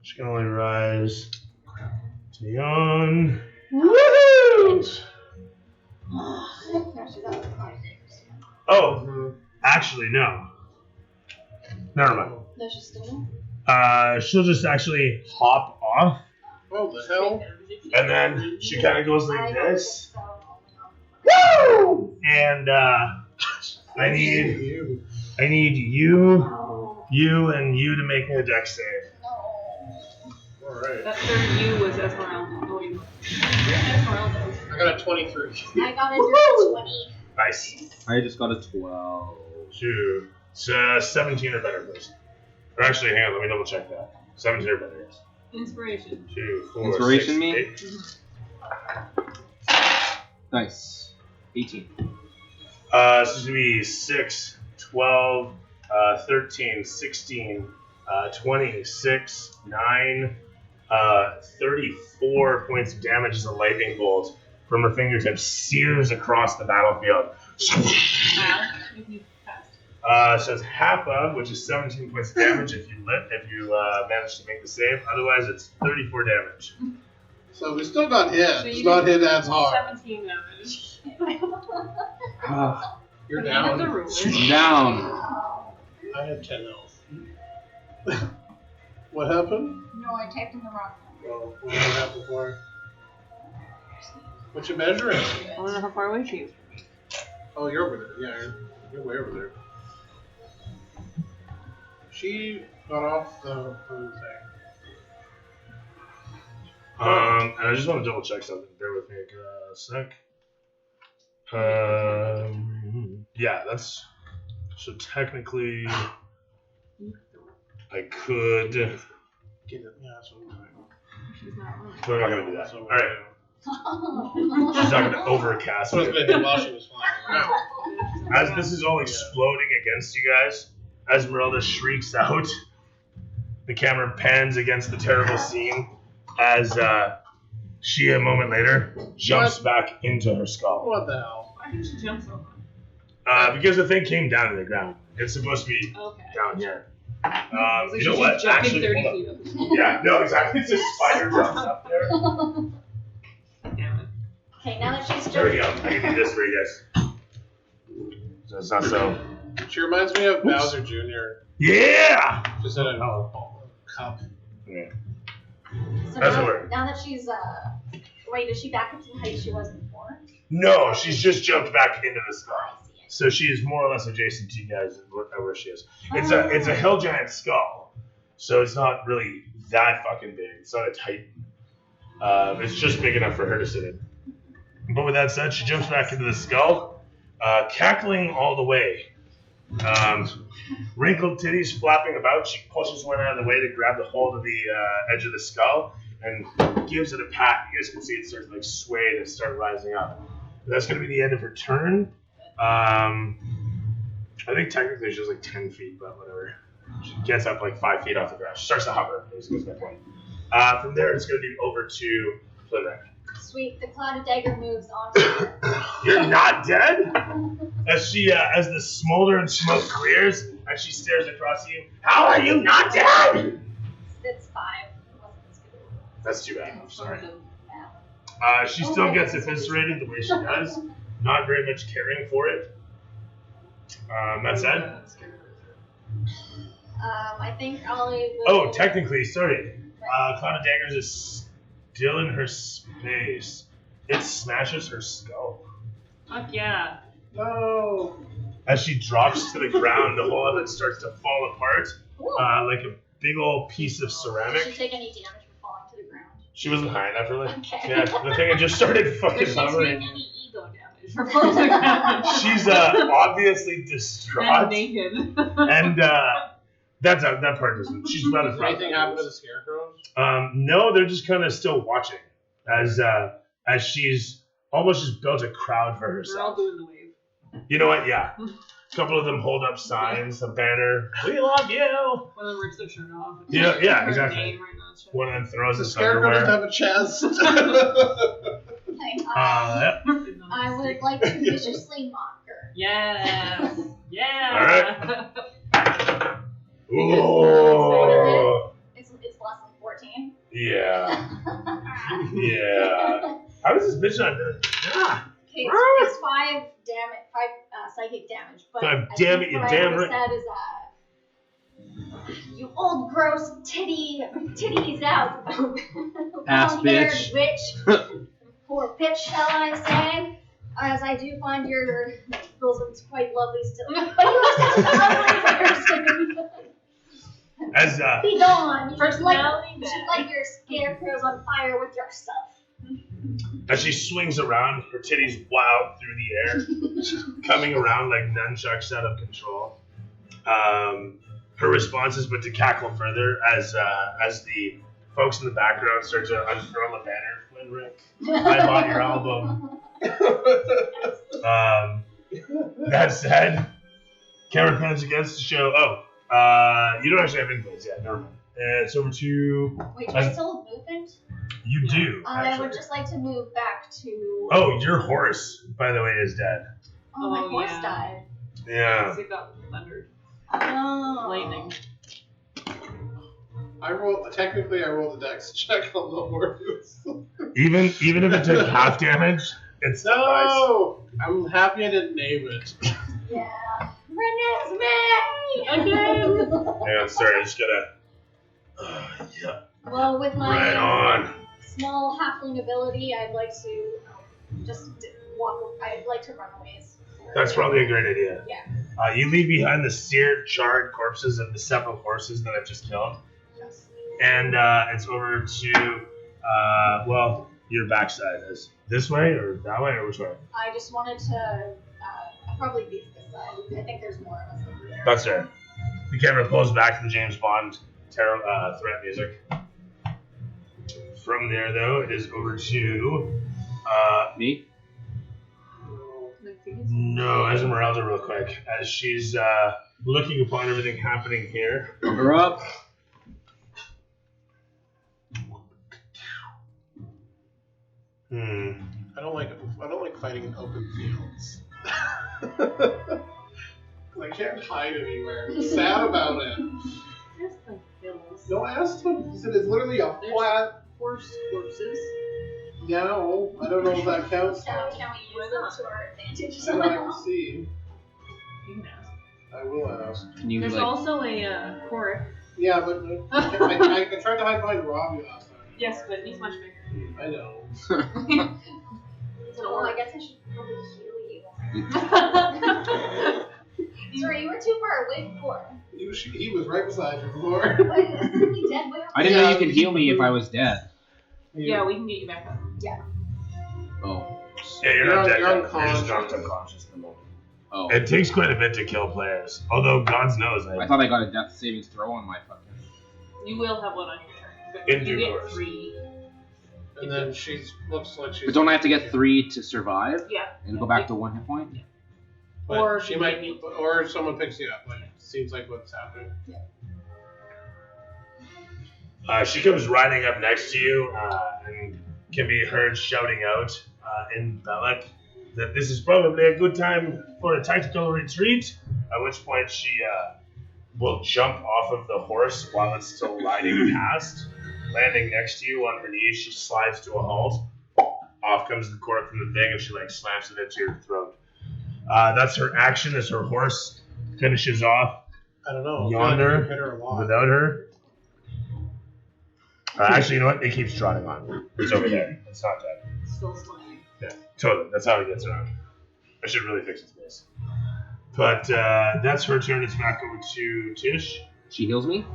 She can only rise to beyond. Woohoo! Oh, actually no. Never mind. No, she's still She'll just actually hop off, oh the hell. and then she kind of goes like this. there. Woo! And I need you, and you to make me a dex save. All right. that third U was Esmeralda. Oh, you. Esmeralda. I got a 23. I got a 20. Nice. I just got a 12. Two. 17 or better, please. Or actually, hang on, let me double check that. 17 or better, yes. Inspiration. 2, 4, Inspiration 6, me? 8. Nice. 18. So it's going to be 6, 12, 13, 16, 26, 9, 34 points of damage as a lightning bolt from her fingertips sears across the battlefield. If you passed. So it's half of, which is 17 points of damage if you manage to make the save. Otherwise, it's 34 damage. So we still got hit. So you It's not did hit as hard. 17 damage. You're At the end of the down. ruler. I'm down. I have 10 health. What happened? No, I typed in the wrong one. Well, what did that happen for? What's your measuring? I don't know how far away she is. Oh, you're over there. Yeah, you're way over there. She got off the thing. And I just want to double check something. Bear with me a sec. Yeah, that's so technically I could. Get it? Yeah, that's what I'm doing. She's not wrong. We're not gonna do that. So All right. She's not gonna overcast That's what I was it. gonna do while she was flying around. As this is all exploding against you guys, Esmeralda shrieks out. The camera pans against the terrible scene as she, a moment later, jumps back into her skull. What the hell? Why did she jump so high? Because the thing came down to the ground. It's supposed to be Okay. down here. Like You she's know what? just jumping Actually, 30 hold feet up. Yeah, no, exactly. It's a spider jumps up there. Damn it. Okay, now that she's There we jumped. go. I can do this for you guys. So it's not so. She reminds me of Bowser Jr. Yeah! Just in a cup. Yeah. So That's now, what now that she's wait, is she back up to the height she was before? No, she's just jumped back into the Oh, skull. I see it. So she is more or less adjacent to you guys where she is. It's a hill giant skull, so it's not really that fucking big. It's not a titan. It's just big enough for her to sit in. But with that said, she jumps back into the skull, cackling all the way. Wrinkled titties flapping about. She pushes one out of the way to grab the hold of the edge of the skull and gives it a pat. You guys can see it starts to like sway and start rising up. That's going to be the end of her turn. I think technically she's like 10 feet, but whatever. She gets up like 5 feet off the ground. She starts to hover. Is my point. From there, it's going to be over to Flynn. Sweet. The cloud of dagger moves on to her. You're not dead? As she, as the smolder and smoke clears, and she stares across you. How are you not dead? It's 5. It wasn't as good. That's too bad. I'm sorry. Yeah. She still gets eviscerated the way she does. Not very much caring for it. That said. I think Ollie will. Oh, technically, sorry. Cloud of Daggers is still in her space. It smashes her skull. Fuck yeah. No. As she drops to the ground, the whole of it starts to fall apart Ooh. like a big old piece of Did she ceramic. take any damage from falling to the ground? She wasn't high enough, really. Okay. Yeah, the thing had just started Does fucking she take hovering. any ego damage from falling to the ground? She's obviously And distraught, naked. and that part doesn't. She's rather Did proud. anything happen to the scarecrows? No, they're just kind of still watching as she's almost just built a crowd for They're all herself. doing the wave. You know what? Yeah, a couple of them hold up signs, a banner. We love you. One of them rips their shirt off. Yeah, yeah, Her exactly. name right now, shit. One of them throws The his scarecrow doesn't underwear. have a chest. Okay. Yep. I would like to viciously mock her. Yes. Yeah. Alright. Ooh. It's less than 14. Yeah. Yeah. How does this bitch not do it? Yeah. Okay, it's 5 damage, 5 psychic damage. But God I damn think it, you what damn I right. said is you old gross titties out. Ass Long-haired bitch. witch. Poor bitch, shall I say? As I do find your bosoms quite lovely still. But you must have an ugly person. As Be gone. You should Personality light your scarecrows on fire with your stuff. as she swings around, her titties wild through the air, coming around like nunchucks out of control. Her response is but to cackle further as the folks in the background start to unfurl a banner. Flynn Rick, I bought your album. That said, camera pans against the show. Oh, you don't actually have influence yet. Never mind. It's over to Wait, do I still have movement? you. Do I actually. would just like to move back to. Oh, your horse, by the way, is dead. Oh, my Oh, horse yeah. died. Yeah. It got thundered. Oh. Lightning. I rolled a dex check on the horse. Even if it took half damage, it's suffice. No! I'm happy I didn't name it. Yeah. Renesmee! Again! Hang on, sorry, I just gotta. Yeah. Well, with my Right on. small halfling ability, I'd like to just walk. I'd like to run a ways That's probably a great idea. Yeah. You leave behind the seared, charred corpses of the several horses that I've just killed. Yes. And it's over to, your backside is this way or that way or which way? I just wanted to probably be this side. I think there's more of us over there. That's right. The camera pulls back to the James Bond threat music. From there, though, it is over to Me? no, Esmeralda, real quick, as she's looking upon everything happening here. Bump her up. I don't like fighting in open fields. I can't hide anywhere. I'm sad about it. There's the hills. No, I asked him. He said it's literally a flat. Horse corpses. No, I don't know if that counts. So can we use that to our advantage? So I can see. You can ask. I will ask. Can you There's like? also a Korik. Yeah, but I tried to hide behind Robbie last time. Yes, but he's much bigger. I know. He's an Oh, orc. I guess I should probably heal you. Sorry, you were too far away before. He was right beside you before. But isn't he dead? Where? I didn't know you could heal me if I was dead. Yeah, we can get you back up. Oh. Yeah, you're not dead. You're You're just unconscious. knocked unconscious at the moment. Oh. It takes quite a bit to kill players. Although, God knows, I thought I got a death savings throw on my fucking. You will have one on your turn. But In you due get course. 3. And then looks like she's. But don't I have to get 3 to survive Yeah. and go back to 1 hit point? But Or she might, or someone picks you up. Like seems like what's happening. she comes riding up next to you and can be heard shouting out in Belek that this is probably a good time for a tactical retreat, at which point she will jump off of the horse while it's still riding past. Landing next to you on her knees, she slides to a halt. Off comes the cork from the thing and she like slams it into your throat. That's her action as her horse finishes off I don't know. Yonder, I feel like you hit her a lot. without her. Actually, you know what? It keeps trotting on. It's over there. It's not dead. Still sliding. Yeah, totally. That's how it gets around. I should really fix its base. But that's her turn. It's back over to Tish. She heals me?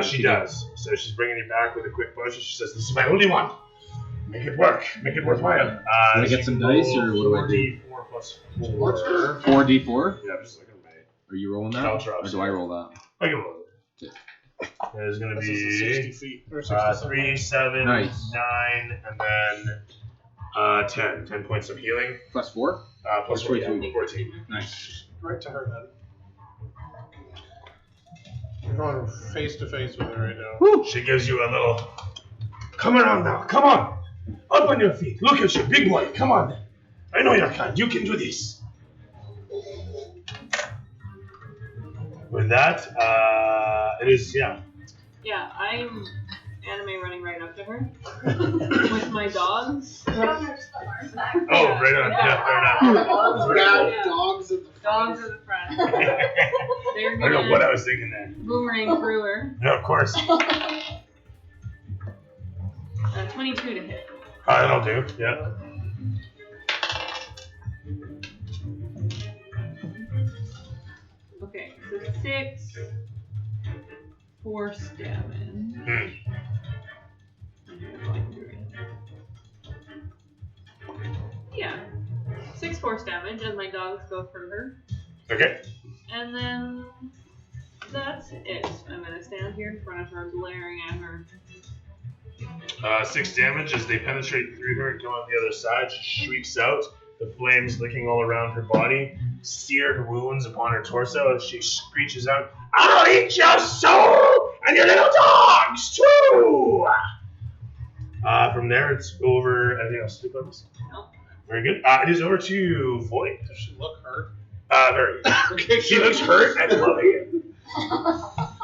She does. So she's bringing you back with a quick push. She says, "This is my only one. Make it work. Make it worthwhile." Do I get some dice, or what do I do? 4d4 plus What's 4. her? 4d4? Yeah, just like a mate. Are you rolling that? Culture Or do I roll that? I can roll it. There's going to This is 60 be feet. Or 60 3, 7, Nice. 9, and then 10. 10 points of healing. Plus 4? Plus Or 14. 14. Nice. Right to her then. You're going face to face with her right now. Woo! She gives you a little, "Come around now. Come on. Up on your feet. Look at you, big boy. Come on. I know you're kind. You can do this." With that, it is, Yeah, I'm anime running right up to her with my dogs. I don't know, just the arms back. Oh, right on. Yeah, fair enough. Yeah. Dogs at the Dogs are the front. They're I don't know what gonna I was thinking there. boomerang through her. No, of course. 22 to hit. That'll do. Yeah. Okay, so 6 force damage. Hmm. Yeah, 6 force damage as my dogs go through her. Okay. And then that's it. I'm gonna stand here in front of her, glaring at her. 6 damage as they penetrate through her and come on the other side. She shrieks out, the flames licking all around her body, seared wounds upon her torso as she screeches out, "I'll eat your soul and your little dogs too!" From there, it's over. Anything else to do about this? No. Very good. It is over to Void. Does she look hurt? Very good. Okay, She looks hurt and loving it.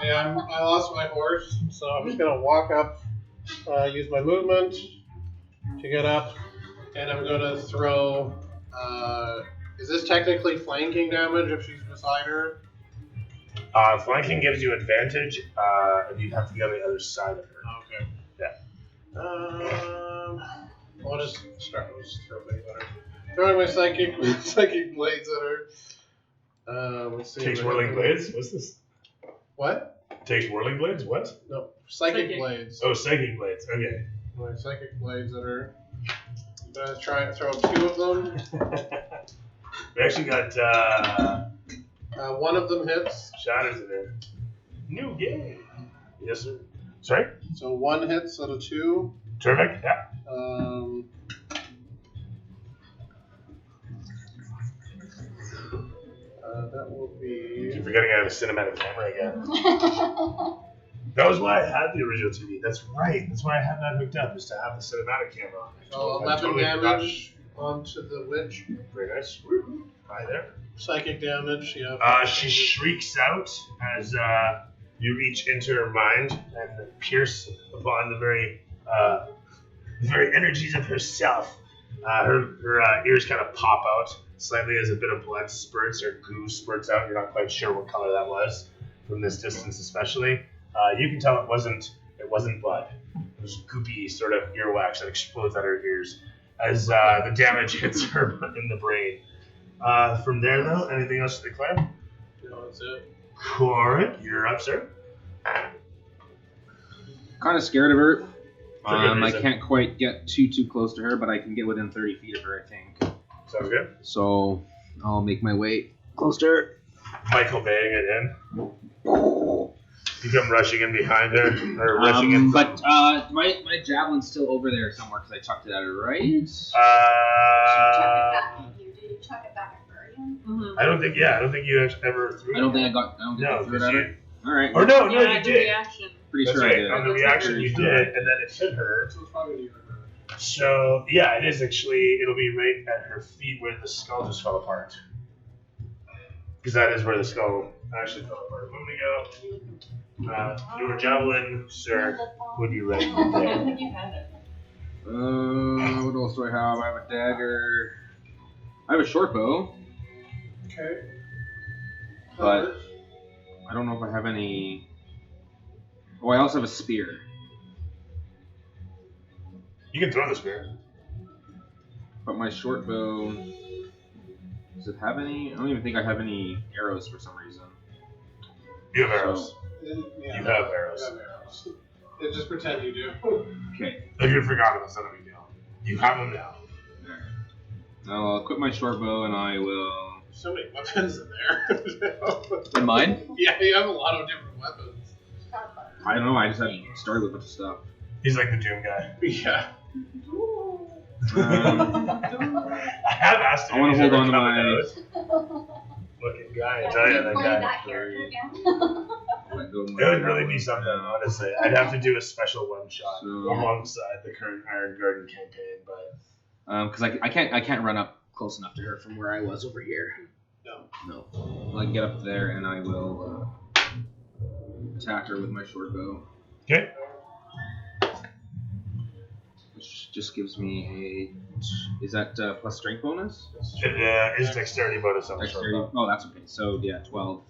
Yeah, I lost my horse, so I'm just gonna walk up, use my movement to get up, and I'm gonna throw. Is this technically flanking damage if she's beside her? Flanking gives you advantage, and you'd have to be on the other side of her. Okay. Yeah. I'll just start with throw things at her. Throwing my psychic blades at her. Let's see. Takes whirling blades? What's this? What? Takes whirling blades? What? No, psychic Psychic. blades. Oh, psychic blades. Okay. My psychic blades at her. I'm gonna try and throw 2 of them. We actually got One of them hits. shatters in there. New game. Yes, sir. Sorry? So 1 hits out of 2. Terrific. Yeah. That will Keep be. forgetting I have a cinematic camera again. That was why I had the original TV. That's right. That's why I had that hooked up, is to have the cinematic camera on. So I 11 totally damage onto the witch. forgot. Very nice. Woo. Hi there. Psychic damage. Yeah. She shrieks out as you reach into her mind and pierce upon the very energies of herself. Her ears kind of pop out slightly as a bit of blood spurts or goo spurts out. You're not quite sure what color that was from this distance, especially. You can tell it wasn't blood. It was goopy sort of earwax that explodes out her ears as the damage hits her in the brain. From there, though, anything else to declare? No, that's it. Corin, you're up, sir. Kind of scared of her. For good I reason. can't quite get too close to her, but I can get within 30 feet of her, I think. Sounds good. So I'll make my way close to her. Michael baying it in. You come rushing in behind her, or rushing in. But my javelin's still over there somewhere because I chucked it at her, right? Chuck it back at you. Did you chuck it back at Guardian? Mm-hmm. I don't think you ever threw it. I don't think I threw it at her. All right. Or no, Yeah, you the did. reaction. Pretty That's sure right. I did. On the reaction, you did, and then it hit her. So it's probably gonna be her. So yeah, it is actually. It'll be right at her feet where the skull just fell apart. Because that is where the skull actually fell apart. I'm gonna go. Your javelin, sir. Would you ready? I don't think you had it. What else do I have? I have a dagger. I have a short bow, Okay. but I don't know if I have any. Oh, I also have a spear. You can throw the spear. But my short bow. Does it have any? I don't even think I have any arrows for some reason. You have arrows. Yeah, You have arrows. You have arrows. Yeah, just pretend you do. Okay. If you forgot them, it's not a big deal. You have them now. There. Now I'll equip my short bow and I will. So many weapons in there. In mine? Yeah, you have a lot of different weapons. I don't know. I just had started with a bunch of stuff. He's like the Doom guy. Yeah. I have asked him. I wanna if he's hold ever on to come my- out. Looking guy, I Can tell you, you that play guy. that character again? Let go of It my would really be something, honestly. I'd have to do a special one shot So- alongside the current Iron Garden campaign, but Because I can't run up close enough to her from where I was over here. No. Well, I can get up there and I will attack her with my short bow. okay. Which just gives me a. Is that plus strength bonus? It is dexterity bonus on the Dexterity. short Oh, that's okay. So yeah, 12.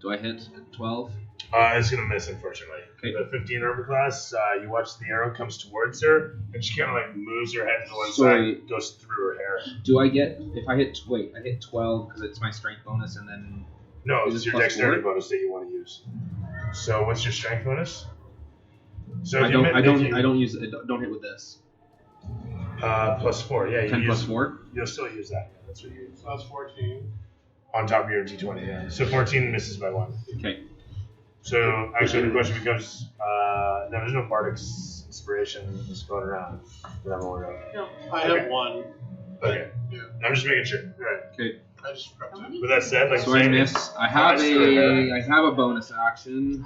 Do I hit 12? bow. It's gonna miss, unfortunately. Okay. The 15 armor class. You watch the arrow comes towards her, and she kind of like moves her head to one Sorry. side, goes through her hair. Do I get if I hit? Wait, I hit 12 because it's my strength bonus, and then No, Is it's it your plus dexterity 4? bonus that you want to use. So what's your strength bonus? So I if you don't. I if don't. you- I don't use. I don't hit with this. Plus 4. Yeah, you 10 use, plus 4. You'll still use that. That's what you use. So that's 14. On top of your d20, yeah. So 14 misses by 1. Okay. So actually, the question becomes: no, there's no bardic's inspiration just going around. Whatever we're doing. No. I have one. Okay. Yeah. I'm just making sure. Right. I just scrapped it. With that said, like So I saying, miss. I have a bonus action.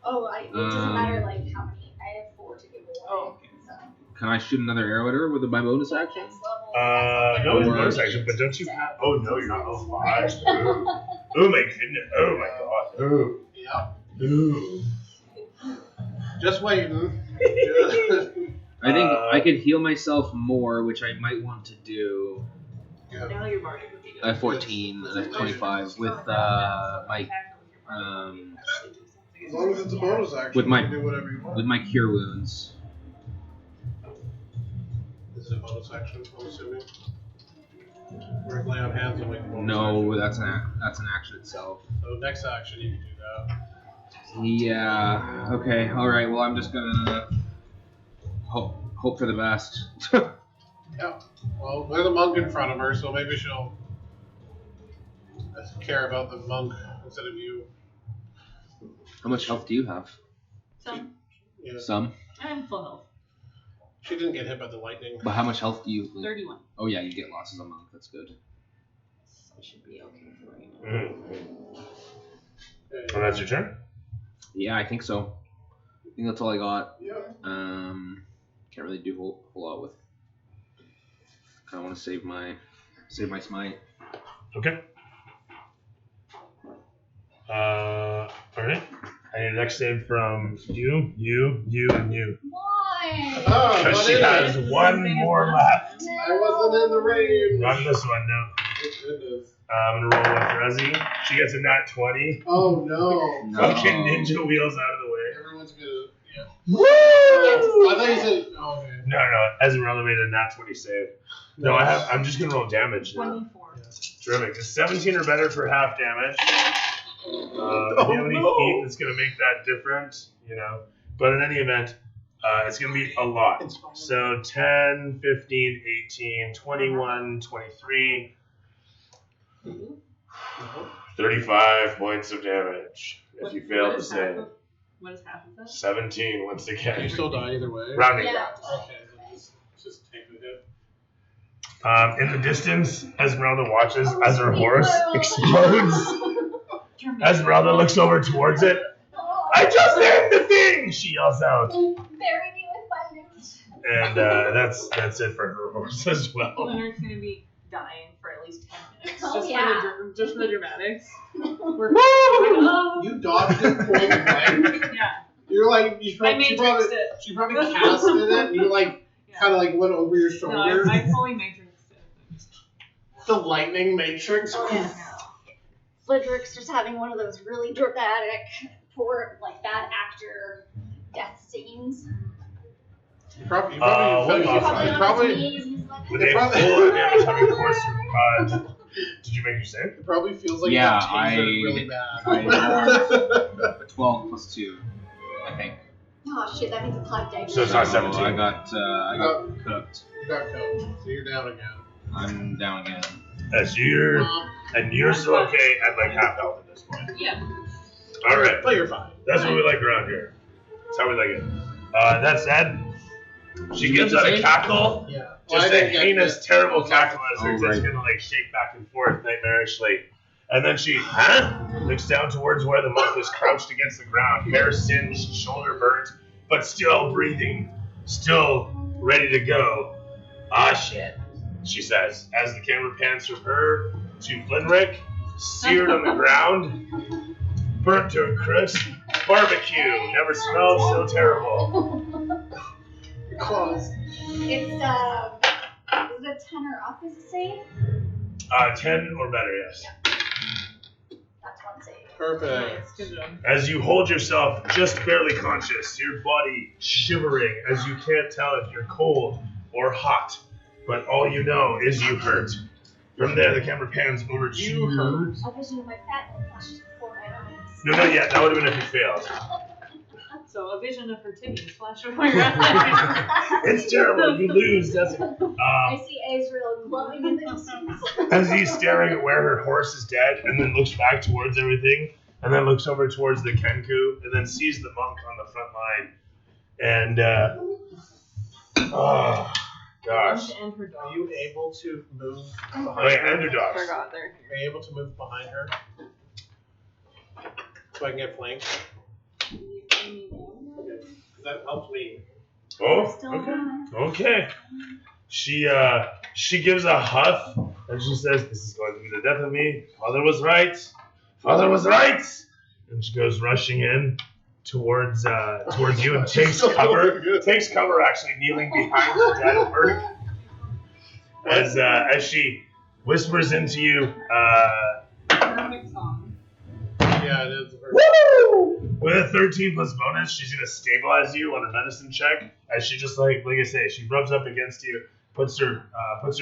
It doesn't matter like how many. I have 4 to give away. Oh. So. Can I shoot another arrow at her with my bonus action? Next level, No, it's Or- bonus action, but don't you have? Oh no, you're not. Oh 5. Ooh. Oh my goodness. Oh my god. Ooh. Yeah. Ooh. Just waiting. I think I could heal myself more, which I might want to do. Yeah. Now you're bargaining with you. I have 14 and I have 25 with my As long as it's a bonus action, With my- you can do whatever you want. with my cure wounds. This is a bonus action, I'm assuming. Or lay on hands and wait the bonus No, action. that's an action itself. So next action you can do that. Yeah. Okay. All right. Well, I'm just gonna hope for the best. Yeah. Well, there's a monk in front of her, so maybe she'll care about the monk instead of you. How much health do you have? Some. Yeah. Some. I'm full health. She didn't get hit by the lightning. But how much health do you? 31. Oh yeah, you get lost as a monk. That's good. So I should be okay for right now. And that's your turn? Yeah, I think so. I think that's all I got. Yeah. Can't really do a whole lot with. Kind of want to save my smite. Okay. Alright. I need a next save from you, and you. Why? Oh, Because not she in has it. one more left. I wasn't in the range. Not this one, no. Thank goodness. I'm gonna roll with Resi. She gets a nat 20. Oh no. No. Fucking ninja wheels out of the way. Everyone's gonna. Yeah. Woo! I thought you said. Oh, okay. No. Esmeralda made a nat 20 save. No, I'm just gonna roll damage now. 24. Terrific. It's 17 or better for half damage. If you have any feet that's gonna make that different, But in any event, it's gonna be a lot. It's fine. So 10, 15, 18, 21, 23, 35 points of damage. If you fail to save. What is half of that? 17 once You again. still die either way. Rounding Yeah. down. Okay, then just take the hit. In the distance, Esmeralda watches as her horse explodes. Esmeralda looks over towards it. I just named the thing! She yells out. Bury me with my loot. And that's it for her horse as well. Leonard's gonna be dying for at least 10 minutes. Oh, just, yeah. just for the dramatics. We're like, oh. You dodged it point blank. Yeah. You're like, I matrixed it. she probably casted it, and you like Yeah. kind of like went over your No, shoulder. I fully matrixed it. The lightning matrix. Oh, yeah. Frederick's just having one of those really dramatic, poor, like, bad actor death scenes. You probably what you about probably, Probably fine. on probably, his knees, and he's like, With a full damage having horse. Did you make your save? it probably feels like Yeah, you got tasered I- really bad. I 12 plus 2, I think. oh shit, that means it's hot day. So it's not 17. I got cooked. You got cooked, so you're down again. I'm down again. As you're still okay at like half health at this point. Yeah. All right, But you're fine. that's what we like around here. That's how we like it. That said, she gives out a cackle, Yeah. just a heinous, terrible cackle as her Oh, tits right. gonna like shake back and forth nightmarishly. And then she looks down towards where the monk is crouched against the ground, hair singed, shoulder burnt, but still breathing, still ready to go. Ah shit, she says, as the camera pans from her to Flinrick, seared on the ground, burnt to a crisp, barbecue, never smelled so terrible. Close. It's, is it a 10 or up is a save? 10 or better, yes. That's one save. Perfect. Nice. Good job. As you hold yourself just barely conscious, your body shivering as you can't tell if you're cold or hot, but all you know is you hurt. From there, the camera pans over to You hurt. A vision of my fat flashes before my eyes. No, not yet. That would have been if you failed. So a vision of her titties flash before your eyes. It's terrible. You lose, doesn't it? I see Azrael glowing in the distance. As he's staring at where her horse is dead, and then looks back towards everything, and then looks over towards the Kenku, and then sees the monk on the front line, and oh gosh. And her dog. Are you able to move Oh, behind yeah, her? and your dogs. Forgot they're here. Are you able to move behind her? So I can get flanked? That helps me. Oh, Still okay. alive. Okay. She gives a huff and she says, "This is going to be the death of me. Father was right. Father was right." And she goes rushing in towards you and takes cover. Takes cover, actually kneeling behind the dead bird. As she whispers into you, Perfect song. Yeah, it is. "Woo!" With a 13 plus bonus, she's gonna stabilize you on a medicine check. As she just like I say, she rubs up against you puts her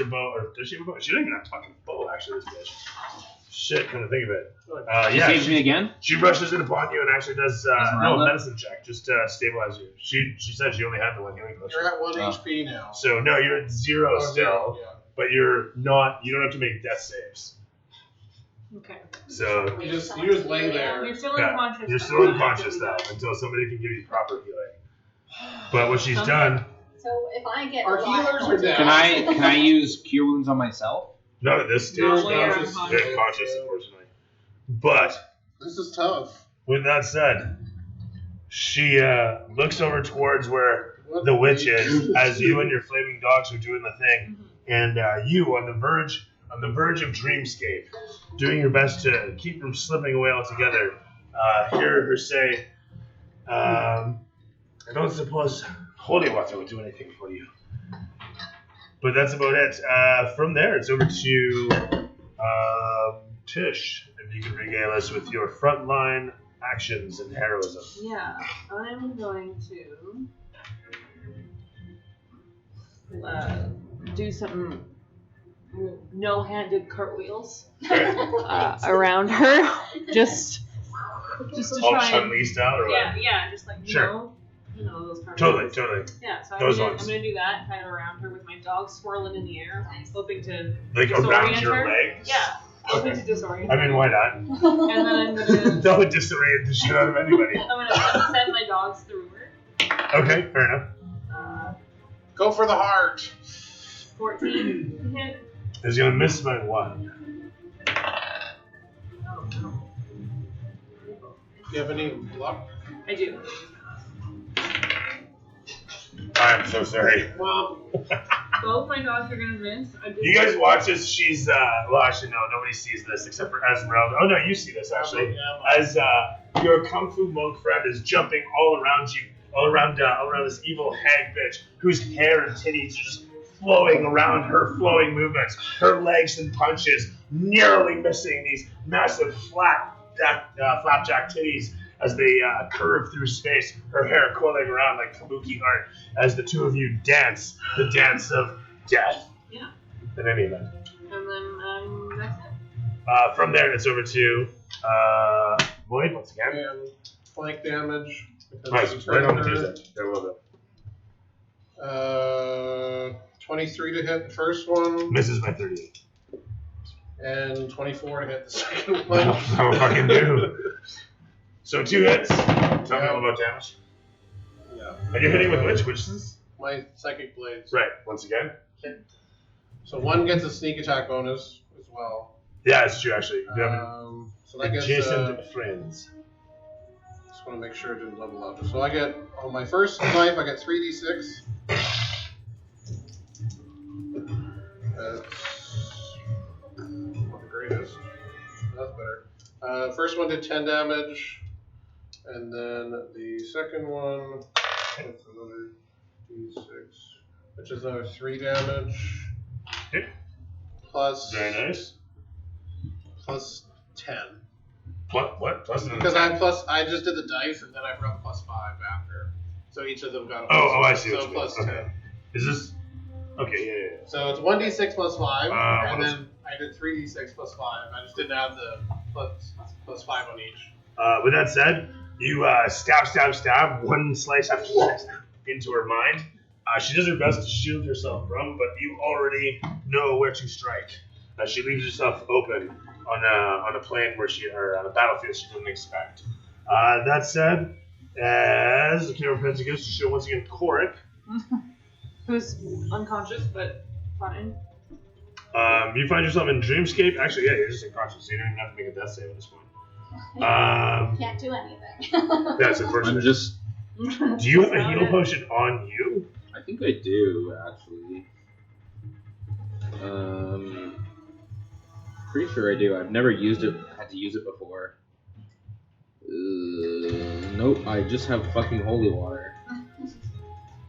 bow, or does she have a bow? She doesn't even have a fucking bow, actually, this bitch. Shit, come to think of it. Yeah, Sage me again? she rushes in upon you and actually does no Esmeralda? medicine check, just to stabilize you. She said she only had the one healing potion. You're at 1 HP now. So no, you're at 0 still, Yeah. but you're not. You don't have to make death saves. Okay. So You just lay there. You're still yeah, unconscious. you're still unconscious though until somebody can give you proper healing. But what she's done, So if I get Our alive, healers are dead. Can I use Cure Wounds on myself? not at this stage, No, no, you're she's unconscious. conscious, unfortunately. But This is tough. with that said, she looks over towards where the witch is, as you and your flaming dogs are doing the thing, and you on the verge of dreamscape, doing your best to keep from slipping away altogether. Hear her say, "I don't suppose holy water would do anything for you." But that's about it. From there, it's over to Tish. If you can regale us with your frontline actions and heroism. Yeah, I'm going to do some no-handed cartwheels around her, just to All try and Chun-Li style, or what? yeah, just like Sure. you know those cartwheels. Totally. Yeah, so Those I'm ones. gonna do that kind of around her with my dog swirling in the air, hoping to Like around disorient your her. legs? Yeah, hoping Okay. to disorient I her. mean, why not? And then I'm gonna That would disorient the shit out of anybody. send my dogs through her. Okay, fair enough. Go for the heart. 14 to hit. Is gonna miss by 1. Oh no. Do you have any luck? I do. I'm so sorry. Well, Both my dogs are gonna miss. I did You guys watch as she's, well, actually, no, nobody sees this except for Esmeralda. Oh, no, you see this, actually. As your Kung Fu monk friend is jumping all around you, all around this evil hag bitch, whose hair and titties are just flowing around her flowing movements, her legs and punches nearly missing these massive flapjack titties as they curve through space, her hair coiling around like kabuki art, as the two of you dance the dance of death. Yeah. In any event. And then that's it. From there, it's over to Void once again. and flank damage. Nice, right on the Tuesday. There will be. 23 to hit the first one, Misses by 38. and 24 to hit the second one. That'll fucking do. So 2 hits. Tell me all about damage. Yeah. And you're hitting with which witches? My psychic blades. Right, once again. So one gets a sneak attack bonus as well. Yeah, it's true, actually. You have So that gets. adjacent friends. Just want to make sure it didn't level up. So I get on my first knife, I get 3d6. That's not the greatest. That's better. First one did 10 damage, and then the second one with another d6, which is another 3 damage. Okay. Plus Very nice. plus 10. What? Plus another Because 10. I just did the dice and then I brought plus 5 after. So each of them got a Oh, plus I see so what you mean. plus Okay. 10. Is this? Okay, yeah. So it's 1d6 plus 5, and what is- then I did 3d6 plus 5. I just didn't have the plus 5 on each. With that said, you stab, one slice after the next into her mind. She does her best to shield herself from, but you already know where to strike. She leaves herself open on a plane or on a battlefield she didn't expect. That said, as the camera pans against, you show once again Korik. Who's unconscious but fine. You find yourself in Dreamscape. Actually, yeah, you're just unconscious, so you don't even have to make a death save at this point. Can't do anything. That's I'm unfortunate. just. Do you have a heal potion on you? I think I do, actually. Pretty sure I do. I've never used it. Had to use it before. Nope. I just have fucking holy water.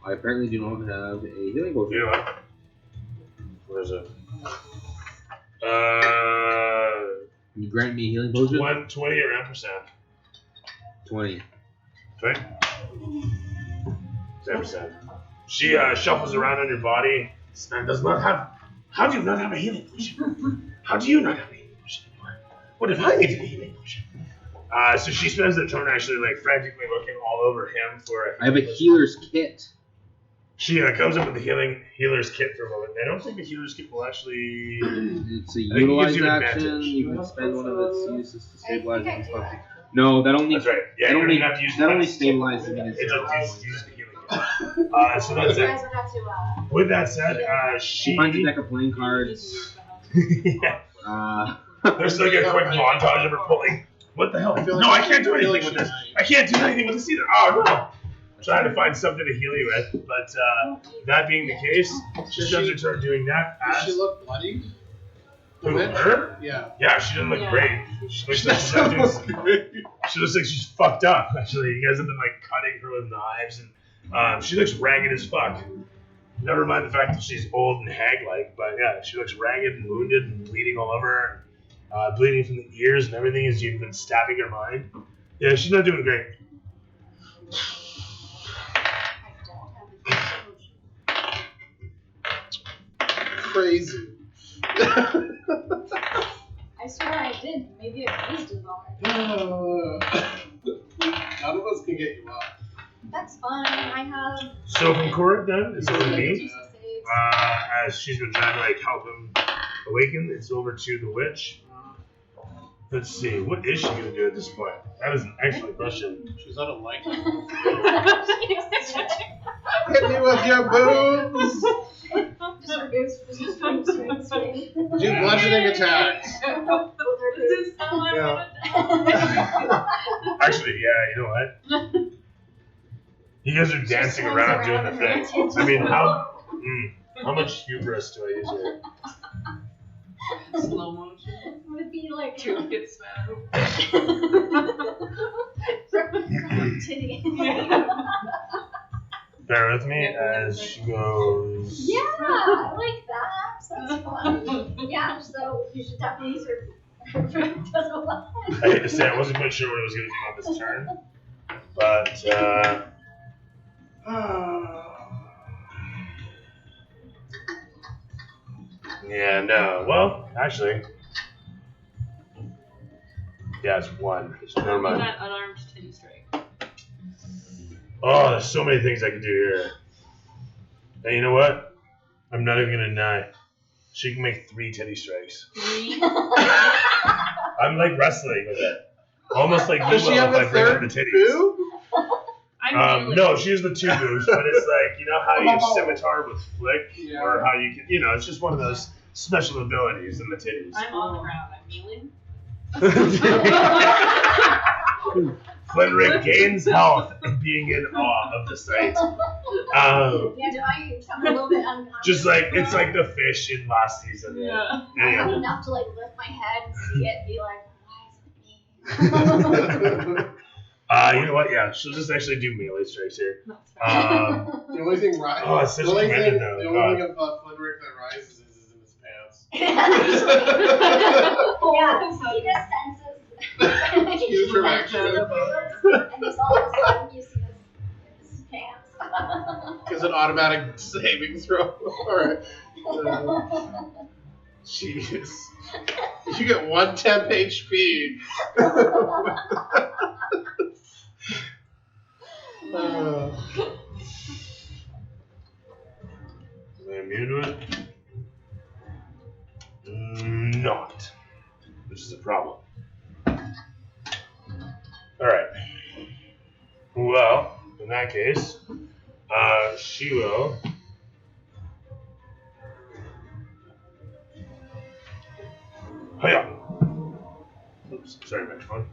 I apparently do not have a healing potion. You know what? Where is it? Can you grant me a healing potion? 120 or ampersand. 20. Okay. It's ampersand. She shuffles around on your body, This man does not have. How do you not have a healing potion? How do you not have a healing potion? What if I needed a healing potion? So she spends the turn actually like frantically looking all over him for. I have a healer's kit. She comes up with the healer's kit for a moment. I don't think the healer's kit will actually. It's a I think it gives utilize you action. advantage. You can spend one of its uses to stabilize I think I it. do, actually. No, that only That's right. Yeah, that you only don't have to use that only that. stabilizes me. It just uses the healing kit. So You that's guys it. would have to, With that said, She she. finds a deck of playing cards. Yeah. There's like a quick montage of her pulling. What the hell? I feel No, like I can't do I feel anything like with this. she- I can't do anything with this either. Oh no! Trying to find something to heal you with, but that being the case, she spends her turn doing that. Does As she look bloody? The who, witch? her? Yeah. Yeah, she doesn't look Yeah. great. She looks like she looks like she's fucked up. Actually, you guys have been like cutting her with knives, and she looks ragged as fuck. Never mind the fact that she's old and hag-like, but yeah, she looks ragged and wounded and bleeding all over her. Bleeding from the ears and everything as you've been stabbing her mind. Yeah, she's not doing great. Crazy. I swear I did. Maybe I used it already. None of us can get you up. That's fine. I have. So from Korik then, it's over to me. Jesus saves. As she's been trying to like help him awaken, it's over to the witch. Let's see, what is she gonna do at this point? That is an excellent question. She's not a light. Just Hit me with your boobs. swing. Do bludgeoning attacks. Does it sound like Yeah. Actually, yeah, you know what? You guys are dancing around doing the thing. I mean, how much hubris do I use here? slow motion? Would be like Two get stabbed. from titty. Bear with me as she goes. Yeah, I like that. Sounds fun. Yeah, so you should definitely use her. Does a lot. I hate to say, I wasn't quite sure what I was going to do on this turn, but yeah, no. Well, actually, yeah, it's one. Never You mind. got unarmed titty strike. Oh, there's so many things I can do here. And you know what? I'm not even gonna deny. She can make 3 titty strikes. 3. I'm like wrestling with it. Almost like Does she Meanwhile have if a I bring her third the titties. boob? I'm really No, she has the 2 boobs, but it's like, you know how you scimitar with flick? Yeah. Or how you can, it's just one of those special abilities in the titties. I'm on the ground. I'm kneeling. Flenrick gains health and being in awe of the sight. Yeah, do I sound a little bit unconscious? Just like, it's like the fish in last season. Yeah. I have Anyhow. enough to like lift my head and see it, and be like, why is it me? You know what? Yeah, she'll just actually do melee strikes here. That's fine. The only thing Oh, it's such the a only commitment thing, though. the God. only thing about Flenrick that rises is in his pants. Yeah, he just senses Huge reaction. and he's all of a sudden you see his pants. Gives an automatic saving throw. Alright. Jeez. You get 1 temp HP. Am I immune to it? Not. Which is a problem. Alright. Well, in that case, she will. Hiya! Oops, sorry, microphone.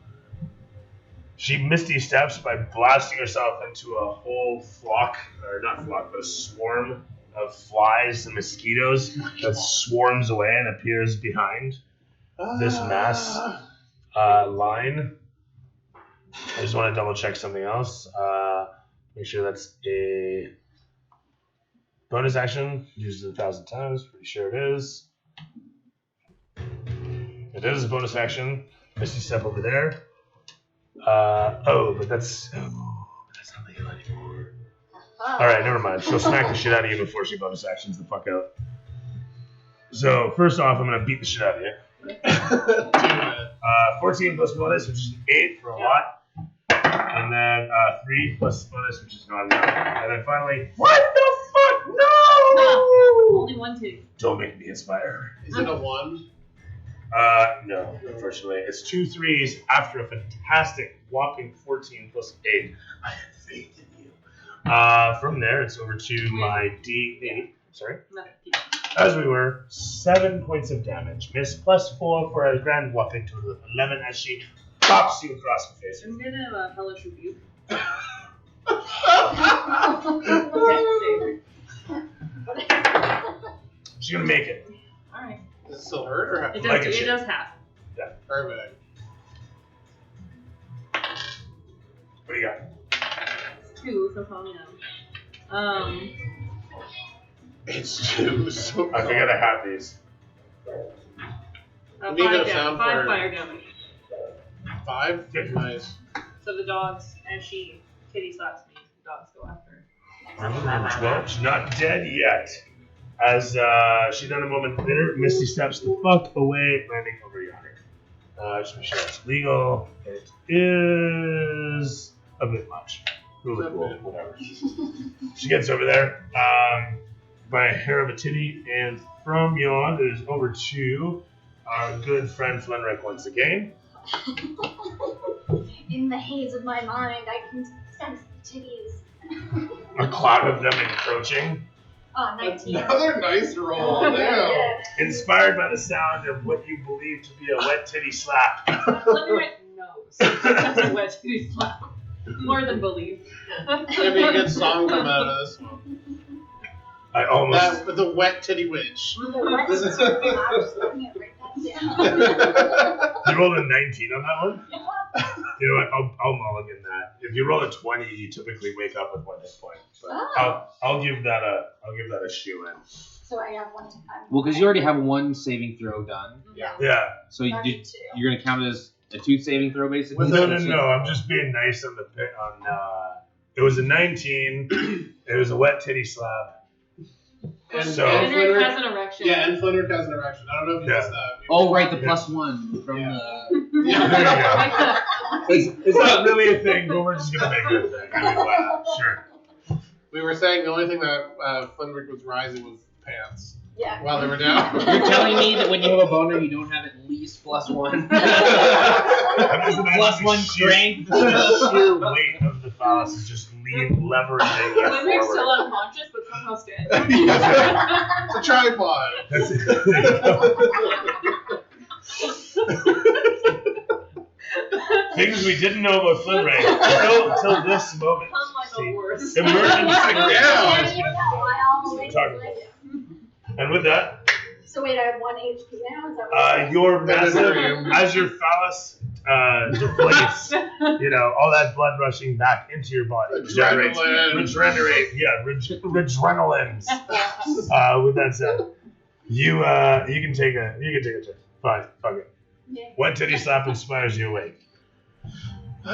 She misty steps by blasting herself into a whole flock, or not flock, but a swarm of flies and mosquitoes that swarms away and appears behind this mass line. I just want to double check something else. Make sure that's a bonus action. Used it 1,000 times. Pretty sure it is. It is a bonus action. Misty step over there. But that's not legal anymore. Alright, never mind. She'll smack the shit out of you before she bonus actions the fuck out. So, first off, I'm gonna beat the shit out of you. 14 plus bonus, which is 8 for a lot. And then 3 plus bonus, which is not enough. And then finally, what the fuck? No! Only 1 titty. Don't make me inspire. Is it a 1? No, unfortunately. It's 2 3s after a fantastic whopping 14 plus 8. I have faith in you. From there, it's over to my D8. Sorry. No. As we were, 7 points of damage. Miss plus 4 for a grand whopping total of 11 as she pops you across the face. I'm gonna hellish rebuke. She's gonna make it. Alright. Does it still hurt or have It Like a does, shit. it does half. Perfect. What do you got? 2, so probably no. It's 2. So I think I gotta have these. We need a 5 sound five for- fire damage. 5? Nice. So the dogs, as she kitty slaps me, the dogs go after her. 12. She's not dead yet. As she done a moment later, Misty steps the fuck away, landing over yonder. Just make sure that's legal. It is a bit much. Really cool, whatever. She gets over there by a hair of a titty, and from yon it is over to our good friend Flenric once again. In the haze of my mind, I can sense the titties. A cloud of them encroaching. Oh, 19. Another nice roll. Damn. Yeah. Inspired by the sound of what you believe to be a wet titty slap. Flimmerick knows. That's a wet titty slap. More than believe. Maybe a good song come out of this one. I almost. That, the wet titty witch. The wet titties. I was looking at write that down. You rolled a 19 on that one? You know what? I'll mulligan that. If you roll a 20, you typically wake up with 1 hit point. But Oh. I'll give that a shoe in. So I have 1 to 5. Well, because you already have 1 saving throw done, Yeah. Yeah. so you Not did, 2. you're gonna count it as a 2 saving throw basically. No. I'm just being nice on the bit. It was a 19. It was a wet titty slap. And, So- and Flimmerick Flinner, has an erection. yeah, and Flinner has an erection. I don't know if you Yeah. missed that. Oh right, the Yeah. +1 from Yeah. the. Yeah. There you go. Like that. It's not really a thing, but we're just gonna make it a thing. I mean, wow, sure. We were saying the only thing that Flinrick was rising was pants Yeah. while they were down. You're telling me that when you have a boner, you don't have at least +1. I'm just imagining +1 the sheer- strength. The sheer weight of the phallus is just leveraging you Flimmerick's still forward. unconscious, but somehow standing. It's a tripod. That's it. Things we didn't know about Flinray till this moment. Unlike See, a horse. emergency Yeah. And you know, I always Talk like it. And with that, So wait, I have 1 HP now? Is that what your That is massive, true. as your phallus deflates, you know, all that blood rushing back into your body generates adrenalines. With that said, you can take a turn. Fine, fuck it. Yeah. One titty slap inspires you awake.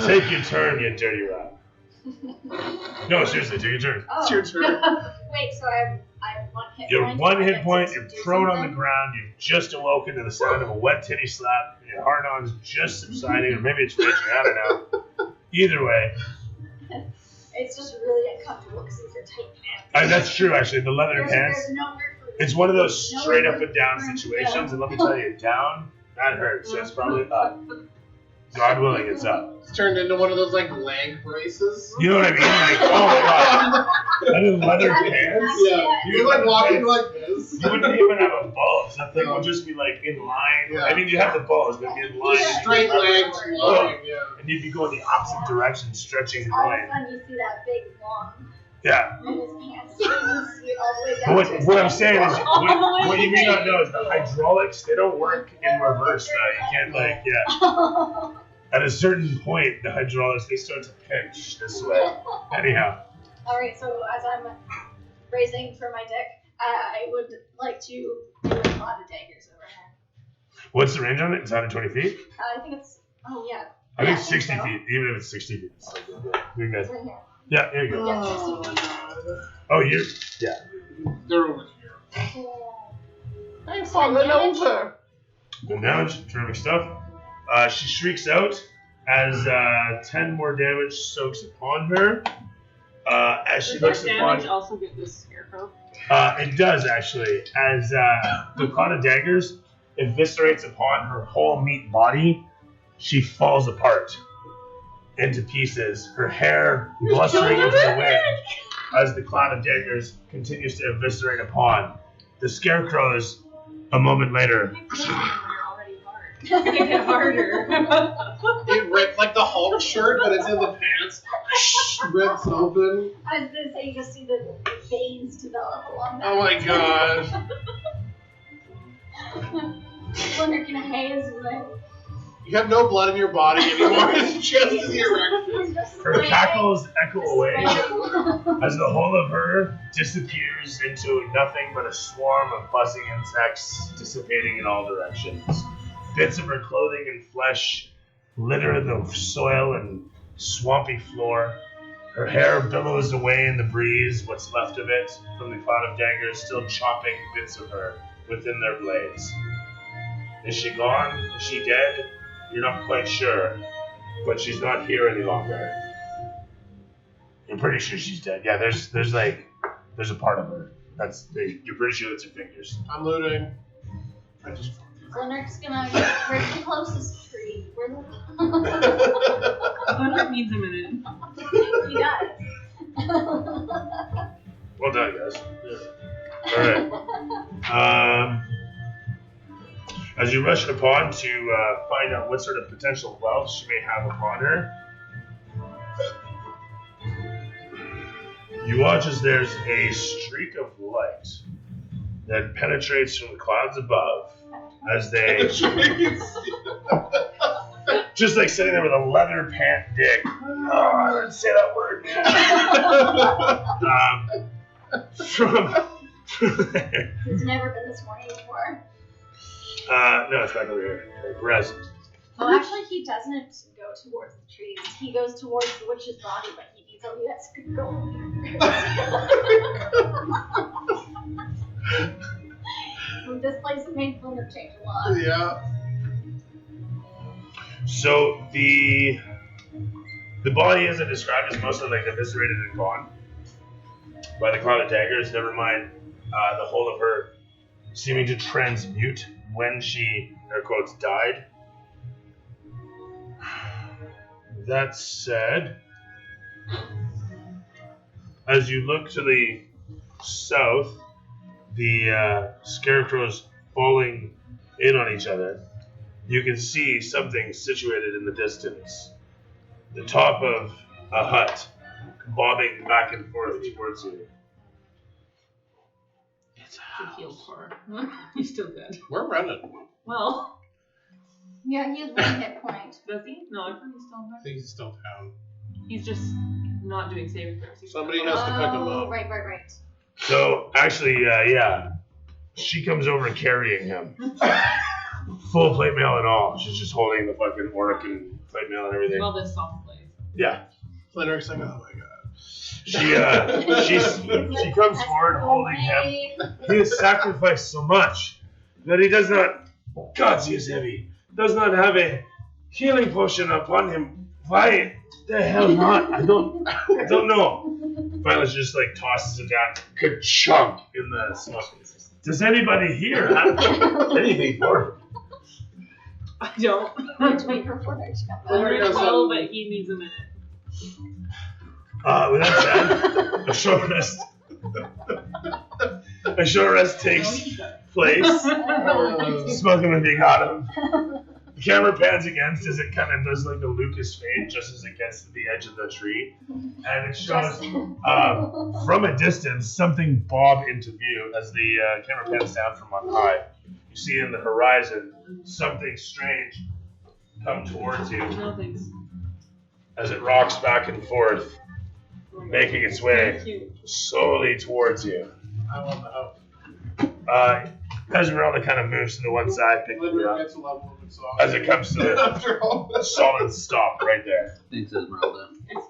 Take your turn, you dirty rat. No, seriously, take your turn. Oh. It's your turn. Wait, so I have 1 hit You point. have 1 I hit get point, to you're do prone on the something? ground, you've just awoken to the sound of a wet titty slap, your hard-on's just subsiding, or maybe it's raging, I don't know. Either way, It's just really uncomfortable because these are tight pants. that's true actually, the leather pants. There's nowhere for It's one of those nowhere straight up for- and down for- situations, and let me tell you, down, that hurts, so it's probably up. God willing, it's up. It's turned into one of those like leg braces. You know what I mean? Like, oh my god, that is leather pants? Yeah. You're like walking like this. You wouldn't even have a bulge. That thing would just be like in line. Yeah. I mean, you have the bulge, but it'd be in line. Yeah. Straight legs walking, yeah. And you'd be going the opposite direction, stretching the All of a line. sudden you see that big long Yeah. in his pants. You can see it all the way down But to his what I'm saying is, All the way what you may not know is the hydraulics, they don't work in reverse. You can't, like, yeah. At a certain point, the hydraulics, they start to pinch this way. Anyhow. Alright, so as I'm raising for my deck, I would like to do a lot of daggers over here. What's the range on it? It's 120 feet? I think it's, oh yeah, I think Yeah, 60 so. feet. Even if it's 60 feet, it's still good. You're it's good. right here. Yeah, there you go. Oh, Oh, you. Yeah. they're over here. Cool. I'm falling over. Good damage. Terrific stuff. She shrieks out as 10 more damage soaks upon her. As she Does looks that upon. damage also get this scarecrow? It does actually, as the cloud of daggers eviscerates upon her whole meat body. She falls apart into pieces, her hair blustering into the wind as the cloud of daggers continues to eviscerate upon. The scarecrows, a moment later, They're already hard. They get harder. It ripped like the Hulk shirt, but it's in the pants. Rips open. I was gonna say you just see the veins develop along that. Oh my gosh. Splinter can haze away. You have no blood in your body anymore. It's just the erection. her cackles echo away as the whole of her disappears into nothing but a swarm of buzzing insects dissipating in all directions. Bits of her clothing and flesh litter the soil and swampy floor. Her hair billows away in the breeze, what's left of it, from the cloud of daggers still chopping bits of her within their blades. Is she gone? Is she dead? You're not quite sure, but she's not here any longer. You're pretty sure she's dead. Yeah, there's a part of her. You're pretty sure that's her fingers. I'm looting. Splinter's gonna get right to the closest tree. Where the Splinter needs a minute. he does. Well done, guys. Alright. As you rush upon to find out what sort of potential wealth she may have upon her, you watch as there's a streak of light that penetrates from the clouds above as they just like sitting there with a leather pant dick. Oh, I didn't say that word. From there. It's never been this morning before. No, it's back over here. Perez. Well, actually, he doesn't go towards the trees. He goes towards the witch's body, but he needs a let's go. So this place made Splinter change a lot. Yeah. So the body, as I described, is mostly like eviscerated and gone by the cloud of daggers. Never mind the whole of her seeming to transmute when she, air quotes, died. That said, as you look to the south, the scarecrows falling in on each other, you can see something situated in the distance. The top of a hut, bobbing back and forth towards you. Should heal for her. He's still dead. We're running. Well, Yeah, he has 1 hit point. does he? No, I thought he's still I dead. think he's still down. He's just not doing saving throws. He's Somebody still has to pick him Oh, up. right. So, actually, yeah. She comes over carrying him. Full plate mail and all. She's just holding the fucking orc and plate mail and everything. Well, this song plays. Yeah. Splinter's like, oh my god. She comes forward holding him. He has sacrificed so much that he does not, God, he is heavy, does not have a healing potion upon him. Why the hell not? I don't know. Finally, she just like tosses it down, ka-chunk in the smoke. Does anybody here have anything for him? I don't. Let's wait for Splinter to come Splinter back. will, but he needs a minute. With that said, a short rest takes place. Smoking with being out of. The camera pans against as it kind of does like a Lucas fade just as it gets to the edge of the tree, and it shows from a distance something bob into view as the camera pans down from on high. You see in the horizon something strange come towards you No thanks. as it rocks back and forth, making its way Cute. slowly towards you. I want the house. Esmeralda kind of moves to the one side, picking it Splinter up gets a level of exhaustion. as it comes to After all a this. solid stop right there. Thanks, Esmeralda. It's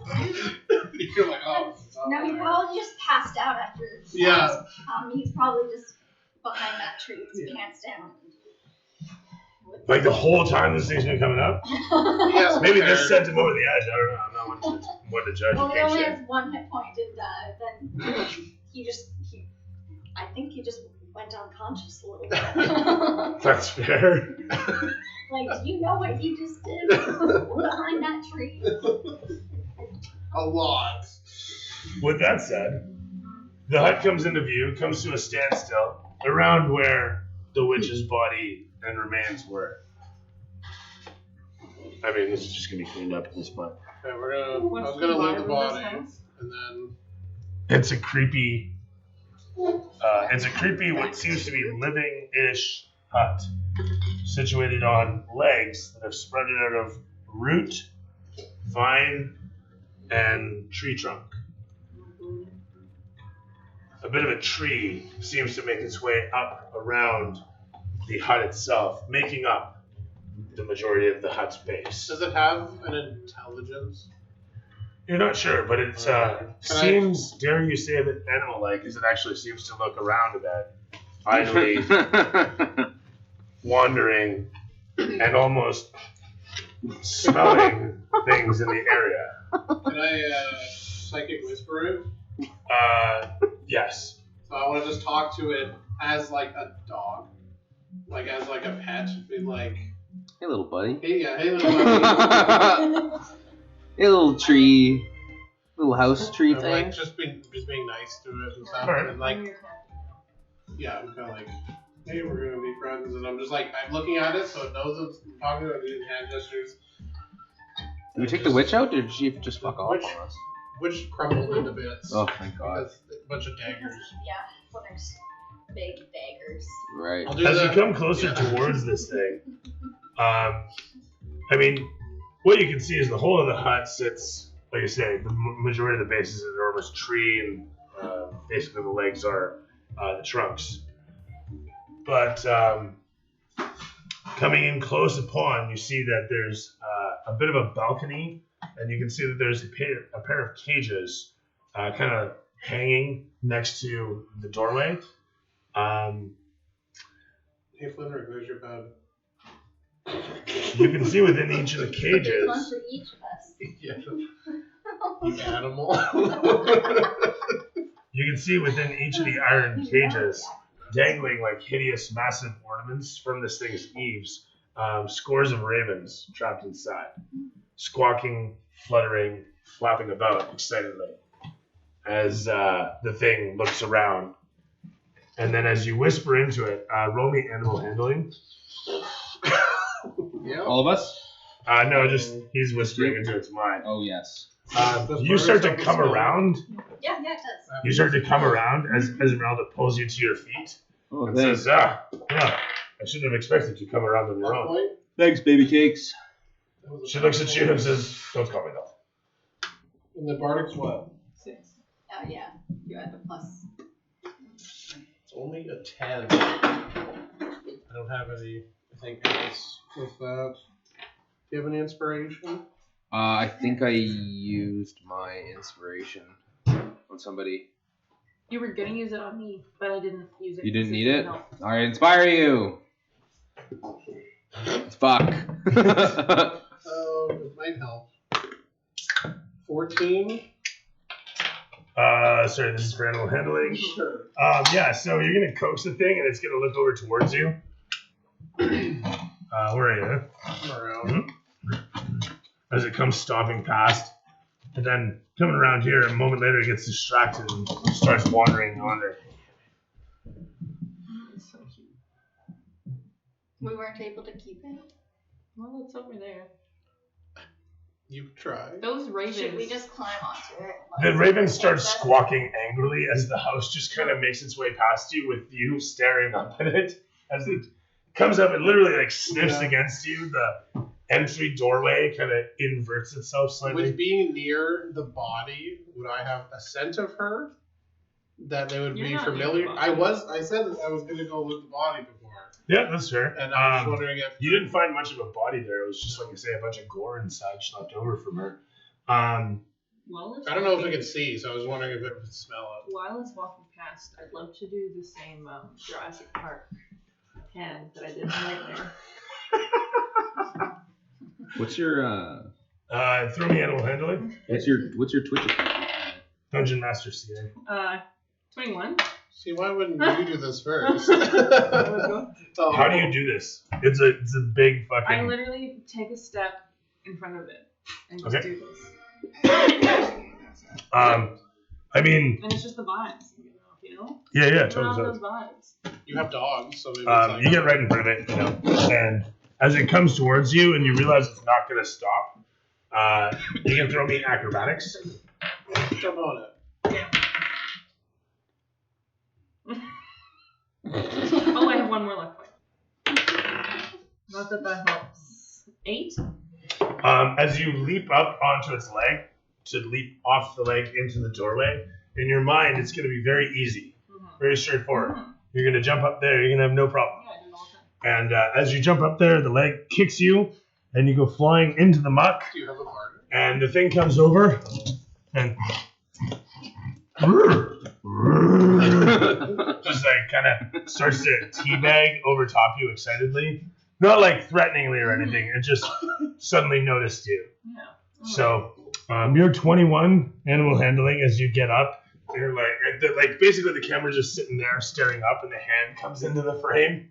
You're like, oh. No, he probably just passed out after. Yeah. He's probably just behind that tree with his pants down. Like the whole time this thing's been coming up? Yes, Maybe this sent him over the edge. I don't know. I'm not one to judge. Well, he Okay, only shit. has 1 hit point, and then I think he just went unconscious a little bit. That's fair. Like, do you know what you just did behind that tree? A lot. With that said, the hut comes into view, comes to a standstill around where the witch's body and remains were. I mean, this is just gonna be cleaned up at this point. Okay, I was gonna loot the body, and then It's a creepy, what seems to be living-ish hut, situated on legs that have sprouted out of root, vine, and tree trunk. A bit of a tree seems to make its way up around the hut itself, making up the majority of the hut's base. does it have an intelligence? You're not sure, but it seems, dare you say, a bit animal-like, as it actually seems to look around a bit, idly wandering and almost smelling things in the area. Can I psychic whisper it? Yes. So I want to just talk to it as like a dog, like as like a pet. Be like, Hey, little buddy. hey, hey, little buddy. Hey, little tree. Little house tree I'm, thing. like just being nice to it and stuff, Alright. and like, yeah, I'm kind of like, hey, we're gonna be friends, and I'm just like, I'm looking at it so it knows I'm talking to it, doing hand gestures. Did we take the witch out, or did she just fuck off Which- on us? Which crumbled into bits. Oh, thank God. Because a bunch of daggers. Yeah, well, there's big daggers. Right. I'll do As you that. come closer Yeah. towards this thing, I mean, what you can see is the whole of the hut sits, like I say, the majority of the base is an enormous tree, and basically the legs are the trunks. But coming in close upon, you see that there's a bit of a balcony, and you can see that there's a pair of cages kind of hanging next to the doorway. Hey, Flinrick, there's your bed. You can see within each of the There's cages. one for each of us. Yeah. You animal. You can see within each of the iron cages, dangling like hideous, massive ornaments from this thing's eaves, scores of ravens trapped inside, squawking, fluttering, flapping about excitedly as the thing looks around. And then as you whisper into it, roll me animal handling. Yeah. All of us? No, just he's whispering into its mind. Oh, yes. You start to come around. Yeah, it does. You start to come around as Esmeralda pulls you to your feet Oh, and thanks. says, yeah, I shouldn't have expected you to come around on your own. Point. Thanks, baby cakes. That was a She looks at you point. and says, don't call me that. And the Bardic's what? 6. Oh, yeah. You had the plus. It's only a 10. I don't have anything else with that. Do you have any inspiration? I think I used my inspiration on somebody. You were gonna use it on me, but I didn't use it. You didn't because need it? help. I inspire you. Fuck. It might help. 14? Sorry, this is for animal handling. Sure. Yeah, so you're going to coax the thing and it's going to look over towards you. Where are you? I'm around. As it comes stomping past. And then coming around here, a moment later, it gets distracted and starts wandering yonder. It's so cute. We weren't able to keep it. Well, it's over there. You try. Those ravens. Should we just climb onto it? The raven starts squawking angrily as the house just kind of makes its way past you with you staring up at it. As it comes up and literally like sniffs against you, the entry doorway kind of inverts itself slightly. With being near the body, would I have a scent of her that they would You're be not near familiar? the body. I said that I was going to go loot the body before. Yeah, that's fair. And I was wondering if. You didn't find much of a body there. It was just, like I say, a bunch of gore and such left over from her. Well, I don't know if we can see, so I was wondering if it would smell it. While it's walking past, I'd love to do the same Jurassic Park hand that I did in Nightmare. What's your Throw me animal handling. what's your Twitch account? Dungeon Master CA. 21. See, why wouldn't you do this first? How do you do this? It's a big I fucking. literally take a step in front of it and just Okay. do this. I mean, And it's just the vibes, you know? yeah, Turn totally. on totally. those vibes. You have dogs, so maybe it's like... You get right in front of it, you know, and as it comes towards you and you realize it's not going to stop, you can throw me acrobatics. Jump on it. Oh, I have one more luck point. Not that helps. 8? As you leap up onto its leg, to leap off the leg into the doorway, in your mind it's going to be very easy, very straightforward. You're going to jump up there, you're going to have no problem. Yeah, I do it all the time. And as you jump up there, the leg kicks you, and you go flying into the muck, Do you have a partner? and the thing comes over, and just like kind of starts to teabag over top you excitedly. Not like threateningly or anything, it just suddenly noticed you. Yeah. So you're 21 animal handling as you get up. You're like basically the camera's just sitting there staring up, and the hand comes into the frame,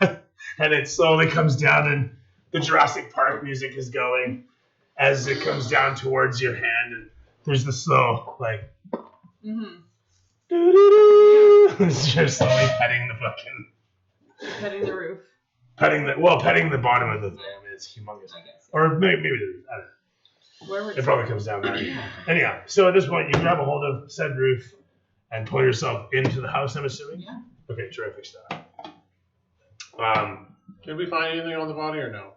and it slowly comes down, and the Jurassic Park music is going as it comes down towards your hand, and there's the slow like. It's just slowly petting the fucking. Petting the roof, Petting the bottom of the thing. I mean, it's humongous. I guess. Or maybe I don't know. Wherever It probably comes down there. Anyhow, so at this point, you grab a hold of said roof and pull yourself into the house, I'm assuming? Yeah. Okay, terrific stuff. Did we find anything on the body or no?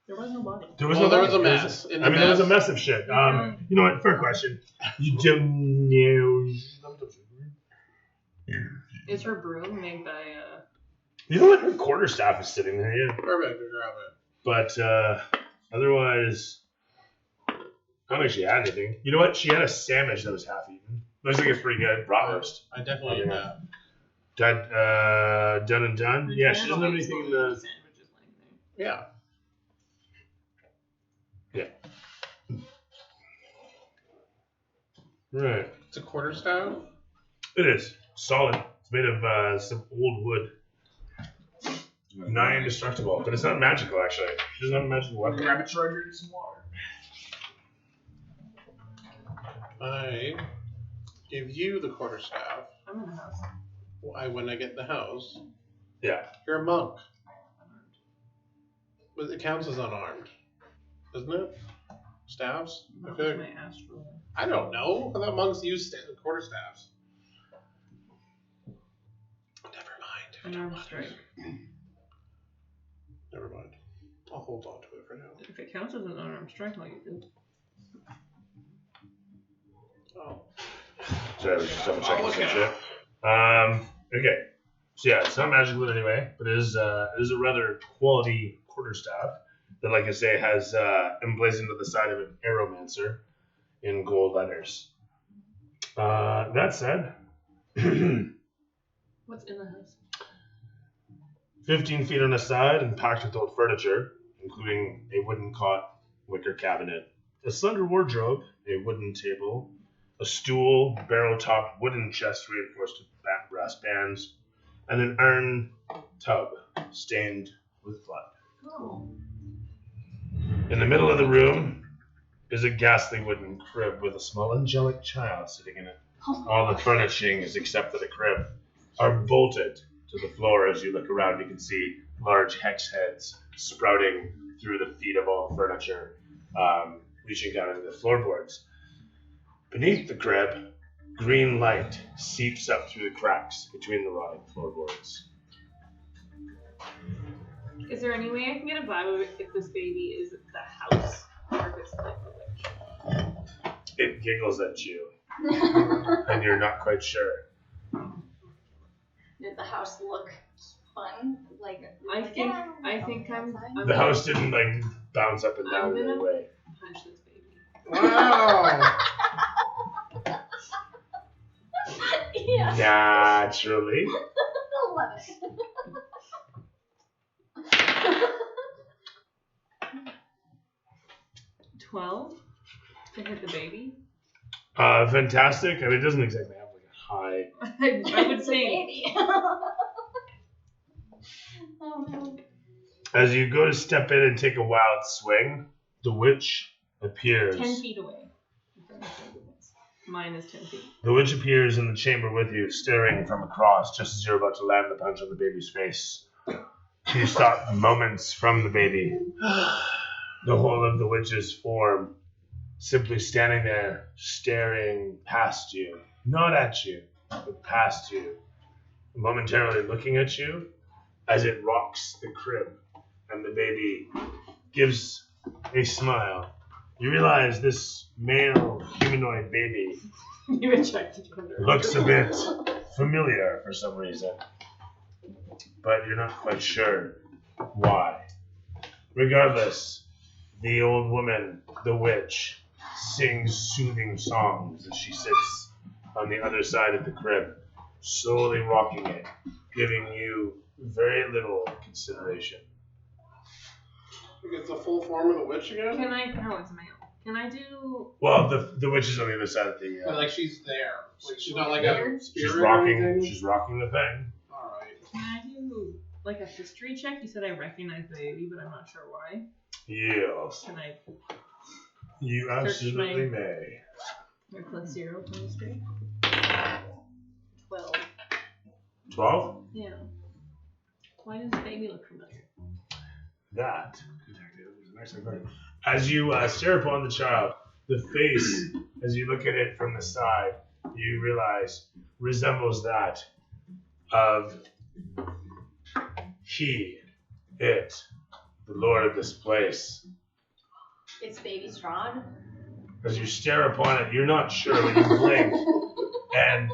There was no body. There was Well, no there was a body. mess. In the There was a mess. mess of shit. You know what? Fair question. You don't know. Is her broom made by You know what? Her quarterstaff is sitting there, yeah. Perfect, we grab it. But otherwise, I don't think she had anything. You know what? She had a sandwich that was half eaten. Looks like it's pretty good. Bratwurst. I definitely did that. Done and done? Yeah, she doesn't have anything in the... sandwiches laying there. Yeah. Right. It's a quarterstaff. It is. Solid. It's made of some old wood. Nigh indestructible. But it's not magical, actually. It doesn't have a magical weapon. Grab it, try drinking some water. I give you the quarterstaff. I'm in the house. When I get in the house. Yeah. You're a monk. But it counts as unarmed, doesn't it? Staffs? I That feel was like- my astral. I don't know. I thought monks use quarterstaffs. Never mind. An arm strike. Never mind. I'll hold on to it for now. If it counts as an unarmed strike, like it did. Oh. Sorry, I was just double checking I'll some look shit. Okay. So yeah, it's not magical in any way, but it is a rather quality quarterstaff that, like I say, has emblazoned to the side of an Aeromancer in gold letters. That said, What's in the house? 15 feet on the side and packed with old furniture, including a wooden cot, wicker cabinet, a slender wardrobe, a wooden table, a stool, barrel-topped wooden chest reinforced with brass bands, and an iron tub stained with blood. Oh. In the middle of the room is a ghastly wooden crib with a small angelic child sitting in it. All the furnishings, except for the crib, are bolted to the floor. As you look around, you can see large hex heads sprouting through the feet of all the furniture, reaching down into the floorboards. Beneath the crib, green light seeps up through the cracks between the rotting floorboards. Is there any way I can get a vibe of if this baby is the house or if it's like a witch? It giggles at you, and you're not quite sure. Did the house look fun? Like I think I'm The house didn't like bounce up and down I'm in any gonna- way. punch this baby. Wow. Yeah. Naturally. 11. 12 to hit the baby. Fantastic. I mean, it doesn't exactly have like a high. I would It's a say baby. Oh no. As you go to step in and take a wild swing, the witch appears. 10 feet away. Mine is 10 feet. The witch appears in the chamber with you, staring from across just as you're about to land the punch on the baby's face. You stop moments from the baby. The whole of the witch's form simply standing there, staring past you. Not at you, but past you. Momentarily looking at you as it rocks the crib. And the baby gives a smile. You realize this male humanoid baby You rejected your looks a bit familiar for some reason, but you're not quite sure why. Regardless, the old woman, the witch, sings soothing songs as she sits on the other side of the crib, slowly rocking it, giving you very little consideration. It's the full form of the witch again? Can I? No, it's male. Can I do? Well, the witch is on the other side of the. But like she's there. Like she's not like a spirit She's or rocking. anything? She's rocking the thing. Alright. Can I do like a history check? You said I recognize the baby, but I'm not sure why. Yes, Can I? you Search absolutely may. Or plus 0 for history. 12. 12. Yeah. Why does the baby look familiar? That is an excellent question. As you stare upon the child, the face, as you look at it from the side, you realize resembles that of the Lord of this place. It's baby Strahd. As you stare upon it, you're not sure when you blink, and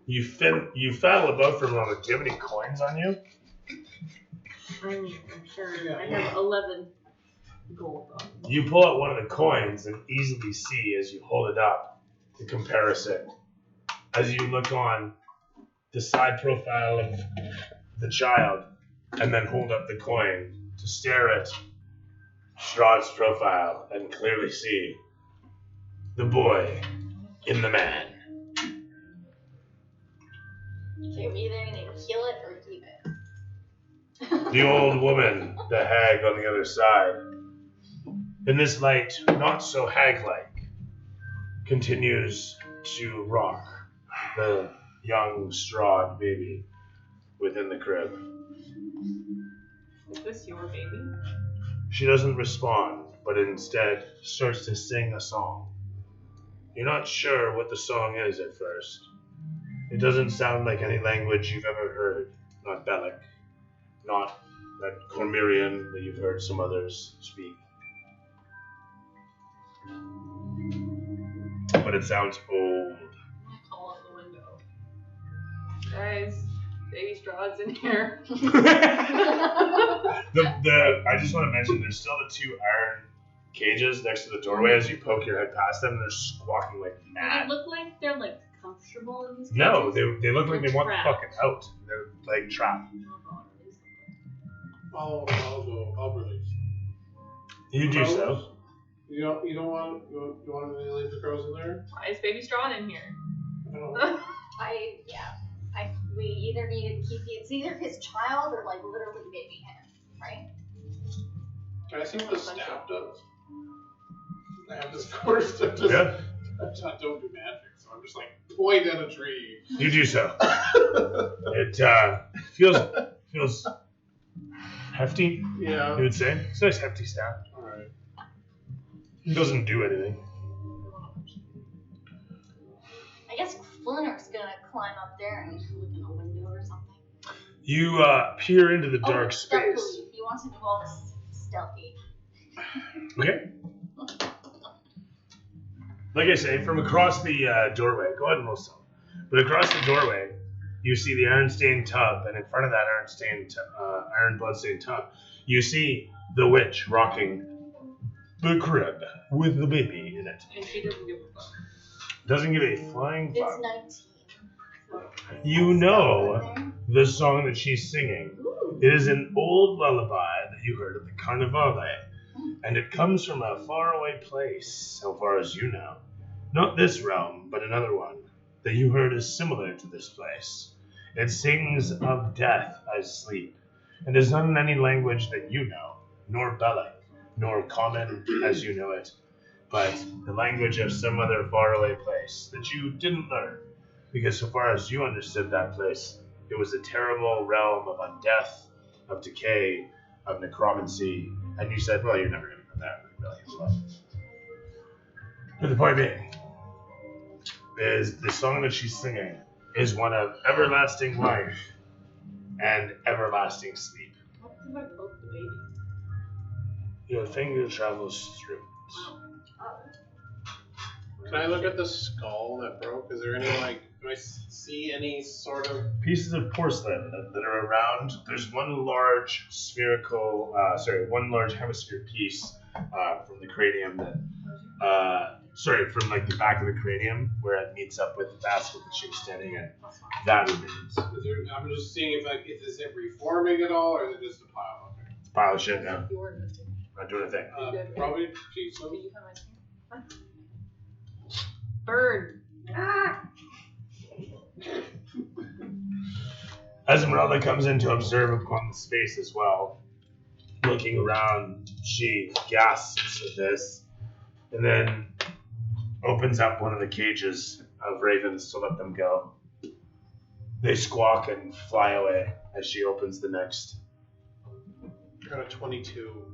you faddle about for a moment. Do you have any coins on you? I'm sure. Yeah. I have 11 gold on. You pull out one of the coins and easily see as you hold it up the comparison. As you look on the side profile of the child and then hold up the coin to stare at Strahd's profile and clearly see the boy in the man. Okay, we either need to kill it or keep it. The old woman, the hag on the other side, in this light, not so hag-like, continues to rock the young Strahd baby within the crib. Is this your baby? She doesn't respond, but instead starts to sing a song. You're not sure what the song is at first. It doesn't sound like any language you've ever heard. Not Bellic, not that Cormyrian that you've heard some others speak. But it sounds old. I'll call out the window. Guys, baby Strahd's in here. I just want to mention there's still the 2 iron cages next to the doorway. As you poke your head past them, they're squawking like Do mad. they look like they're like comfortable in these cages? No, they look like they want the Trapped. fucking out. They're like trapped. I'll release. You do so. You don't want me to leave the crows in there? Why is baby Strahd in here? No. We either need to keep it's either his child or like literally baby him, right? Can I see what the staff does? I have this course that just Yeah, I don't do magic, so I'm just like point at a tree. you do so. It feels hefty, Yeah. you would say. It's a nice hefty staff. Alright. It doesn't do anything. I guess Flinner's gonna climb up there and look in a window or something. You peer into the dark space. Stealthily. He wants to do all this stealthy. Okay. Like I say, from across the doorway, go ahead and roll some. But across the doorway, you see the iron-stained tub, and in front of that iron blood-stained tub, you see the witch rocking the crib with the baby in it. And she doesn't give a fuck. Doesn't give a flying It's fuck. 19. You know the song that she's singing. It is an old lullaby that you heard at the Carnivale, and it comes from a faraway place, so far as you know. Not this realm, but another one that you heard is similar to this place. It sings of death as sleep, and is not in any language that you know, nor Bellic, nor common as you know it, but the language of some other faraway place that you didn't learn, because so far as you understood that place, it was a terrible realm of undeath, of decay, of necromancy, and you said, well, you're never going to go there, really. But the point being, is the song that she's singing is one of everlasting life and everlasting sleep. What if I poke the baby? Your finger travels through it. Can I look at the skull that broke? Is there any, do I see any sort of... Pieces of porcelain that are around. There's one large one large hemisphere piece from the cranium that, from like the back of the cranium where it meets up with the basket that she was standing in. That remains. I'm just seeing if is it reforming at all, or is it just a pile? Okay. It's a pile of shit now. Not doing a thing. Probably so. Did you find my screen? Bird. Esmeralda comes in to observe upon the space as well. Looking around, she gasps at this, and then opens up one of the cages of ravens to let them go. They squawk and fly away as she opens the next. Got a 22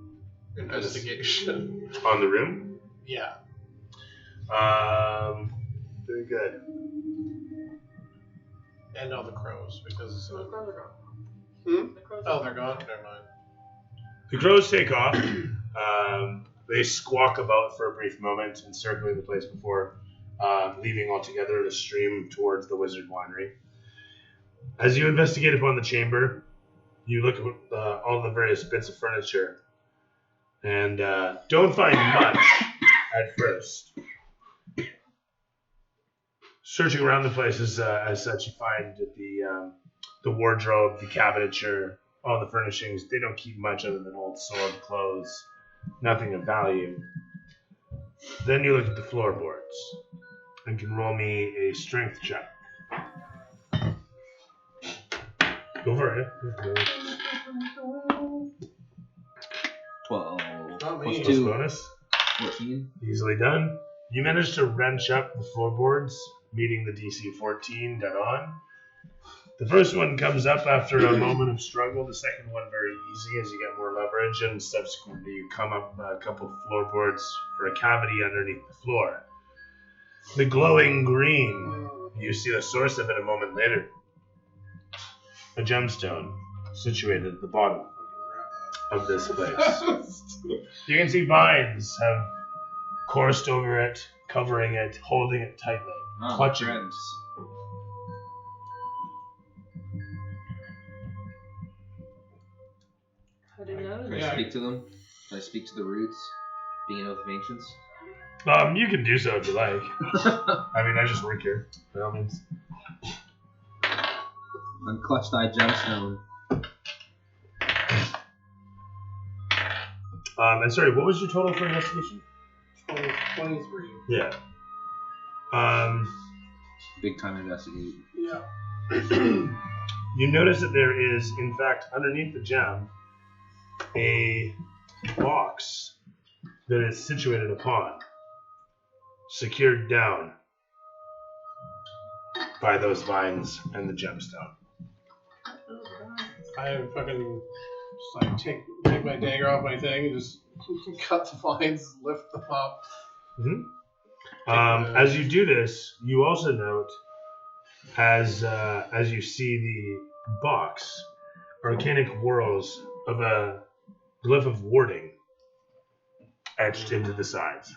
investigation. On the room? Yeah. Very good. And all the crows, because... The crows are gone. The crows Oh, they're gone? Never mind. The crows take off. They squawk about for a brief moment, encircling the place before leaving altogether to stream towards the Wizard Winery. As you investigate upon the chamber, you look at all the various bits of furniture and don't find much at first. Searching around the place as such, you find that the wardrobe, the cabinetry, all the furnishings, they don't keep much other than old soiled clothes. Nothing of value. Then you look at the floorboards and can roll me a strength check. Go for it. 12 Not plus me. 2, Bonus. 14. Easily done. You managed to wrench up the floorboards, meeting the DC 14 dead on. The first one comes up after a moment of struggle. The second one very easy as you get more leverage, and subsequently you come up a couple of floorboards for a cavity underneath the floor. The glowing green, you see the source of it a moment later. A gemstone situated at the bottom of this place. You can see vines have coursed over it, covering it, holding it tightly, clutching it. I didn't know Can that. I speak to them? Can I speak to the roots? Being an oath of ancients? You can do so if you like. I mean, I just work here, by all means. Unclutch thy gemstone. And sorry, what was your total for investigation? 23. Yeah. Big time investigate. Yeah. You notice that there is, in fact, underneath the gem, a box that is situated upon, secured down by those vines and the gemstone. I fucking just take my dagger off my thing and just cut the vines, lift them up. As you do this, you also note, as you see the box, arcanic whorls of a glyph of warding etched into the sides.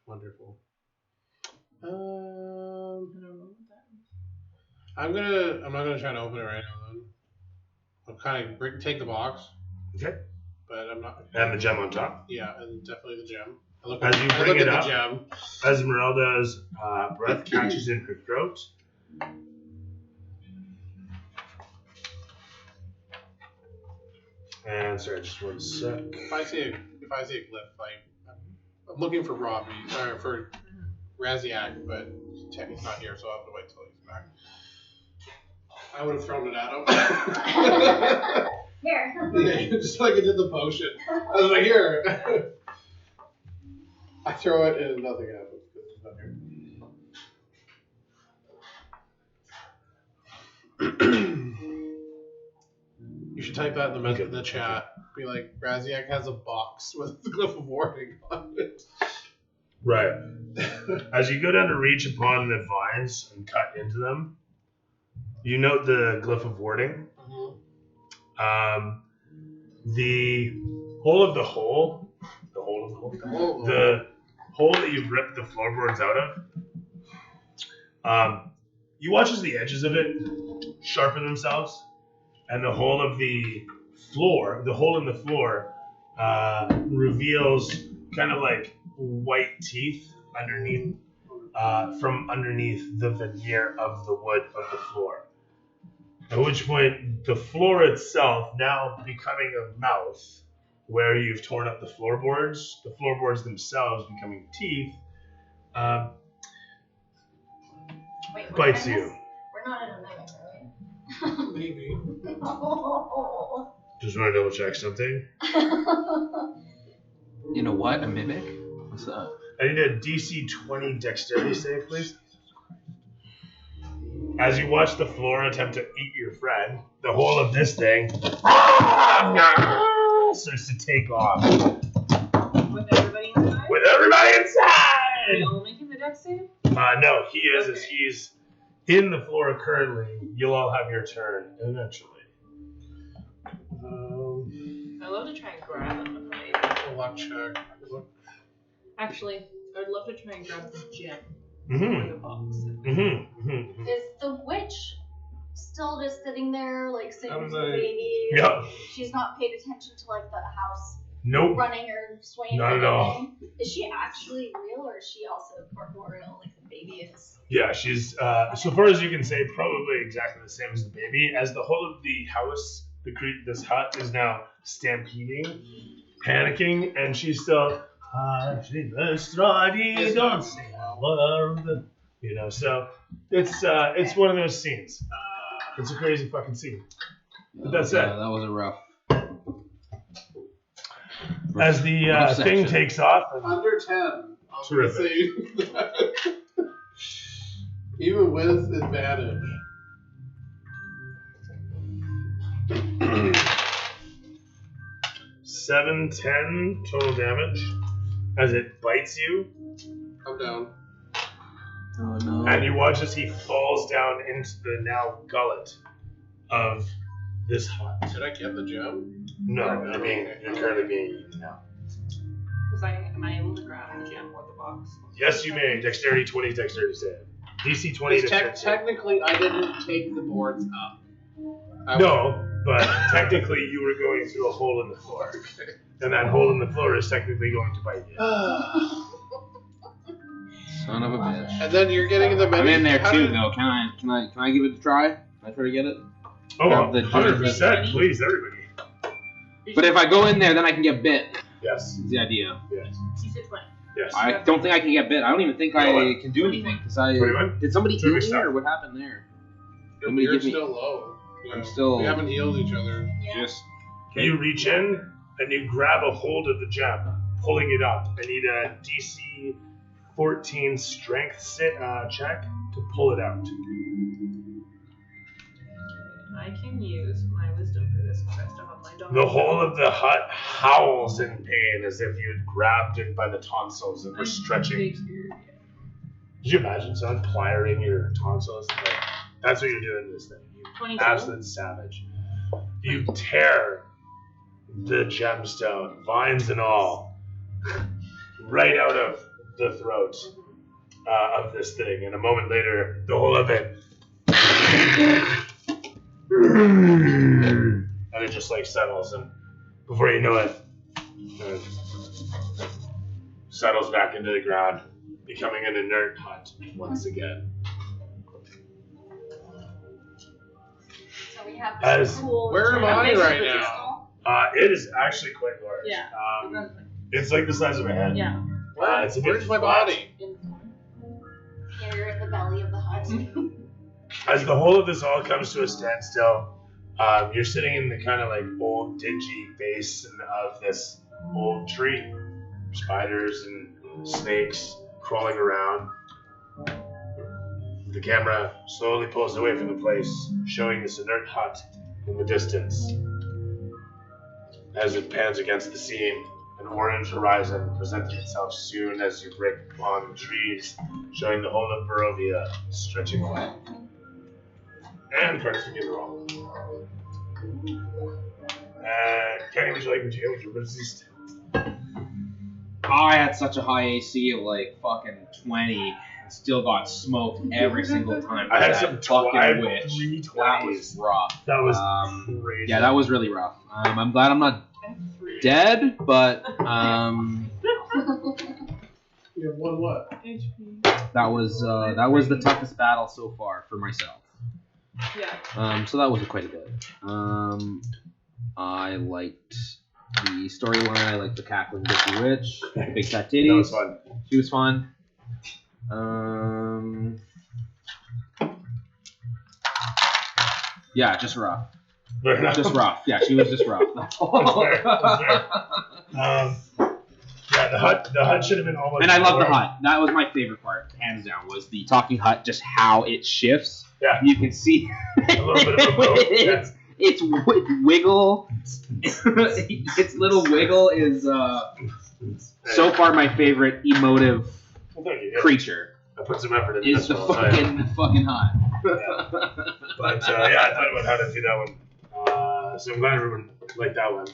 Wonderful. I'm not gonna try to open it right now. Then I'll kind of take the box. Okay. But I'm not. And the gem on top. Yeah, and definitely the gem. As you bring it up, the gem. Esmeralda's breath catches in her throat, And sorry, just one sec. If I see a glyph, I'm looking for Robbie or for Raziak, but Teddy's not here, so I'll have to wait till he's back. I would have thrown it at him. Here. Yeah, just like I did the potion. I was like, here. I throw it and nothing happens because it's not here. You should type that in the chat. Be like, Raziak has a box with the glyph of warding on it. Right. As you go down to reach upon the vines and cut into them, you note the glyph of warding. The hole of the hole that you've ripped the floorboards out of. You watch as the edges of it sharpen themselves, and the hole in the floor, reveals kind of like white teeth underneath, from underneath the veneer of the wood of the floor. At which point, the floor itself now becoming a mouth, where you've torn up the floorboards themselves becoming teeth, Wait, bites you. We're not in a mimic, right? Maybe. Just want to double check something. You know what? A mimic? What's that? I need a DC 20 dexterity save, please. As you watch the floor attempt to eat your friend, the whole of this thing starts to take off. With everybody inside? With everybody Are inside! you all making the dex save? No, he is. Okay. He's in the floor currently. You'll all have your turn eventually. I'd love to try and grab him. A luck check. Actually, I would love to try and grab the gem Mm-hmm. or the box. Mm-hmm. Mm-hmm. Is the witch still just sitting there, like, sitting with the like- baby? Yeah. She's not paid attention to, like, the house Nope. running or swaying Not or at all. anything? Is she actually real, or is she also corporeal, like the baby is? Yeah, she's, so far as you can say, probably exactly the same as the baby. As the whole of the house, this hut is now stampeding, panicking, and she's still, you know, so it's one of those scenes. It's a crazy fucking scene. But that's it. Yeah, that was a rough. As the rough thing section. takes off, and Under 10. I'll Terrific. say even with advantage. seven, 10 total damage as it bites you, I'm down. Oh no. and you watch as he falls down into the now gullet of this hut. Did I get the gem? No, you're currently being eaten now. Am I able to grab the gem or the box? Yes, you may. Dexterity 20, dexterity save. DC 20 Because dexterity save. technically, I didn't take the boards up. No, but technically you were going through a hole in the floor. And that hole in the floor is technically going to bite you. Son of a bitch. And then you're getting in the I'm in there how too, did- though. Can I give it a try? Can I try to get it? Oh, Grab the 100%, please, everybody. But if I go in there, then I can get bit. Yes, Is the idea. yes, She said 20. yes. I don't think I can get bit. I don't even think I can do anything because I 21? did somebody heal me Terrific or what happened there? Your Somebody beard's give me- still low. I'm still We haven't healed each other. Yeah. just You reach in and you grab a hold of the gem, pulling it up. I need a DC 14 strength check to pull it out. I can use my wisdom for this because I still have my dog. The whole of the hut howls in pain as if you had grabbed it by the tonsils and were stretching. Big here, yeah. Could you imagine someone pliering your tonsils? Like, that's what you're doing to this thing. You 22. absolute savage. You tear the gemstone, vines and all, right out of the throat of this thing. And a moment later, the whole of it. And it just like settles, and before you know it, settles back into the ground, becoming an inert hut once again. So we have As- this cool. Where am I gem right crystal. now? It is actually quite large. Yeah. It's like the size of a head. Yeah. It's a bit Where's my flat. body? Yeah, you're in the belly of the hut. As the whole of this all comes to a standstill, you're sitting in the kind of like old dingy base of this old tree. Spiders and snakes crawling around. The camera slowly pulls away from the place, showing this inert hut in the distance. As it pans against the scene, an orange horizon presents itself soon as you break upon the trees, showing the whole of Barovia stretching away. And credits begin to roll. Kenny, would you like to with your resist? I had such a high AC of like fucking 20 and still got smoked every single time. I had for some that fucking witch. 3 That was 20s. rough. That was crazy. Yeah, that was really rough. I'm glad I'm not dead, but You have one what? that was the toughest battle so far for myself. Yeah. So that was quite a bit. I liked the storyline. I liked the cackling bitchy witch, the big fat titties. That was fun. She was fun. Yeah, just rough. Fair enough. Just rough. Yeah, she was just rough. That's all. That's fair. Yeah, the hut should have been almost. And I love the more. hut. That was my favorite part, hands down, was the talking hut, just how it shifts. Yeah. You can see A little bit of a boat. Yeah. its wiggle, its little wiggle is so far my favorite emotive Well, thank you. Yeah. creature. I put some effort into Is this the one. I'll tell you. fucking hut. But yeah, I thought about how to do that one. So I'm glad everyone liked that one.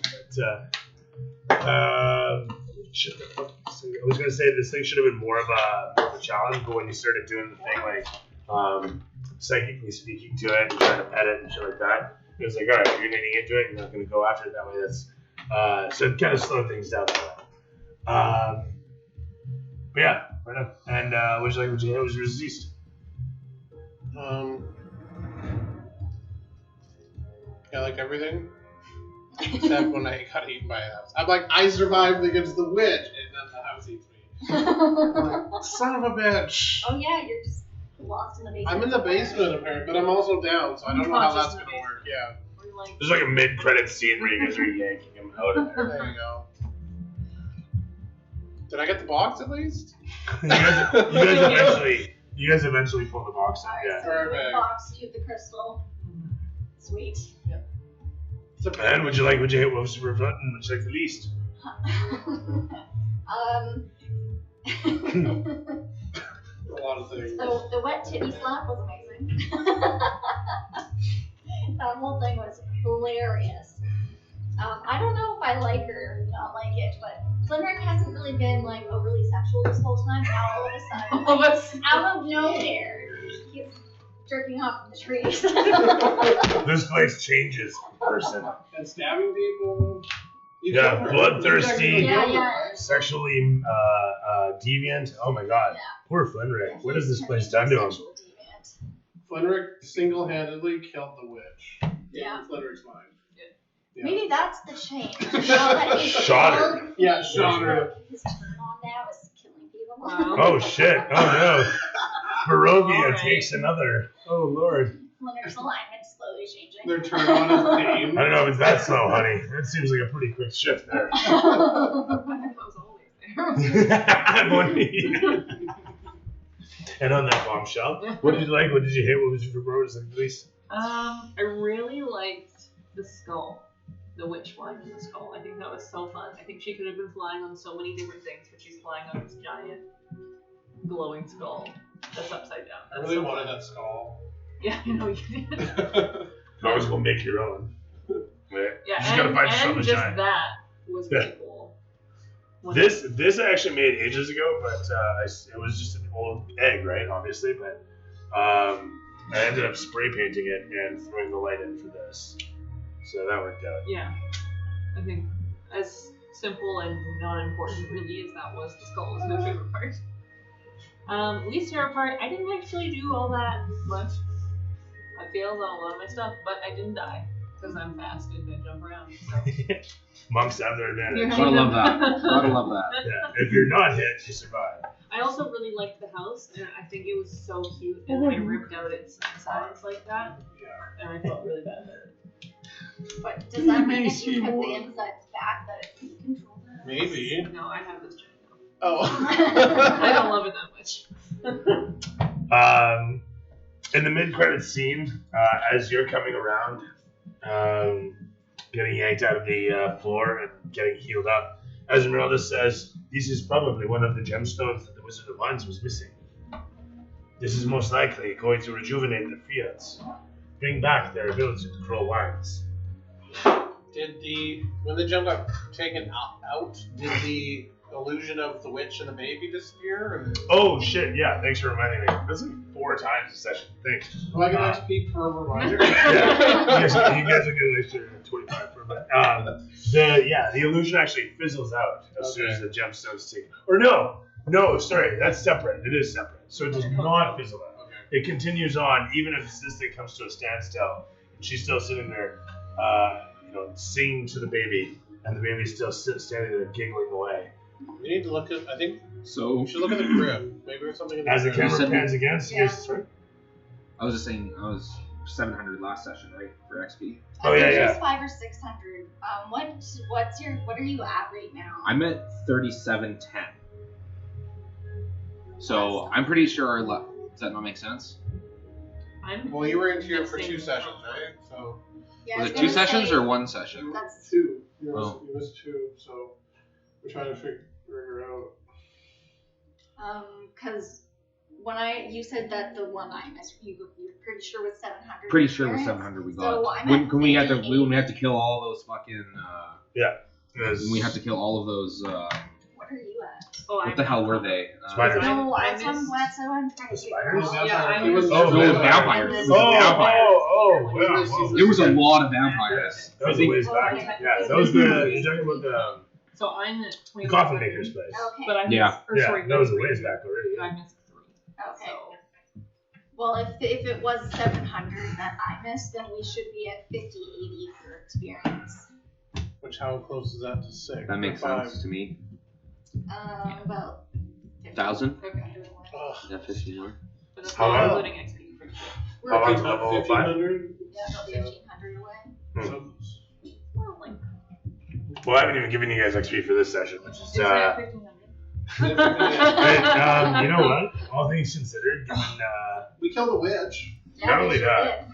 But shit, I was gonna say this thing should have been more of a challenge, but when you started doing the thing like psychically speaking to it and trying to pet it and shit like that, it was like, all right, if you're leaning into it, you're not gonna go after it that way. That's so it kind of slowed things down that way. But yeah, right on. And what was your resist? Yeah, like everything. Except when I got eaten by a house. I'm like, I survived against the witch, and then the house eats me. I'm like, son of a bitch. Oh yeah, you're just lost in the basement. I'm in the basement apparently, but I'm also down, so I don't know how that's gonna work. Yeah. We're like, There's like a mid-credit scene where you guys are yanking him out of there. There you go. Did I get the box at least? you guys eventually pull the box out. Alright, Yeah. so in the Perfect. box, you have the crystal. Sweet. And would you hate what was your button? Would you like the least? A lot of things. So the wet titty slap was amazing. That whole thing was hilarious. I don't know if I like her or not like it, but Flimrick hasn't really been like overly sexual this whole time. Now all of a sudden, all of us. out of nowhere, he's jerking off in the trees. This place changes person. And stabbing people. You Yeah, killed her. bloodthirsty. You technically Yeah, killed her, yeah. right? Sexually deviant. Oh my god. Yeah. Poor Flinrick. What has this place done to him? Sexual deviant. Flinrick single-handedly killed the witch. Yeah. In Flinrick's mind. Yeah. Maybe that's the change. Now that he's Shot her. killed, Yeah, shot her. his turn on now is killing people. Wow. Oh shit. Oh no. Barovia Alright. takes another. Oh lord. Flinrick's alignment slowly changing. Their turn on is pain. I don't know if it's that slow, honey. That seems like a pretty quick shift there. I think that was always there. And on that bombshell, what did you like? What did you hate? What was your rose at least? I really liked the skull, the witch flying in the skull. I think that was so fun. I think she could have been flying on so many different things, but she's flying on this giant glowing skull that's upside down. I That's really so wanted fun. that skull. Yeah, I know you did. You always go make your own. Yeah. Yeah, You just gotta find yourself and a just giant. that was Yeah. pretty cool. This I actually made ages ago, but it was just an old egg, right? Obviously, but I ended up spray painting it and throwing the light in for this, so that worked out. Yeah, I think as simple and not important really as that was, the skull was my favorite part. Least favorite part, I didn't actually do all that much. I failed on a lot of my stuff, but I didn't die. because I'm fast and I jump around. So. Monks have their advantage. Gotta love that. Gotta love that. Yeah, if you're not hit, you survive. I also really liked the house, and I think it was so cute, and I ripped out its sides like that, and I felt really bad about it. But does that mean if you put the insides back that it can control that? Maybe. No, I have this giant now. Oh. I don't love it that much. In the mid-credit scene, as you're coming around, getting yanked out of the floor and getting healed up, Esmeralda says, "This is probably one of the gemstones that the Wizard of Wands was missing. This is most likely going to rejuvenate the fields, bring back their ability to grow wines." When the gem got taken out, did the illusion of the witch and the baby disappear? Or? Oh shit! Yeah, thanks for reminding me. That's like 4 times a session. Thanks. Do I get XP per reminder? Yeah, you guys are getting an extra 25 for a bit. The illusion actually fizzles out as soon as the gemstone's taken. Or no, sorry, that's separate. It is separate, so it does not fizzle out. Okay. It continues on even if this thing comes to a standstill. And she's still sitting there, singing to the baby, and the baby's still standing there giggling away. We need to look at. I think So we should look at the crib. Maybe there's something in the As the crib. camera pans against, Yeah. sorry. I was just saying I was 700 last session, right, for XP. Oh, yeah, I think yeah. it's 500 or 600. What are you at right now? I'm at 3710. So I'm pretty sure our does that not make sense? Well, you were in here for Same 2 as sessions, well. right? So Yeah, I Was was it 2 gonna sessions say- or 1 session? That's 2. You Oh. missed 2, so we're trying to figure it out. because you said that the one I missed, you're pretty sure was 700. Pretty sure it was experience. 700 we So got. I'm when at we have to 50, when we have to kill all those fucking Because when we have to kill all of those What are you at? Oh, what the hell were they? Spiders. No, I that's what I'm trying to The figure spiders? out. Yeah, I It was was. Oh, vampires. It was vampires. There was a lot of vampires. That was a ways back. Yeah, that was the. You're talking about the So I'm at 20. coffin maker's place. Okay. But I missed, Yeah. or Yeah, sorry, that was a no, ways back already. I missed 3. Okay. So, Well, if it was 700 that I missed, then we should be at 50-80 for experience. Which how close is that to 6? That makes 5. sense to me. About 1,000? okay. Ugh. Yeah, 50 more. But that's How not long? including XP for sure. How long to level 5? 1,500? Yeah, about 1,500 away. So, Well, like, Well, I haven't even given you guys XP for this session, which is is it 1,500? you know what? All things considered, given We killed a witch. Yeah, Not we only sure that.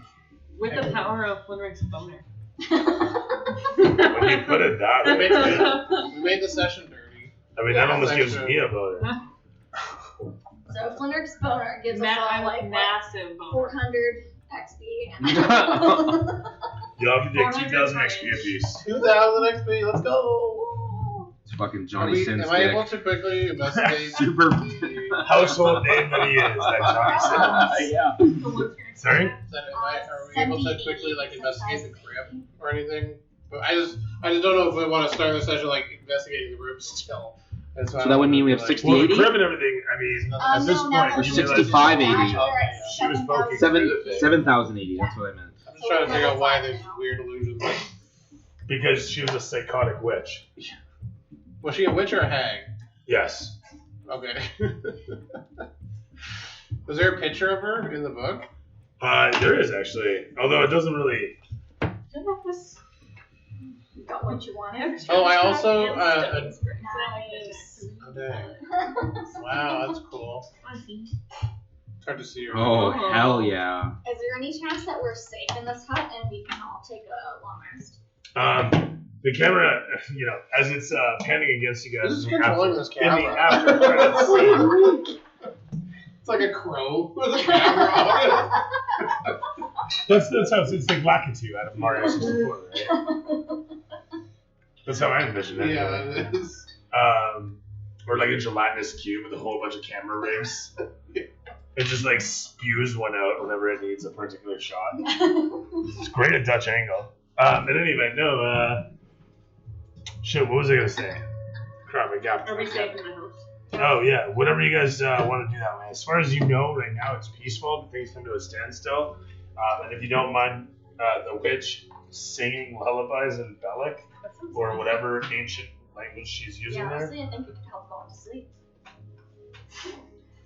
With the power of Flinrick's boner. did. when you put it that We way, made the, we made the session dirty. I mean that Yeah, almost gives thanks, me a vote. So Flinrick's boner gives us all I'm like what, massive boner. 400 XP. You'll have to take 400 2,000 times. XP apiece. 2,000 XP. Let's go. It's fucking Am Johnny Sins I able to quickly investigate Super. the? Household name that he is, that Johnny Simmons. Yeah. So what's your Sorry? Are we able to quickly like investigate the crib or anything? But I just don't know if we want to start the session like investigating the room still. And So that would mean we have 60 Well, the 80? crib and everything, I mean, at this point, We're you realize 65, 80. She was poking. 7,080. That's what I meant. I'm just trying to figure out why there's weird illusions. Because she was a psychotic witch. Was she a witch or a hag? Yes. Okay. Was there a picture of her in the book? There is actually, although it doesn't really. You got what you wanted. Oh, I also Nice. oh, dang. Wow, that's cool. It's hard to see her. Oh, hell yeah. Is there any chance that we're safe in this hut and we can all take a long rest? The camera, as it's panning against you guys Who's in the controlling this in the camera? after credits scene. It's like a crow with a camera on That's how it's like Lakitu out of Mario 64, right? That's how I envision it. it. Yeah, it is. Or like a gelatinous cube with a whole bunch of camera rigs. It just like spews one out whenever it needs a particular shot. It's great at Dutch angle. But anyway, no. Shit, what was I gonna say? Crap, I got. Are we safe in the house? Oh yeah, whatever you guys want to do that way. As far as you know, right now it's peaceful, but things come to a standstill. And if you don't mind, the witch singing lullabies in Bellic That sounds or fun. whatever ancient language she's using Yeah, there. honestly, I think it could help go to sleep.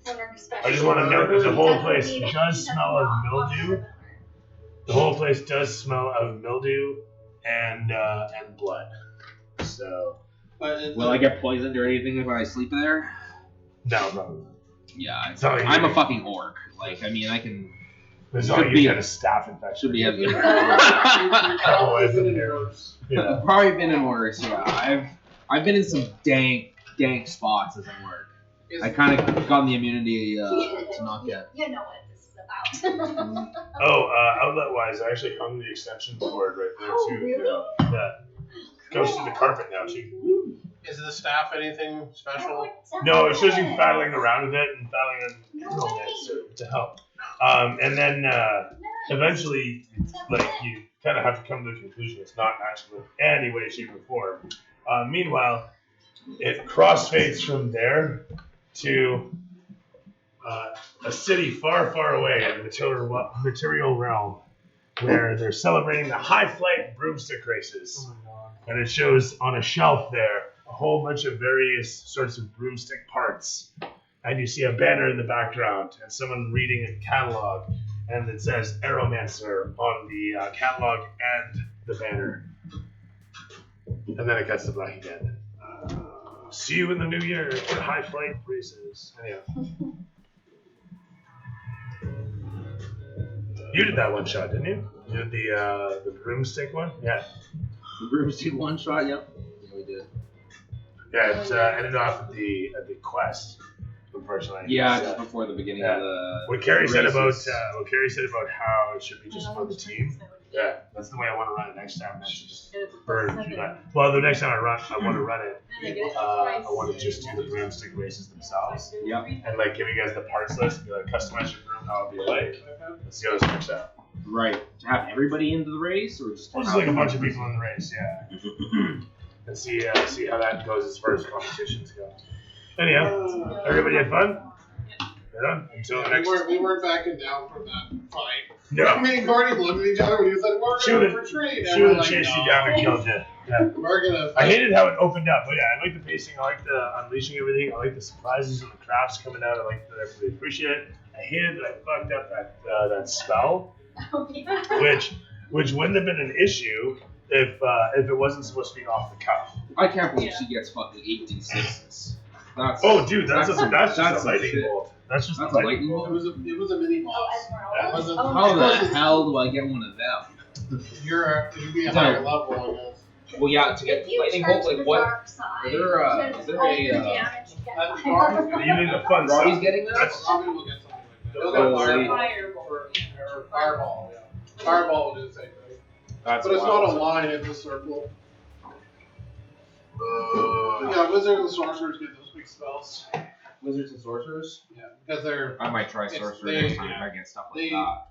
When her I just want to note that the whole place does smell of mildew. mildew. The whole place does smell of mildew and blood. So Will I get poisoned or anything if I sleep there? no, no. Yeah, It's not like I'm you- a fucking orc. Like, I mean, I can. There's Could not like be- you get a staph infection. Should be heavy. Always in there. Yeah. Probably been in worse. Yeah, I've been in some dank spots as I work. I kind of got the immunity to not get. You know what this is about. Oh, outlet wise, I actually hung the extension cord right there Oh, too. really? Yeah. Goes through the carpet now too. Is the staff anything special? No, it shows you faddling around with it and faddling No on way. to help. And then eventually, like you kind of have to come to the conclusion it's not actually in any way, shape, or form. Meanwhile, it crossfades from there to a city far, far away in the material realm, where they're celebrating the high flight broomstick races. And it shows on a shelf there a whole bunch of various sorts of broomstick parts. And you see a banner in the background and someone reading a catalog. And it says Aeromancer on the catalog and the banner. And then it cuts to black again. See you in the new year for high flight races. Anyhow. You did that one shot, didn't you? You did the broomstick one? Yeah. The broomstick one shot. Yep. Yeah, we did. Yeah, it ended off at the quest, unfortunately. Yeah, So, just before the beginning Yeah. of the. what Carrie the said about races. how it should be just for the team. Yeah, that's the way I want to run it next time. I should just burn through that. Well, the next time I want to run it. I want to just do the broomstick races themselves, Yep. and like give you guys the parts list and be like customize your broom how it'll be like. Let's see how this works out. Right. To have everybody into the race, or just. Well, just like a bunch of people in the race, yeah. And see how that goes as far as competitions go. Anyhow, everybody had fun? Right on. Until next. We weren't backing down from that fight. No. Me and Gordy looked at each other when he said, "We're She going to would've- retreat." She would have chased you down and killed you. Yeah. We're gonna. I hated how it opened up, but yeah, I like the pacing. I like the unleashing everything. I like the surprises and the crafts coming out. I like that everybody appreciate it. I hated that I fucked up that spell, which wouldn't have been an issue if it wasn't supposed to be off the cuff. I can't believe Yeah. she gets fucking 8d6s. That's. Oh, dude, that's some- just that's a some lightning shit. bolt. That's just That's a a lightning lightning bolt. bolt. It was a mini Oh, boss. Esmeralda. Wasn't- Oh, How no. the hell do I get one of them? You'd be a higher level, I guess. Well, yeah, to get If you lightning turn bolt, to like the what? dark side, Is there a- then is there all a, your uh, damage get That's fired. Robbie's You need the fun Robbie's stuff. getting that? That's Robbie will get something like that. He'll Oh, get see. fireball. Or fireball, yeah. Fireball will do the same thing. That's But it's not a wild. line, it's a circle. Yeah, wizards and sorcerers get those big spells. Wizards and sorcerers? Yeah, because they're I might try It's sorcerer they- next time if I get stuff like they- that.